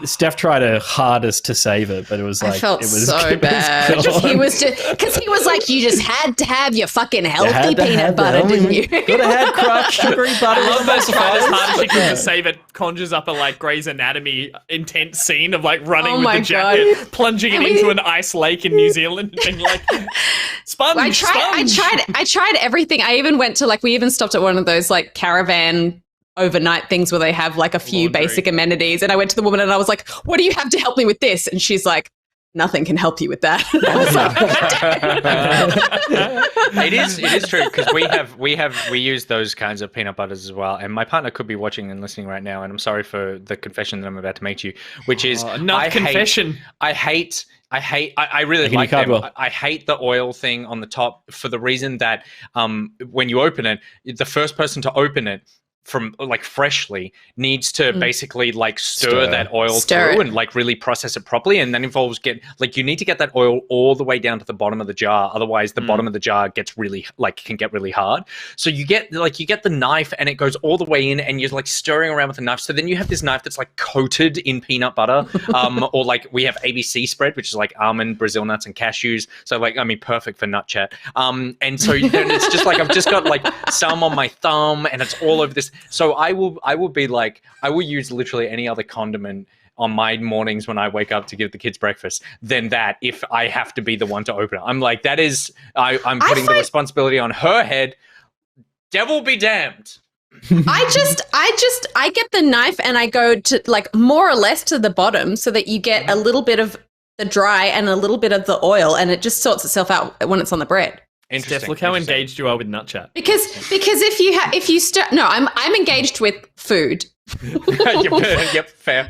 Steph tried her hardest to save it, but it was I felt it was so it was bad. gone. He was because he was like, you just had to have your fucking healthy had to peanut have butter, that. didn't you? Could have had crushed sugary butter. I love that she tried as hard as she could Yeah. to save it. Conjures up a Grey's Anatomy intense scene of running Oh with my the jacket, God. plunging it I mean- into an ice lake in New Zealand, and being like, "Sponge, I tried everything. I even went to we even stopped at one of those caravan overnight things where they have a few Laundry. basic amenities. And I went to the woman and I was like, what do you have to help me with this? And she's like, nothing can help you with that. And I was like, It is true because we use those kinds of peanut butters as well. And my partner could be watching and listening right now. And I'm sorry for the confession that I'm about to make to you, which is confession. I really Making like you them. Cardwell. I hate the oil thing on the top for the reason that when you open it, the first person to open it from like freshly needs to basically like stir that oil Stir through it. and like really process it properly, and that involves you need to get that oil all the way down to the bottom of the jar, otherwise the bottom of the jar gets really can get really hard. So you get the knife and it goes all the way in, and you're like stirring around with the knife. So then you have this knife that's like coated in peanut butter, or like we have ABC spread, which is like almond, Brazil nuts, and cashews. So like perfect for nut chat. And so then it's just like I've just got like some on my thumb, and it's all over this. So I will be like, I will use literally any other condiment on my mornings when I wake up to give the kids breakfast than that if I have to be the one to open it. I'm like, that is, I'm putting the responsibility on her head. Devil be damned. I get the knife and I go to like more or less to the bottom so that you get a little bit of the dry and a little bit of the oil, and it just sorts itself out when it's on the bread. Steph, look how engaged you are with Nut Chat. Because if you stir, no, I'm engaged with food. Yep, fair.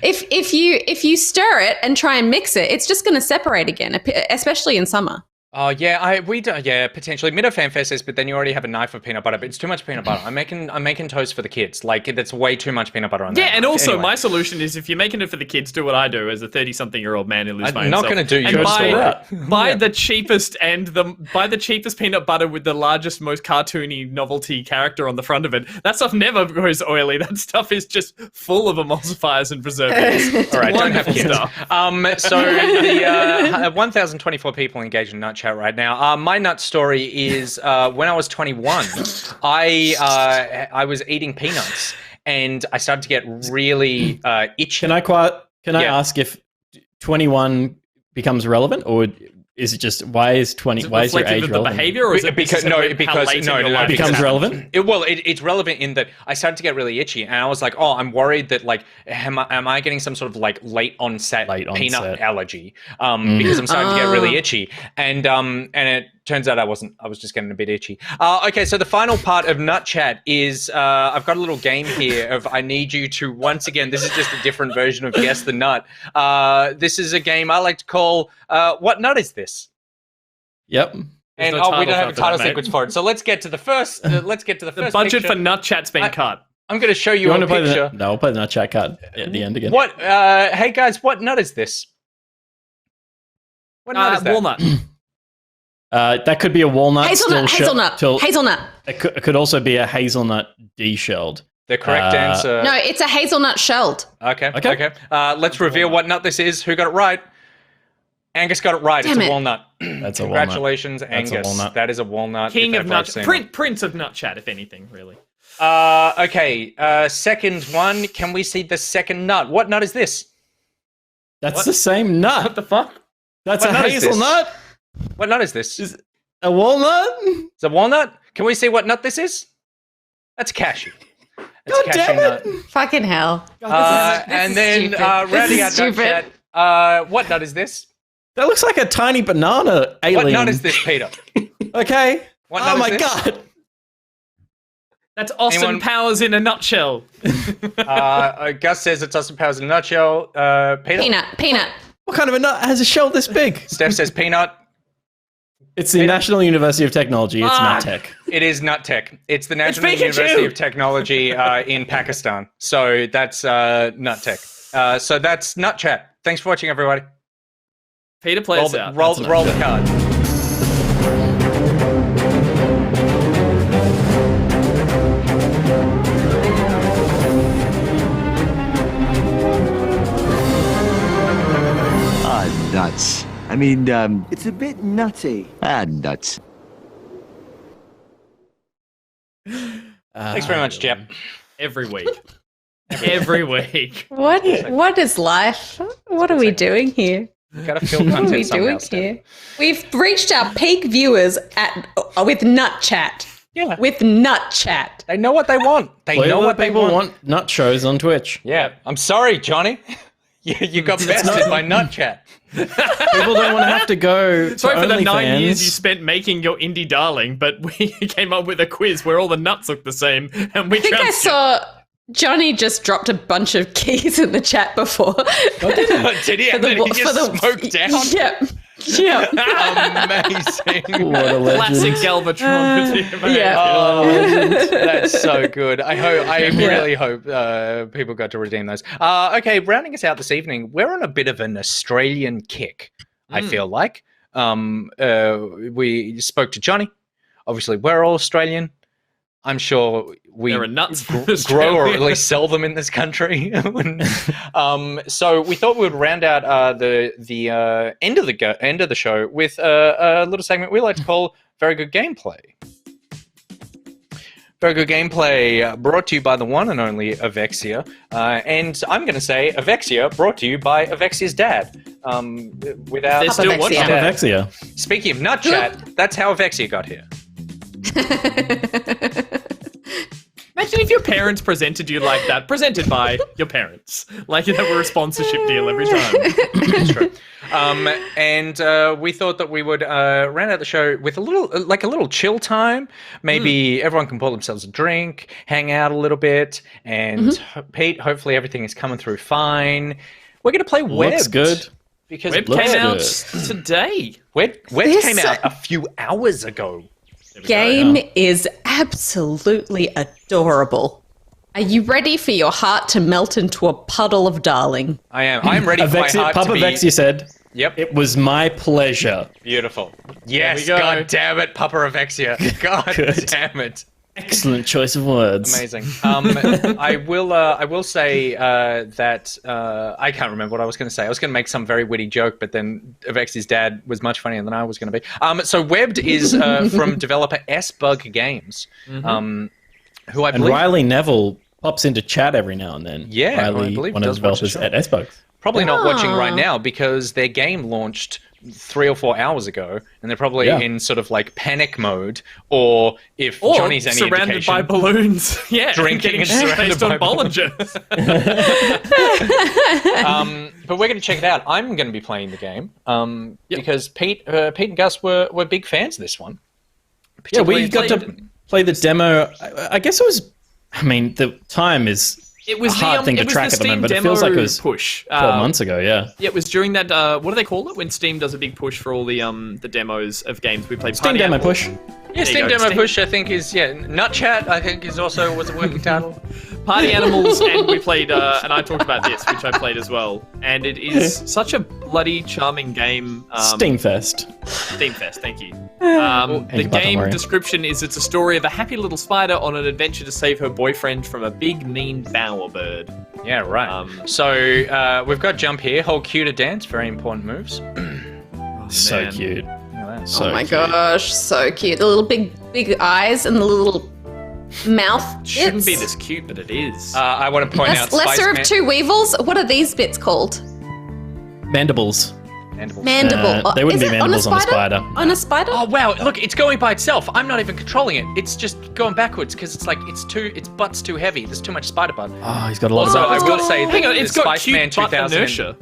If you stir it and try and mix it, it's just going to separate again, especially in summer. Oh yeah, we do. Yeah, potentially. Minnow Fanfare says, but then you already have a knife of peanut butter. But it's too much peanut butter. I'm making toast for the kids. Like that's way too much peanut butter on that. Yeah, and knife. also Anyway. my solution is if you're making it for the kids, do what I do as a 30-something-year-old man who lives by I'm not himself. going to do And yours. buy the cheapest buy the cheapest peanut butter with the largest, most cartoony novelty character on the front of it. That stuff never goes oily. That stuff is just full of emulsifiers and preservatives. All right, don't have Wonderful kids. stuff. So the 1,024 people engaged in Nut Chat right now. My nut story is when I was 21, I was eating peanuts and I started to get really itchy. Can I ask if 21 becomes relevant, or is it just why is 20? Why is your age of the relevant? behavior, or is it because it becomes relevant? It's relevant in that I started to get really itchy, and I was like, oh, I'm worried that like, am I getting some sort of like late onset peanut allergy? Because I'm starting to get really itchy, and it turns out I wasn't. I was just getting a bit itchy. Okay, so the final part of Nut Chat is I've got a little game here of I need you to once again. This is just a different version of Guess the Nut. This is a game I like to call What Nut Is This? Yep. And we don't have a title sequence for it. So let's get to the first. The budget picture. for Nut Chat's been cut. I'm going to show you a picture. No, I'll play the Nut Chat card at the end again. What? Hey guys, what nut is this? What nut is that? Walnut. That could be a walnut. Hazelnut. It could also be a hazelnut de-shelled. The correct answer. No, it's a hazelnut shelled. Okay. Let's reveal what nut this is. Who got it right? Angus got it right. Damn it's a it. walnut. That's a Congratulations, walnut. That's a Angus. walnut. That is a walnut. King if of ever Nut I've seen one. Prince of Nut Chat, if anything, really. Okay. Second one. Can we see the second nut? What nut is this? That's the same nut. What the fuck? That's What a nut is this? hazelnut. What nut is this? Is a walnut? It's a walnut. Can we see what nut this is? That's a cashew. It's God a cashew damn nut. Fucking hell. And then rounding out Nut Chat. What nut is this? That looks like a tiny banana alien. What nut is this, Peter? Okay. What Oh nut is my this? god. That's Austin Anyone- Powers in a nutshell. Gus says it's Austin Powers in a nutshell. Peter? Peanut. What kind of a nut has a shell this big? Steph says peanut. It's the National University of Technology. It's Ah. NUTTech. It is NUTTech. It's the National Pikachu! University of Technology in Pakistan. So that's NUTTech. So that's Nut Chat. Thanks for watching, everybody. Peter plays out. Roll the card. Nuts. I mean, it's a bit nutty. Nuts. Thanks very much, Jep. Every week. Every week. What is life? What are we doing here? Gotta fill What are we content somehow, doing Steph. here? We've reached our peak viewers with Nut Chat. Yeah. With Nut Chat. They know what they want. They know what they people want. nut shows on Twitch. Yeah. I'm sorry, Johnny. You got bested by Nut Chat. People don't want to have to go. Sorry to for the 9 OnlyFans. years you spent making your indie darling, but we came up with a quiz where all the nuts look the same, and we I think I saw Johnny just dropped a bunch of keys in the chat before. Did he? And then he just smoked down? Yep. Yeah. Amazing. What a legend. Classic Galvatron. Yeah. Oh, that's so good. I really hope people got to redeem those. Okay, rounding us out this evening, we're on a bit of an Australian kick, I feel like. We spoke to Johnny. Obviously, we're all Australian. I'm sure we There are nuts from grow or at Australia. least sell them in this country. So we thought we would round out the end of the show with a little segment we like to call Very Good Gameplay. Very Good Gameplay brought to you by the one and only Avexia. And I'm going to say Avexia brought to you by Avexia's dad. Without They're still watching Avexia. Speaking of nut chat, that's how Avexia got here. Imagine if your parents presented you like that. Presented by your parents. Like you have a sponsorship deal every time. That's true. And we thought that we would round out the show with a little chill time. Maybe everyone can pour themselves a drink, hang out a little bit, and Pete, hopefully everything is coming through fine. We're going to play Webbed. Looks good. Because Web came out today. Web came out a few hours ago. Game is absolutely adorable. Are you ready for your heart to melt into a puddle of darling? I am. I'm ready for my heart Papa to be... Vexia said, Yep. It was my pleasure. Beautiful. Yes, we go. God damn it, Papa Avexia. God damn it. Excellent choice of words. Amazing. I will say that I can't remember what I was going to say. I was going to make some very witty joke, but then Avexi's dad was much funnier than I was going to be. So Webbed is from developer S-Bug Games, who I And believe... Riley Neville pops into chat every now and then. Yeah, I Riley, believe one of does the watch the developers show. at S-Bugs. Probably not watching right now because their game launched 3 or 4 hours ago, and they're probably in sort of like panic mode, or if Johnny's any surrounded indication, by balloons. Yeah, drinking and getting surrounded based on by Bollinger. but we're going to check it out. I'm going to be playing the game because Pete and Gus were big fans of this one. Yeah, we got to play the demo. I guess it was. I mean, the time is It was a hard the, thing to it was track the at the moment, Steam but it feels like it was push 12 months ago. Yeah. Yeah, it was during that. What do they call it when Steam does a big push for all the demos of games we played? Steam Party demo Animals. push. Yeah, Steam Demo Push, I think, is, Nut Chat, I think, was a working title. Party Animals, and we played, and I talked about this, which I played as well. And it is such a bloody charming game. Steamfest. Steamfest, thank you. Thank The you, Button game Warrior. description is it's a story of a happy little spider on an adventure to save her boyfriend from a big, mean bowerbird. Yeah, right. So we've got jump here, hold Q to dance, very important moves. So man. cute. Oh my gosh, so cute. The little big eyes and the little mouth Shouldn't be bits. this cute, but it is. I want to point out Lesser of Spice-Man- two weevils. What are these bits called? Mandibles. Mandible. They wouldn't Is be it on mandibles on a spider. On a spider? Oh wow! Look, it's going by itself. I'm not even controlling it. It's just going backwards because it's like its butt's too heavy. There's too much spider butt. Oh, he's got a lot Also, of I buttons. will say Hang that on, it's the got Spice-Man cute butt 2000 inertia.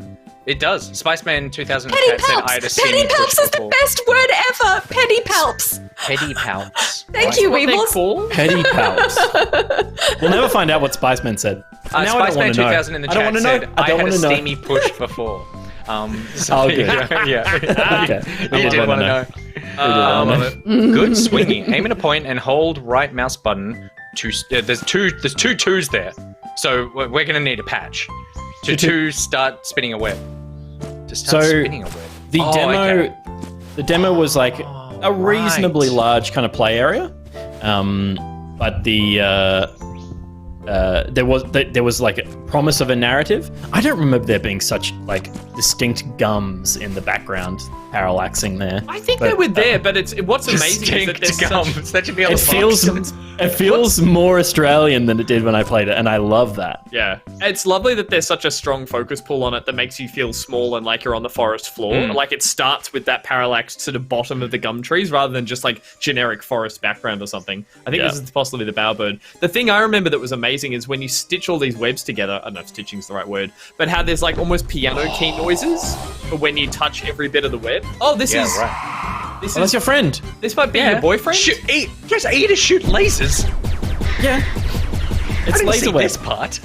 It does. Spice-Man 2000 Penny said I had a palps. Penny push palps is the before. best word ever. Penny palps. Petty palps. Thank you, What they're weevils. called? Petty palps. We'll never find out what Spiceman said. Now I don't Spice-Man want to know. 2000 in the I don't chat want to know. said I I don't had a want to know. steamy push before. So Oh, good. yeah. Okay. You did want to know. love it. Good swinging. Aim at a point and hold right mouse button. There's two twos there, so we're going to need a patch to start spinning a web. To start So, spinning a web. The demo was like a reasonably large kind of play area, but there was like a promise of a narrative. I don't remember there being such like distinct gums in the background parallaxing there. I think they were there, but what's amazing is that there's such... That should be on It the box. feels more Australian than it did when I played it, and I love that. Yeah, it's lovely that there's such a strong focus pull on it that makes you feel small and like you're on the forest floor. Like it starts with that parallax to the bottom of the gum trees rather than just like generic forest background or something. I think this is possibly the bowerbird. The thing I remember that was amazing is when you stitch all these webs together. I don't know if stitching's the right word, but how there's like almost piano key noises for when you touch every bit of the web. Oh, this is. Right. This That's is your friend. This might be your boyfriend. Just eat to shoot lasers. Yeah. I It's didn't laser see web. this part.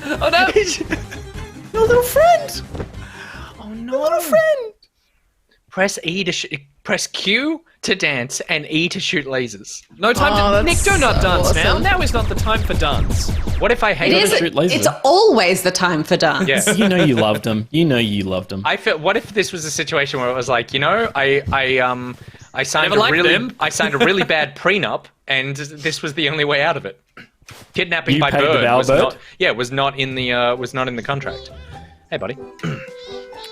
Oh no! Your little friend. Oh no! You want a friend? Press press Q to dance and E to shoot lasers. No time to Nick. Do not dance now. Now is not the time for dance. What if I hate It is. It's always the time for dance. Yeah. You know you loved him. You know you loved him. I feel. What if this was a situation where it was like, I signed Never liked a really them. I signed a really bad prenup, and this was the only way out of it. Kidnapping You by paid the bird was bowerbird? not in the contract. Hey, buddy.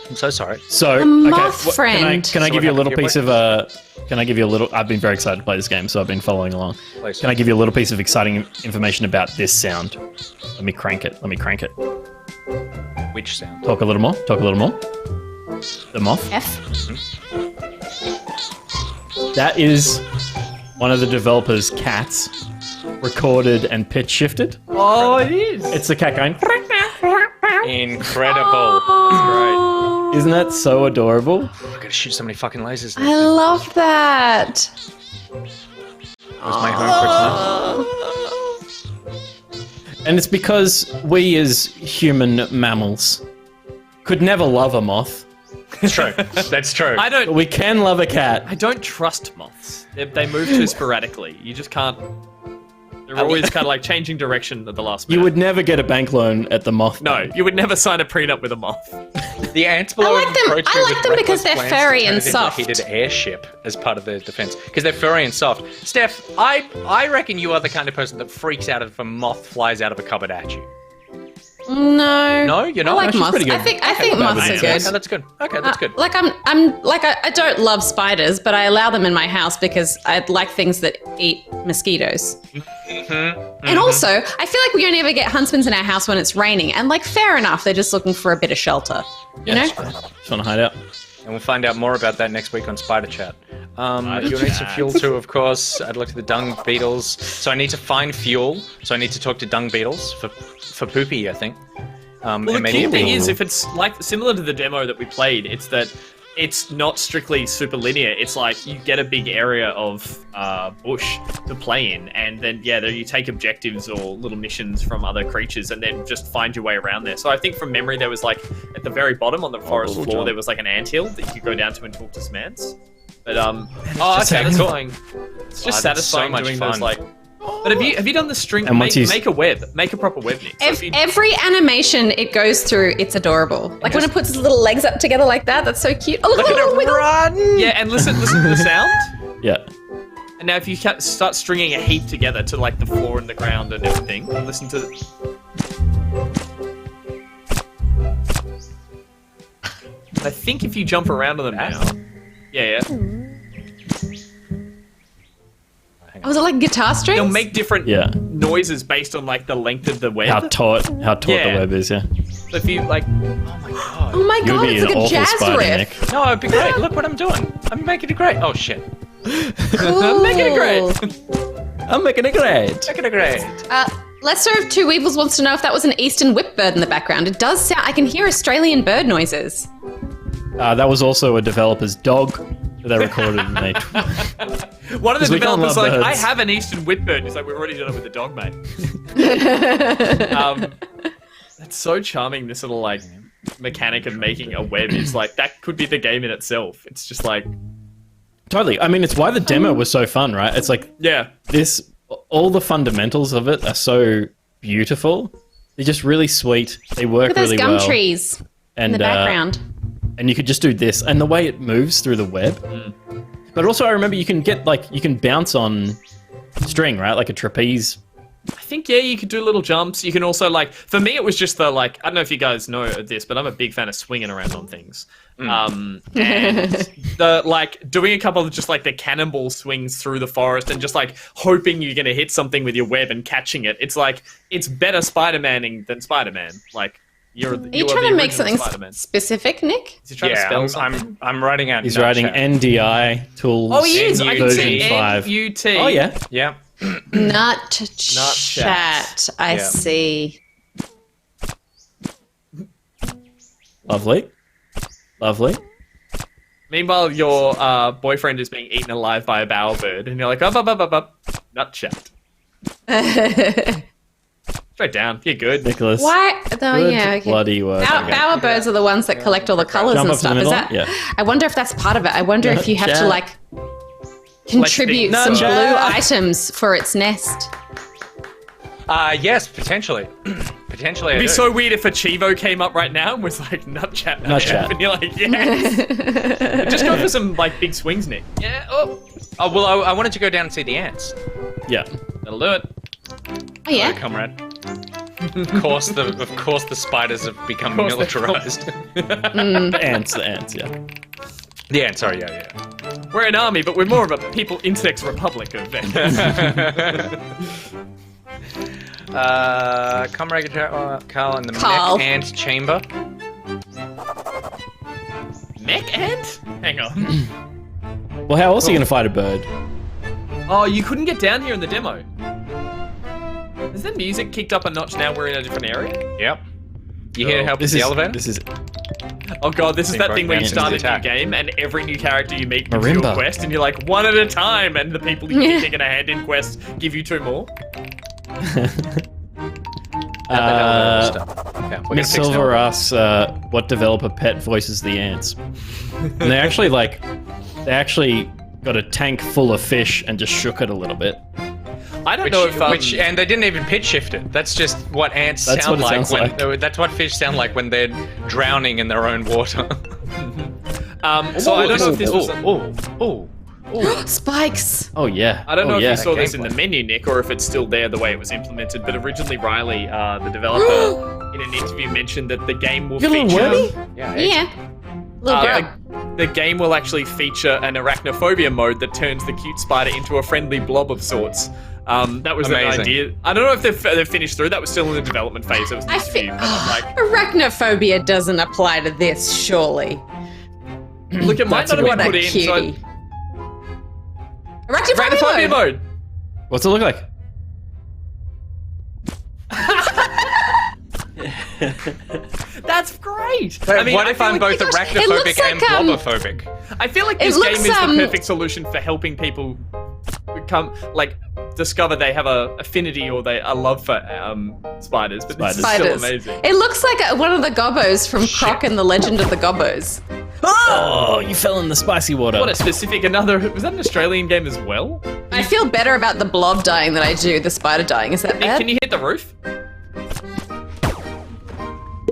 I'm so sorry. So, The moth friend. Can I So give what you a little happened piece to of Can I give you a little? I've been very excited to play this game, so I've been following along. Please. Can I give you a little piece of exciting information about this sound? Let me crank it. Which sound? Talk a little more. The moth. F. That is one of the developers' cats, recorded and pitch shifted. Oh, it is. It's the cat going. Incredible. That's great. Isn't that so adorable? I gotta shoot so many fucking lasers. I love that. That was my home for tonight. And it's because we as human mammals could never love a moth. That's true. That's true. But we can love a cat. I don't trust moths. They move too sporadically. You just can't. They're always kind of like changing direction at the last minute. You would never get a bank loan at the moth. No, you would never sign a prenup with a moth. The ants below I like them because they're furry and soft. Heated airship as part of their defense because they're furry and soft. Steph, I reckon you are the kind of person that freaks out if a moth flies out of a cupboard at you. No. No, you're not. I like No, she's moths. pretty good. I think moths are good. Oh, that's good. Okay, that's good. I don't love spiders, but I allow them in my house because I like things that eat mosquitoes. And also, I feel like we only ever get huntsmen in our house when it's raining, and like fair enough, they're just looking for a bit of shelter. You know? Just want to hide out. And we'll find out more about that next week on Spider Chat. You'll need some fuel too, of course. I'd look at the dung beetles. So I need to find fuel. So I need to talk to dung beetles for Poopy, I think. Well, the key thing is, if it's like similar to the demo that we played, it's that it's not strictly super linear. It's like you get a big area of bush to play in, and then there you take objectives or little missions from other creatures, and then just find your way around there. So I think from memory, there was like at the very bottom on the forest floor, there was like an anthill that you could go down to and talk to some ants. But satisfying. It's just satisfying doing those like. But have you done the string? And Make a web. Make a proper web, Nick. So Every animation it goes through, it's adorable. Like when it puts its little legs up together like that, that's so cute. Oh, look at it wiggle. Yeah, and listen to the sound. Yeah. And now if you start stringing a heap together to like the floor and the ground and everything, and listen to. I think if you jump around on them now. Yeah. Oh, was it like guitar strings? They'll make different noises based on like the length of the web. How taut the web is, yeah. So if you like, Oh my You would god, be it's like an a awful jazz spider, riff. Nick. No, it'd be great. Look what I'm doing. I'm making it great. Oh shit. Cool. Making it great. I'm making it great. Making it great. Lesser of Two Weevils wants to know if that was an eastern whip bird in the background. It does sound. I can hear Australian bird noises. That was also a developer's dog that they recorded and they. One of the 'Cause we can't developers love like, I birds. have an eastern whipbird. He's like, we've already done it with the dog, mate. That's so charming. This little like mechanic of making a web is like that could be the game in itself. It's just like Totally. I mean, it's why the demo was so fun, right? It's like all the fundamentals of it are so beautiful. They're just really sweet. They work Look at those really gum well. trees in the background. And you could just do this, and the way it moves through the web. But also, I remember you can bounce on string, right? Like a trapeze. I think you could do little jumps. You can also like for me it was just the like I don't know if you guys know this, but I'm a big fan of swinging around on things. And the like doing a couple of just like the cannonball swings through the forest and just like hoping you're gonna hit something with your web and catching it. It's like it's better Spider-Manning than Spider-Man. Like Are you trying to make something specific, Nick? Is he trying to spell something? I'm writing out. He's writing NDI tools. Oh, he is. I can see version 5. NUT. Oh yeah. Yeah. Nut chat. I see. Lovely. Meanwhile, your boyfriend is being eaten alive by a bowerbird, and you're like, up, nut chat. Trying Straight down. You're good. Nicholas. Why? Oh, Good yeah, okay. bloody work. Bowerbirds are the ones that collect all the colours Jump and up to the stuff. Is middle? that? Yeah. I wonder if that's part of it. I wonder if you have to Chat. like contribute No, some chat. blue items for its nest. Yes, potentially. Potentially. It'd I be do. so weird if a Chivo came up right now and was like, nut chat, Nut chat. and you're like, yes. Just go for some like big swings, Nick. Yeah. Oh, well, I wanted to go down and see the ants. Yeah. that'll do it. Oh yeah. Comrade. Of course, the spiders have become Of course militarized. The ants, yeah. The ants, sorry, yeah. We're an army, but we're more of a people insects republic of Comrade Carl in the Carl. mech ant chamber. Mech ant? Hang on. Well, how else are you going to fight a bird? Oh, you couldn't get down here in the demo. Has the music kicked up a notch now we're in a different area? Yep. You here to help with the elevator? This is Oh god, this is that thing where you Broken start a Man's new attack. game and every new character you meet gives you a Marimba. quest and you're like, one at a time, and the people you keep taking a hand in quest give you 2 more. Miss Silver asks, what developer pet voices the ants? And they actually got a tank full of fish and just shook it a little bit. I don't know if and they didn't even pitch shift it. That's just what ants That's sound what it like sounds when like. that's what fish sound like when they're drowning in their own water. So I don't know if this was. Spikes. Oh yeah. I don't know if you saw this in gameplay. the menu, Nick, or if it's still there the way it was implemented. But originally, Riley, the developer, in an interview mentioned that the game will feature. Yeah. Little grub. The game will actually feature an arachnophobia mode that turns the cute spider into a friendly blob of sorts. That was Amazing. an idea. I don't know if they've finished through. That was still in the development phase. It was an I interview. feel But I'm like, arachnophobia doesn't apply to this, surely. look, it might not have What been a put in. So cutie. Arachnophobia arachnophobia mode. mode. What's it look like? That's great. What I if feel I'm like both it arachnophobic looks and like, blobophobic? I feel like It this looks, game is the perfect solution for helping people become discover they have a affinity or a love for spiders. But this is still amazing. It looks like one of the gobbos from Croc and the Legend of the Gobbos. Oh, you fell in the spicy water. What a specific was that an Australian game as well? I feel better about the blob dying than I do the spider dying. Is that Nick, bad? can you hit the roof?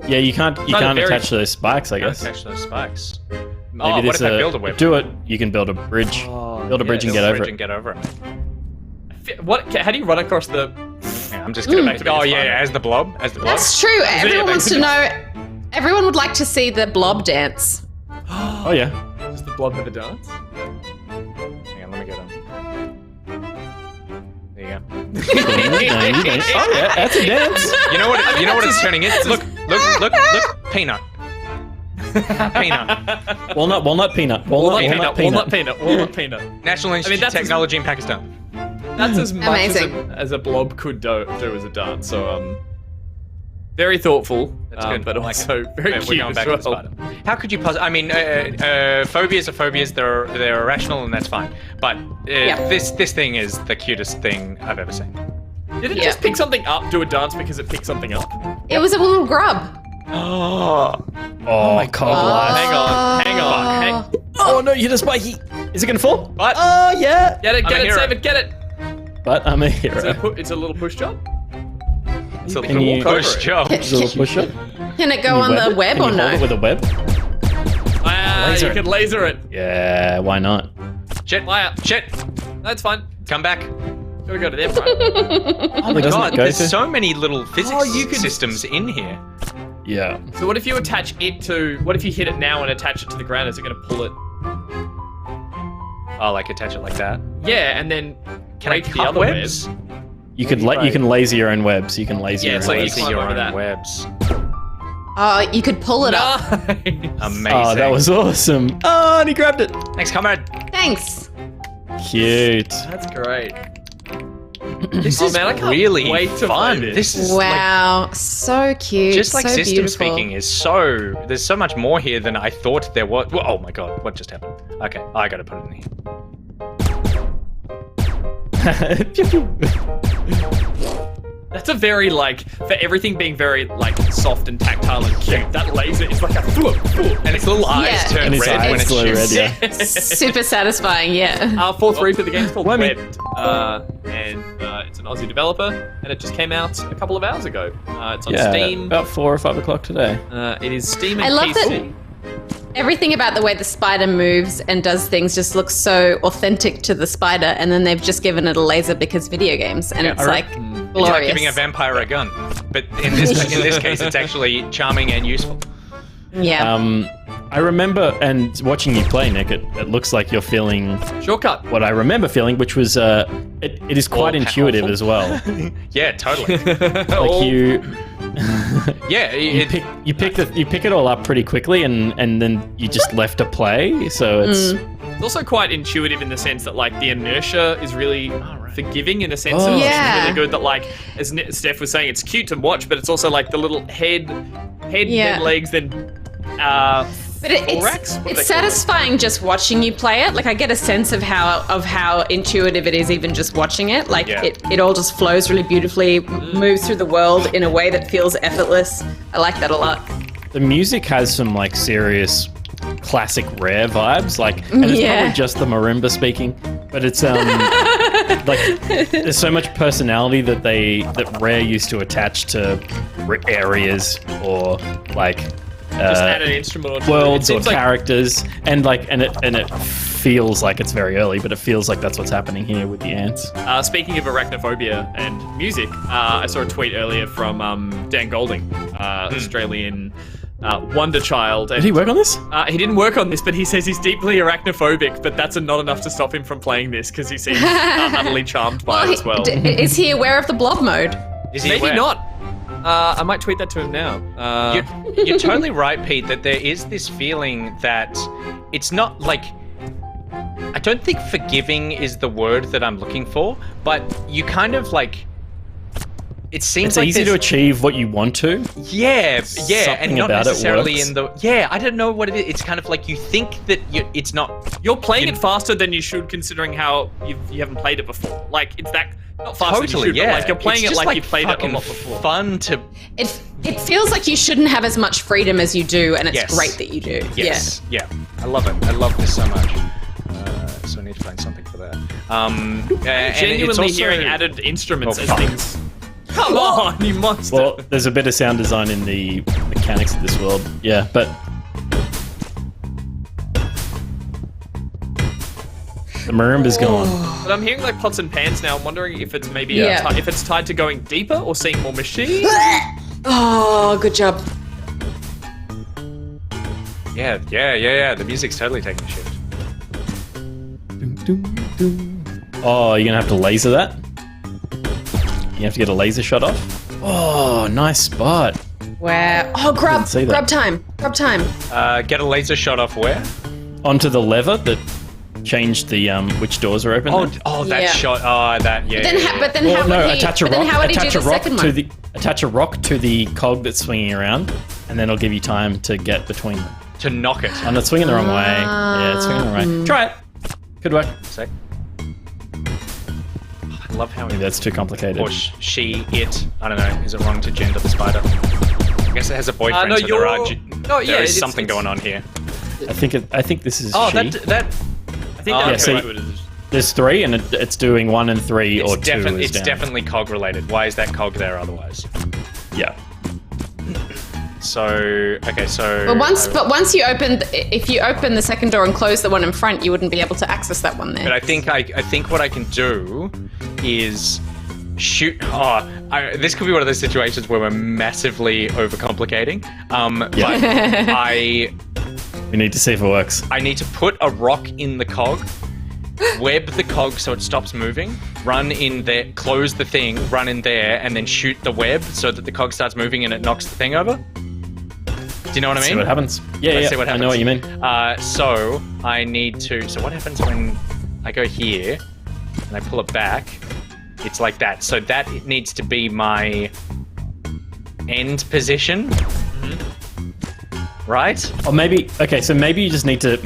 Yeah, you can't very- attach those spikes, I guess. Attach those spikes. Maybe What there's if I build a web? Do it. You can build a bridge. Build a bridge and get over it. Get over it. What? How do you run across the? Yeah, I'm just gonna make. Oh, as the blob. That's true. Everyone wants to know. Everyone would like to see the blob dance. Oh yeah. Does the blob have a dance? Hang on, let me get on. There you go. Oh yeah, that's a dance. You know what? You know what it's turning into. Look! Peanut. Peanut. Walnut peanut. Walnut peanut. National Institute of Technology in Pakistan. That's as much Amazing. as a blob could do as a dance. So very thoughtful. That's good. But I like also it. very We're cute going as back to the well. spider. How could you possibly? I mean, phobias are phobias. They're irrational, and that's fine. But this thing is the cutest thing I've ever seen. Did it just pick something up, do a dance because it picked something up? It was a little grub. Oh my god. Hang on. Oh no, you hit a spiky. Is it gonna fall? But oh yeah. Get it, I'm a hero. save it, get it. But I'm a hero. It's a little push job. It's a Can little you- push job. It's a little push up. Can it go on the web Can or you no? hold it with a web? Laser You it. can laser it. Yeah, why not? Shit! That's fine. Come back. Gotta go to them, right? Oh my doesn't god! it go There's to- so many little physics you could- systems in here. Yeah. So what if you attach it to? What if you hit it now and attach it to the ground? Is it gonna pull it? Oh, like attach it like that. Yeah, and then Can I break the cut other webs? You can you can laser your own webs. You can laser Yeah, your so own you webs. can- See your over own that. webs. Oh, you could pull it up. Amazing. Oh, that was awesome. Oh, and he grabbed it. Thanks, comrade. Thanks. Cute. That's great. This Oh, is man, I can't really wait to fun. play This is Wow, so cute. just like so system beautiful. speaking is there's so much more here than I thought there was. Oh my god, what just happened? Okay, I gotta put it in here. That's a very, like, for everything being very, like, soft and tactile and cute, that laser is like a and its little eyes turn red when it's shoots. Super satisfying, yeah. Fourth Reaper, the game's called Webbed, and it's an Aussie developer, and it just came out a couple of hours ago. It's on Steam. About 4 or 5 o'clock today. It is Steam and I love PC. Everything about the way the spider moves and does things just looks so authentic to the spider, and then they've just given it a laser because video games, and it's like glorious. It's like giving a vampire a gun, but in this case, it's actually charming and useful. Yeah. I remember, and watching you play, Nick, it looks like you're feeling shortcut. What I remember feeling, which was it is quite intuitive as well. Yeah, totally. Like you. Yeah, you pick it all up pretty quickly, and then you just left to play. So it's It's also quite intuitive in the sense that like the inertia is really forgiving in a sense. It's really good that like as Steph was saying, it's cute to watch, but it's also like the little head, then legs, then but it's satisfying just watching you play it. Like I get a sense of how intuitive it is even just watching it. Like it all just flows really beautifully, moves through the world in a way that feels effortless. I like that a lot. The music has some like serious classic Rare vibes, like, and it's probably just the marimba speaking, but it's like there's so much personality that Rare used to attach to areas or like just add an instrument or two. Worlds or characters, and it feels like it's very early, but it feels like that's what's happening here with the ants. Speaking of arachnophobia and music, I saw a tweet earlier from Dan Golding, Australian wonder child. Did he work on this? He didn't work on this, but he says he's deeply arachnophobic, but that's not enough to stop him from playing this because he seems utterly charmed by it as well. Is he aware of the blob mode? Is he Maybe aware? not. I might tweet that to him now. You're totally right, Pete, that there is this feeling that it's not like... I don't think forgiving is the word that I'm looking for, but you kind of like... It seems it's like easy to achieve what you want to. Yeah, and not about necessarily it works. in the... Yeah, I don't know what it is. It's kind of like you think that it's not... You're playing it faster than you should, considering how you haven't played it before. Like, it's that... Not faster than you should, but like you're playing it like you played it a lot before. Fun to... It feels like you shouldn't have as much freedom as you do, and it's great that you do. Yes. Yeah. I love it. I love this so much. So I need to find something for that. Genuinely and it's also... hearing added instruments as things... Come on, you monster! Well, there's a bit of sound design in the mechanics of this world. Yeah, but... The marimba's gone. But I'm hearing like pots and pans now. I'm wondering if it's maybe if it's tied to going deeper or seeing more machines. Oh, good job. Yeah. The music's totally taking a shift. Oh, you're gonna have to laser that? You have to get a laser shot off? Oh, nice spot. Wow. Oh, grub time. Grub time. Get a laser shot off where? Onto the lever that changed the which doors are open. That shot. Oh, that But then how would he? Attach a but then rock. how would he do Attach the a rock second to one? the attach a rock to the cog that's swinging around, and then it'll give you time to get between them. To knock it. And it's swinging the wrong way. Yeah, it's swinging the wrong way. Try it. Could work. Sec. I love how... Maybe that's too complicated. Or she, it. I don't know. Is it wrong to gender the spider? I guess it has a boyfriend, so there is something going on here. I think this is. Oh, she. that. I think that's see, what it is. There's 3, and it's doing 1 and 3, or 2 is It's down. definitely cog related. Why is that cog there otherwise? Yeah. So okay, so. But once you open, if you open the second door and close the one in front, you wouldn't be able to access that one there. But I think what I can do is shoot. This could be one of those situations where we're massively overcomplicating. We need to see if it works. I need to put a rock in the cog, web the cog so it stops moving, run in there, close the thing, run in there, and then shoot the web so that the cog starts moving and it knocks the thing over. Do you know what I mean? See what happens. Yeah, Let's see what I happens. know what you mean. So I need to. So what happens when I go here and I pull it back? It's like that. So that needs to be my end position, right? Or maybe so maybe you just need to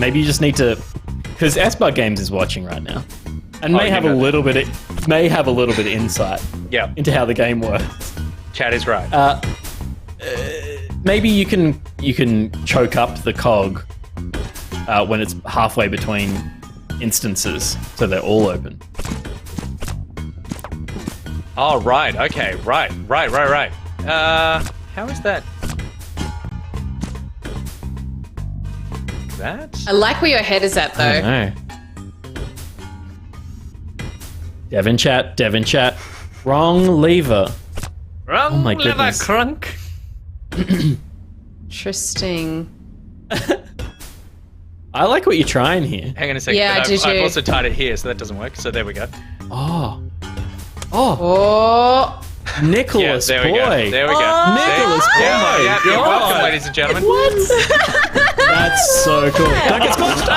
because Asbug Games is watching right now, and may have a little bit of insight into how the game works. Chad is right. Maybe you can choke up the cog when it's halfway between instances, so they're all open. Oh, right. Okay. Right. How is that? That? I like where your head is at, though. I know. Devin chat. Wrong lever. Wrong Oh my lever, goodness. crunk. Interesting. I like what you're trying here. Hang on a second. Yeah, but did I've you? also tied it here, so that doesn't work. So there we go. Oh, Oh. Nicholas, Yeah, there we boy. go. There we go. Oh. Nicholas, boy. Yeah, you're God. welcome, ladies and gentlemen. That's so cool. Don't get squashed.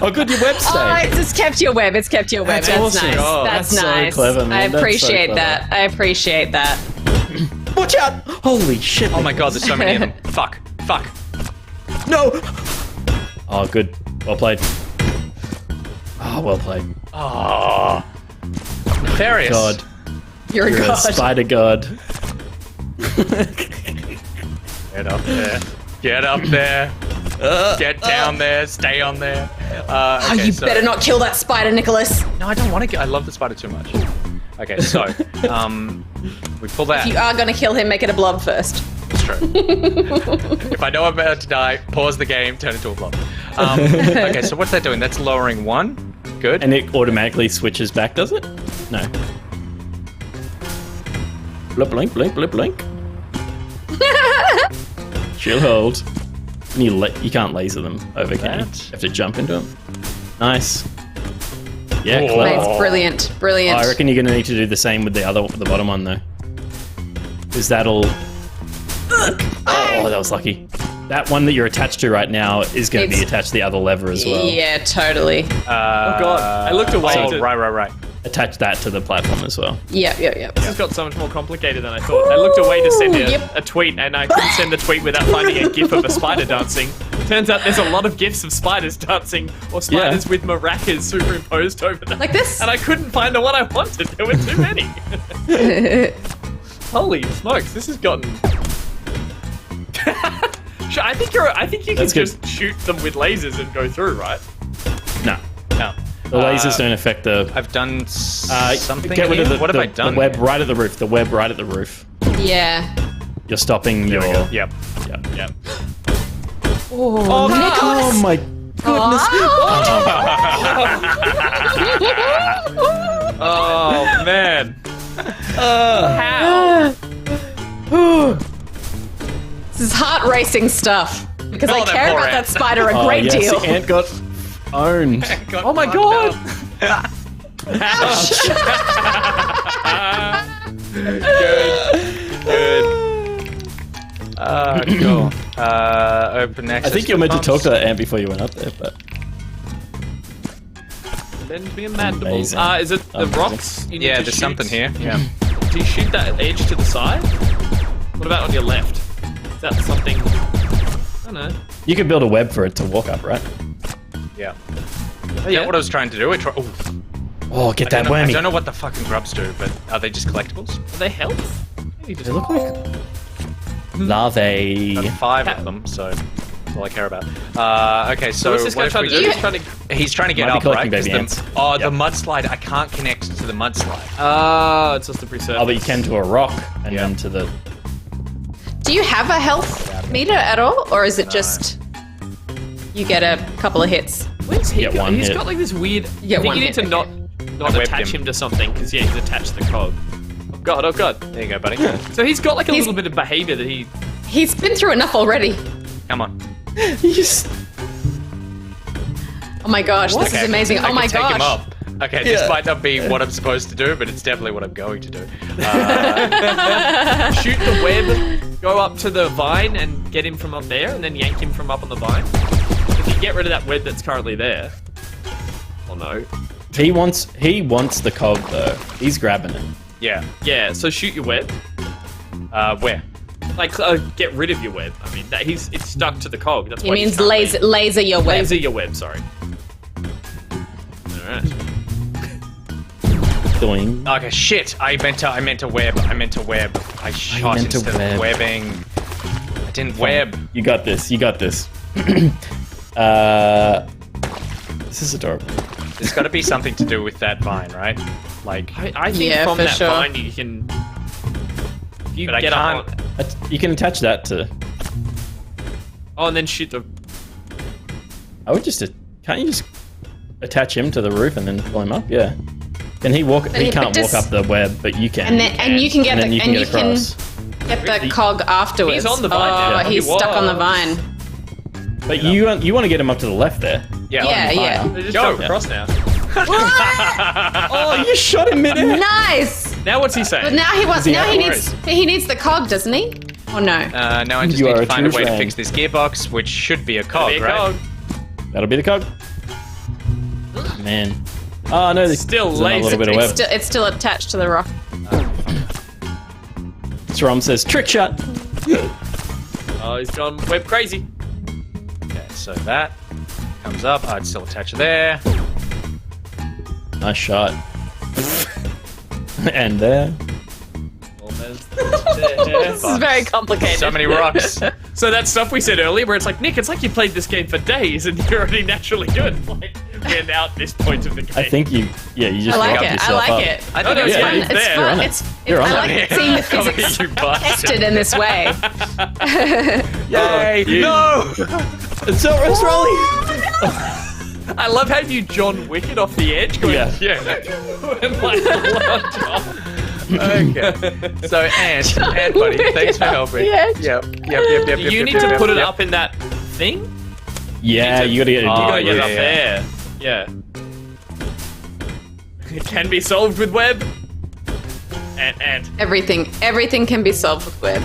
Oh, good, your web Oh, stayed. it's just kept your web. It's kept your web. That's That's awesome. nice. Oh, that's that's so nice. clever, man. I That's so appreciate clever. that. I appreciate that. Watch out! Holy shit. Oh my god, there's so many of them. Fuck. No! Oh, good. Well played. Oh, well played. Oh. Nefarious. God. You're a You're god. a spider god. Get up there. Get up there. Get down there. Stay on there. Oh, Okay, you so- better not kill that spider, Nicholas. No, I don't want to get. I love the spider too much. Okay, so we pull that. If you are going to kill him, make it a blob first. It's true. If I know I'm about to die, pause the game, turn it to a blob. Okay, so what's that doing? That's lowering 1. Good. And it automatically switches back, does it? No. Blink, blink, blink, blink. She'll hold. And you can't laser them over, can you? You have to jump into them. Nice. Yeah, Whoa. clever. It's brilliant. Brilliant. I reckon you're going to need to do the same with the bottom one, though. Because that'll... Oh, that was lucky. That one that you're attached to right now is going to be attached to the other lever as well. Yeah, totally. Oh god, I looked away. Oh, to, right. Attach that to the platform as well. Yep. This has got so much more complicated than I thought. I looked away to send a tweet, and I couldn't send the tweet without finding a gif of a spider dancing. Turns out there's a lot of gifs of spiders dancing, or spiders with maracas superimposed over them. Like this? And I couldn't find the one I wanted. There were too many. Holy smokes, this has gotten... I think you can just shoot them with lasers and go through, right? No. The lasers don't affect the... I've done something Get rid here? of the, What have I done? The web right at the roof. The web right at the roof. Yeah. You're stopping your... Yep. Oh, Nicholas. Oh my goodness. Oh, man. How? This is heart-racing stuff. Because I care about that spider a great yes, deal. The ant got owned. Oh my god. Good. Cool. Open access. I think you were meant to talk to that ant before you went up there, but... Send me a mandible. Amazing. Is it the rocks? You need Yeah, to there's shoot? something here. Yeah. Do you shoot that edge to the side? What about on your left? Is that something? I don't know. You could build a web for it to walk up, right? Yeah. Yeah, what I was trying to do. Oh, get that I wormy. don't know what the fucking grubs do, but are they just collectibles? Are they health? They look like larvae. Got 5 of them, so that's all I care about. Okay, so what's this guy what if trying we to do? do? He's trying to He's trying to get Might be up, right? collecting baby 'Cause ants. the mudslide, I can't connect to the mudslide. Oh, it's just a preserve. Oh, but you can to a rock and then to the... Do you have a health meter at all? Or is it just you get a couple of hits? Where's he Get got? one He's hit. got like this weird... Yeah, I think one you need hit, to not I webbed attach him. him to something, because yeah, he's attached to the cog. Oh god. There you go, buddy. So he's got like a little bit of behavior that he... He's been through enough already. Come on. Oh my gosh, this is amazing. I Oh my can take him gosh. up. Okay, this might not be what I'm supposed to do, but it's definitely what I'm going to do. Shoot the web, go up to the vine and get him from up there, and then yank him from up on the vine. If you get rid of that web that's currently there... Oh no. He wants the cog, though. He's grabbing it. Yeah. Yeah, so shoot your web. Where? Like, get rid of your web. I mean, it's stuck to the cog. That's He why means can't laser your leave. web. Laser your web, sorry. Alright. Doing. Okay, shit. I meant to web. I shot meant to instead web. of webbing. I didn't web. You got this. This is adorable. There's got to be something to do with that vine, right? Like, I think from that vine you can. You but get I up can't. on. You can attach that to. Oh, and then shoot the. I would just. Can't you just attach him to the roof and then pull him up? Yeah. Can he walk? But He he- can't but walk does- up the web, but you can. And you can get And then the you can get across. get the cog afterwards. He's on the vine Oh, now. he's He stuck on the was. vine. But you want to get him up to the left there. Yeah. They just Go. jump across now. Oh, you shot him midair. Nice. Now what's he saying? But now he wants. Is he Now he out? needs the cog, doesn't he? Or no? Now I just You need are to a find a true way to fan. fix this gearbox, which should be a cog, Be a right? cog. That'll be the cog. Man. Oh no, Still there's another lazy. little bit of web. It's still attached to the rock. Strom says trick shot. Oh, he's gone web crazy. Okay, so that comes up. I'd still attach it there. Nice shot. And there. This is very complicated. So many rocks. So that stuff we said earlier, where it's like, Nick, it's like you played this game for days and you're already naturally good. Like, we're now at this point of the game. I think you just I like walk it. I yourself like up. it. I No, think no, it's yeah, fun. it's It's there. fun. on it. It's You're on I like it. seeing the Come on, physics you bastard. tested in this way. Yay! you- No! It's rolling. I love how you John Wick it off the edge. Going, Yeah. And like, Okay. So, Ant, buddy, thanks for helping. Yeah. Yep. you need to put it up in that thing. Yeah, you gotta get it. You gotta get yeah, up there. Yeah. It can be solved with web. And Everything can be solved with web.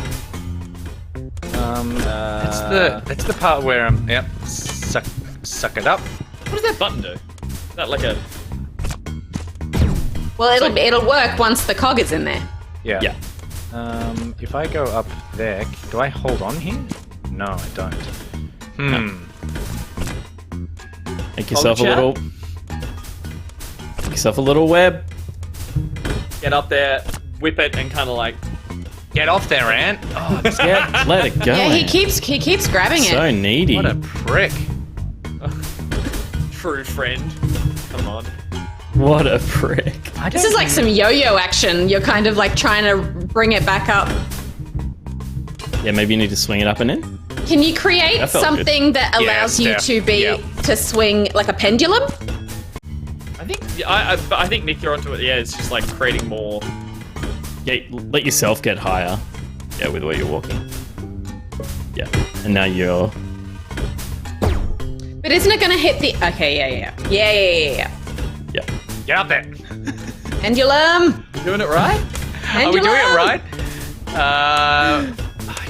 That's the part where suck it up. what does that button do? Is that like a? Well, it'll work once the cog is in there. Yeah. Yeah. If I go up there, do I hold on here? No, I don't. Make yourself a chat? little. Make yourself a little web. Get up there, whip it, and kind of like. Get off there, Ant. Oh, this Yeah, let it go. Yeah, he Ant. keeps grabbing So it. needy. what a prick. True friend. Come on. What a prick. This is like some yo-yo action. You're kind of like trying to bring it back up. Yeah, maybe you need to swing it up and in. Can you create That felt something that allows you Steph. to be Yeah. to swing like a pendulum? I think I think Nick, you're onto it. Yeah, it's just like creating more. Yeah, let yourself get higher. Yeah, with where you're walking. Yeah, and now you're. But isn't it going to hit the? Okay, yeah. Yeah. Get up there. Pendulum. Doing it right? Are we doing it right?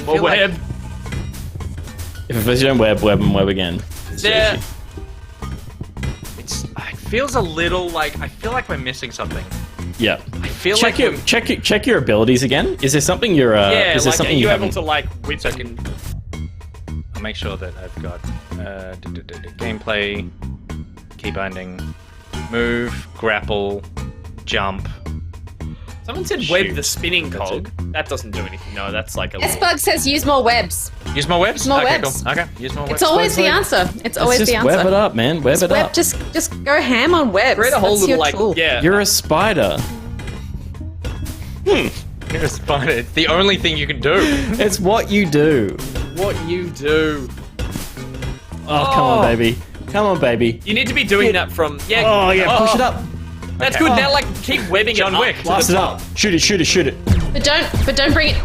More web. If first you don't web and web again. Yeah. It feels a little like I feel like we're missing something. Yeah. I feel check like your check your abilities again. Is there something you're? Yeah, is there like, something are you able haven't- to like whip and I'll make sure that I've got gameplay, key binding, move, grapple, jump. Someone said web the spinning cog. That doesn't do anything. No, that's like a little... S-Bug says use more webs. Use more webs? More okay, webs. cool. Okay, use more webs. It's always the answer. It's always just the answer. web it up, man. Web it Web, up. just go ham on webs. Create a whole That's little your like tool. yeah. You're a spider. You're a spider. It's the only thing you can do. It's what you do. What you do. Oh, come on, baby. Come on, baby. You need to be doing that from yeah. Oh yeah, push it up. That's Okay. good. Now like keep webbing John it Wick. up. to Blast the it top. up. Shoot it. But don't bring it.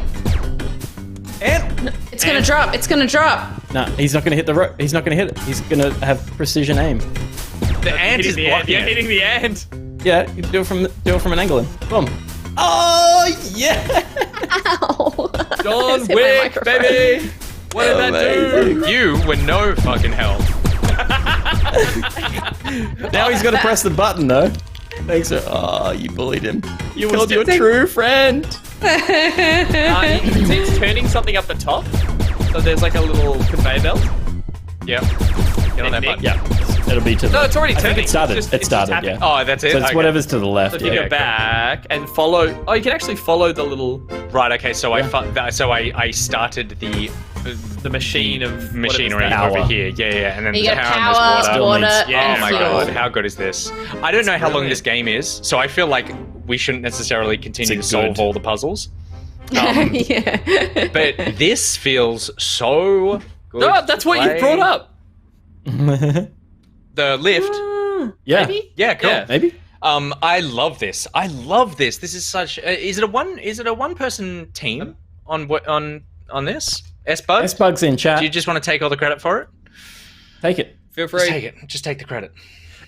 And It's gonna drop. It's gonna drop. No, he's not gonna hit the rope. He's not gonna hit it. He's gonna have precision aim. the ant is Hitting the ant. blocking You're it. hitting the ant. Yeah, you do it from an angle. In. Boom. Oh yeah. Ow. John Hit my Wick, microphone. baby. What did that do? You were no fucking help. Now he's got to press the button though. Thanks. Oh, you bullied him. You killed your still- true friend. It's turning something up the top. So there's like a little conveyor belt. Yep. Get on that Nick. button. Yeah. It'll be to the. No, it's already I think turning. it started. It's just- It it's started. just Yeah. Oh, that's it. So it's Okay. whatever's to the left. So if you yeah. go back and follow. Oh, you can actually follow the little Right. Okay. So I started the machine of machinery whatever's over Power. here. Yeah. And then You the got power and power, there's water. water, Oh and my fuel. god, how good is this? I don't know how long this game is, so I feel like we shouldn't necessarily continue to It's solve good. all the puzzles. Yeah. But this feels so good. No, that's what you brought up. The lift. Yeah. Maybe? Yeah, cool. Yeah. Maybe. I love this. I love this. This is such. Is it a one person team on this? S-Bug? S-Bug's in chat. Do you just want to take all the credit for it? Take it. Feel free. Just take it. Just take the credit.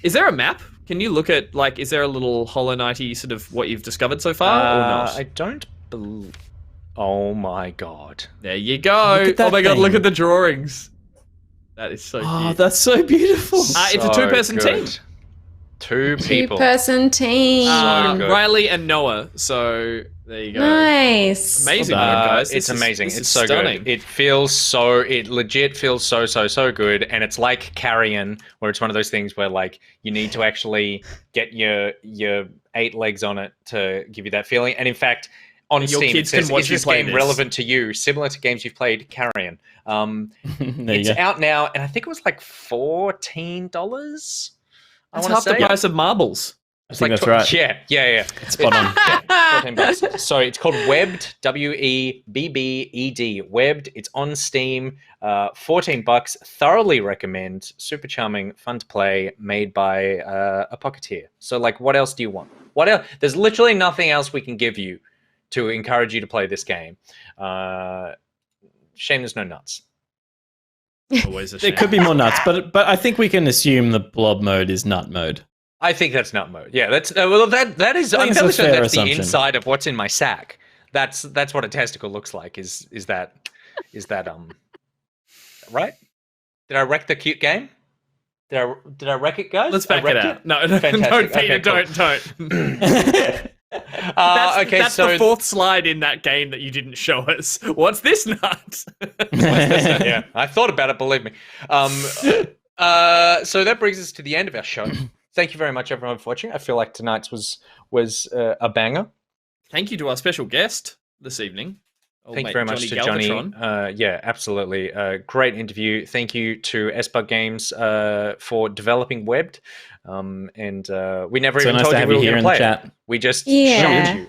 Is there a map? Can you look at, like, is there a little Hollow Knight-y sort of what you've discovered so far, or not? I don't believe. Oh my god. There you go. Look at that Oh my god, thing. look at the drawings. That is so Oh, cute. that's so beautiful. It's a So two-person good. team. Two people. Two-person team. So good. Riley and Noah. So there you go. Nice. Amazing, Well done. guys. It's amazing. This It's is so stunning. good. It legit feels so good. And it's like Carrion, where it's one of those things where like you need to actually get your 8 legs on it to give you that feeling. And in fact, on And your Steam, it kids can says, watch is you this play game this?" relevant to you? Similar to games you've played, Carrion. There It's you go. out now, and I think it was like $14. That's half the price of marbles. I think that's right. Yeah. Spot on. $14. So it's called Webbed, Webbed. Webbed. It's on Steam. $14. Thoroughly recommend. Super charming, fun to play, made by a Pocketeer. So like, what else do you want? What else? There's literally nothing else we can give you to encourage you to play this game. Shame there's no nuts. Always a There shame. could be more nuts, but I think we can assume the blob mode is nut mode. I think that's nut mode. Yeah, that's well. That is. I think I'm it's a fairly certain fair that's the assumption. inside of what's in my sack. That's what a testicle looks like. Is that right? Did I wreck the cute game? Did I wreck it, guys? Let's I back it wrecked out. No, Fantastic. Peter, Okay, cool. don't. That's so the fourth slide in that game that you didn't show us. What's this nut? yeah, I thought about it. Believe me. So that brings us to the end of our show. Thank you very much, everyone, for watching. I feel like tonight's was a banger. Thank you to our special guest this evening. Old Thank you mate very much to Johnny. Galvatron. Yeah, absolutely. Great interview. Thank you to S-Bug Games for developing Webbed. And we never So even nice told to you have we you were here going to in the play chat. it. We just Yeah. showed you.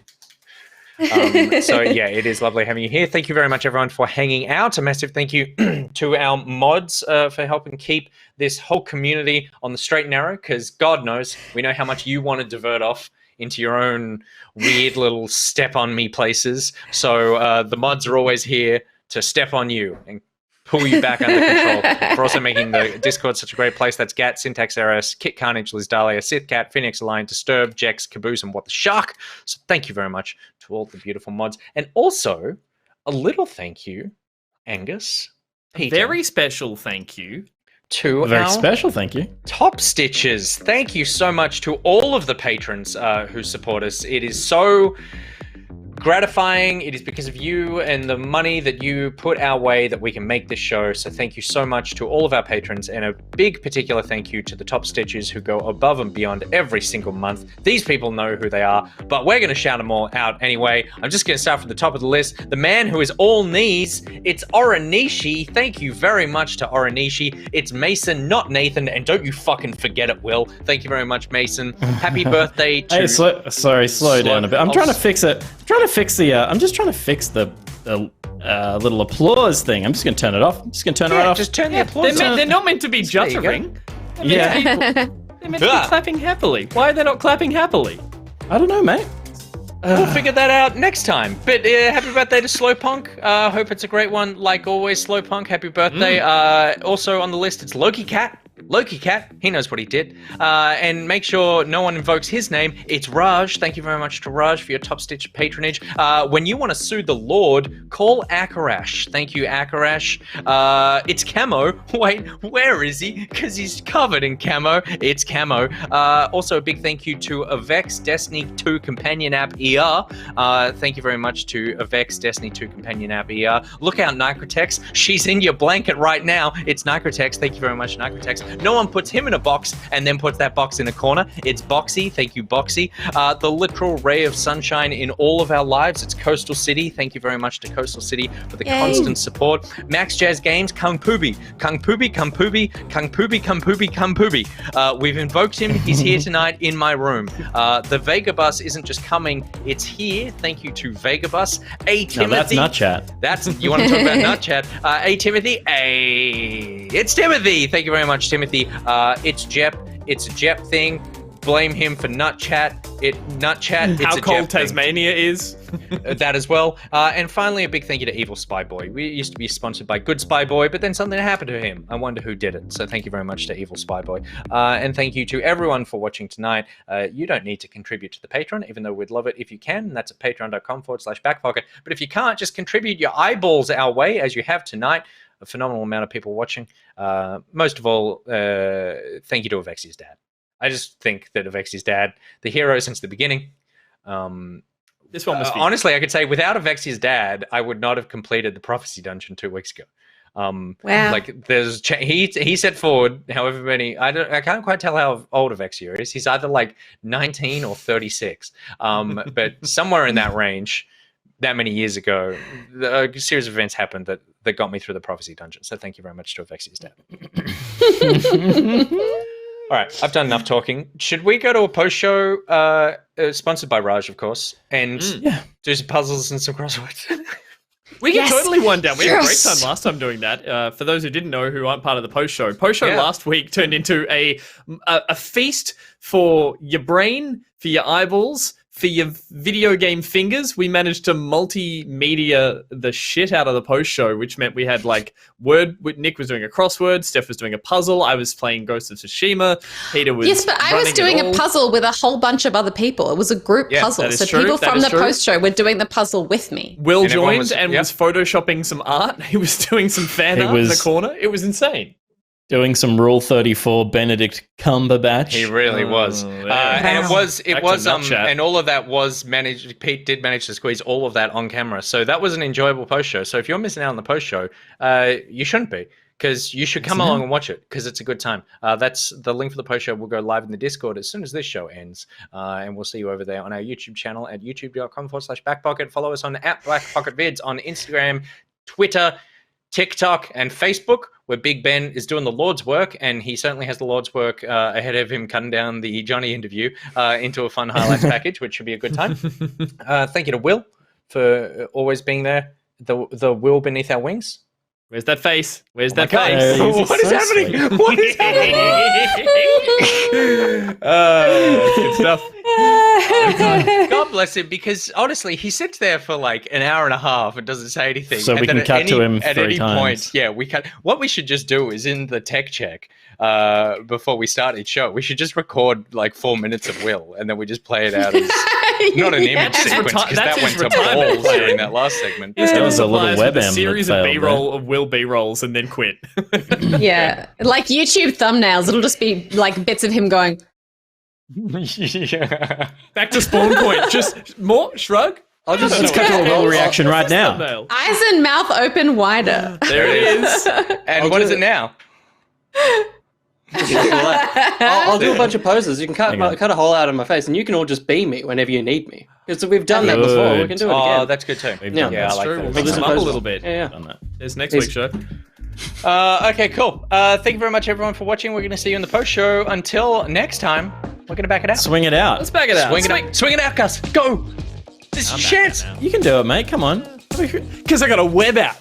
So yeah, it is lovely having you here. Thank you very much, everyone, for hanging out. A massive thank you to our mods for helping keep this whole community on the straight and narrow, because God knows we know how much you want to divert off into your own weird little step on me places. So the mods are always here to step on you and pull you back under control. For also making the Discord such a great place. That's Gat, Syntax RS, Kit Carnage, Liz Dahlia, Sith Cat, Phoenix Alliance, Disturb, Jex, Caboose, and What the Shark. So thank you very much to all the beautiful mods. And also, a little thank you, Angus, Peter, Very special thank you. to A very our special thank you. Top Stitches. Thank you so much to all of the patrons who support us. It is so gratifying. It is because of you and the money that you put our way that we can make this show. So thank you so much to all of our patrons, and a big particular thank you to the Top Stitches who go above and beyond every single month. These people know who they are, but we're going to shout them all out anyway. I'm just going to start from the top of the list. The man who is all knees, it's Oranishi. Thank you very much to Oranishi. It's Mason, not Nathan, and don't you fucking forget it, Will. Thank you very much, Mason. Happy birthday to... Hey, slow down a bit. I'm trying to fix it. I'm just trying to fix the little applause thing. I'm just going to turn it off. I'm just going to turn it right off. Just turn the applause off. They're not meant to be There you go. juttering. Yeah. They're meant to be clapping happily. Why are they not clapping happily? I don't know, mate. We'll figure that out next time. But happy birthday to Slowpunk. Hope it's a great one. Like always, Slowpunk, happy birthday. Also on the list, it's Loki Cat. Loki Cat, he knows what he did. And make sure no one invokes his name. It's Raj. Thank you very much to Raj for your Top Stitch patronage. When you want to sue the Lord, call Akarash. Thank you, Akarash. It's Camo. Wait, where is he? Because he's covered in camo. It's Camo. Also, a big thank you to Avex Destiny 2 Companion App ER. Thank you very much to Avex Destiny 2 Companion App ER. Look out, Nicotex. She's in your blanket right now. It's Nicotex. Thank you very much, Nicotex. No one puts him in a box and then puts that box in a corner. It's Boxy. Thank you, Boxy. The literal ray of sunshine in all of our lives. It's Coastal City. Thank you very much to Coastal City for the constant support. Max Jazz Games, Kung Pooby. Kung Pooby, Kung Pooby, Kung Pooby, Kung Pooby, Kung Pooby. We've invoked him. He's here tonight in my room. The Vega Bus isn't just coming, it's here. Thank you to Vega Bus. Timothy. No, that's Nut Chat. You want to talk about Nut Chat? Timothy. It's Timothy. Thank you very much, Timothy. It's Jep. It's a Jep thing. Blame him for Nut Chat. Nut Chat. It's How a cold Jep thing. Tasmania is. That as well. And finally, a big thank you to Evil Spy Boy. We used to be sponsored by Good Spy Boy, but then something happened to him. I wonder who did it. So thank you very much to Evil Spy Boy. And thank you to everyone for watching tonight. You don't need to contribute to the Patreon, even though we'd love it if you can. And that's at patreon.com/backpocket. But if you can't, just contribute your eyeballs our way, as you have tonight. A phenomenal amount of people watching. Most of all, thank you to Avexi's dad. I just think that Avexi's dad, the hero since the beginning. This one must be... honestly, I could say without Avexi's dad, I would not have completed the Prophecy Dungeon 2 weeks ago. Wow. Like there's he set forward however many, I can't quite tell how old Avexia is. He's either like 19 or 36. But somewhere in that range, that many years ago, a series of events happened that got me through the Prophecy Dungeon. So thank you very much to Avexi's dad. All right, I've done enough talking. Should we go to a post show sponsored by Raj, of course, and do some puzzles and some crosswords? We can totally wind down. We had a great time last time doing that. For those who didn't know, who aren't part of the post show last week turned into a feast for your brain, for your eyeballs, for your video game fingers. We managed to multimedia the shit out of the post show, which meant we had like Nick was doing a crossword, Steph was doing a puzzle, I was playing Ghost of Tsushima, Peter was Yes, but I was doing a puzzle with a whole bunch of other people. It was a group puzzle. So people from the post show were doing the puzzle with me. Will joined was photoshopping some art. He was doing some fan art in the corner. It was insane. Doing some Rule 34 Benedict Cumberbatch. He really was. And it was and all of that was managed. Pete did manage to squeeze all of that on camera. So that was an enjoyable post show. So if you're missing out on the post show, you shouldn't be, because you should come along and watch it, because it's a good time. That's the link for the post show will go live in the Discord as soon as this show ends. And we'll see you over there on our YouTube channel at youtube.com/backpocket. Follow us on @BackPocketVids on Instagram, Twitter, TikTok, and Facebook, where Big Ben is doing the Lord's work, and he certainly has the Lord's work ahead of him, cutting down the Johnny interview into a fun highlights package, which should be a good time. Thank you to Will for always being there, the Will beneath our wings. Where's that face? Where's that face? What is happening? What is happening? Good stuff. God bless him, because honestly, he sits there for like an hour and a half and doesn't say anything. So we can cut to him at 3 any times. point. Yeah, we can. What we should just do is in the tech check before we start each show, we should just record like 4 minutes of Will, and then we just play it out as not an image sequence, because that went to balls during that last segment. He's That was a little webm. a series of B-roll of Will B-rolls and then quit. Yeah, like YouTube thumbnails. It'll just be like bits of him going. Back to spawn point. Just more shrug. Let's cut to a Will reaction right now. Eyes and mouth open wider. There it is. And what is it now? I'll do a bunch of poses. You can cut a hole out of my face, and you can all just be me whenever you need me. Because we've done that before. We can do it again. Oh, that's good too. Yeah, That's I like true. that. We'll mix them up a little bit. Yeah. There's next week's show. Okay, cool. Thank you very much, everyone, for watching. We're going to see you in the post show. Until next time, we're going to back it out. Swing it out. Let's back it out. Swing it out, Gus. Go. This is your chance. You can do it, mate. Come on. Because I got a web out.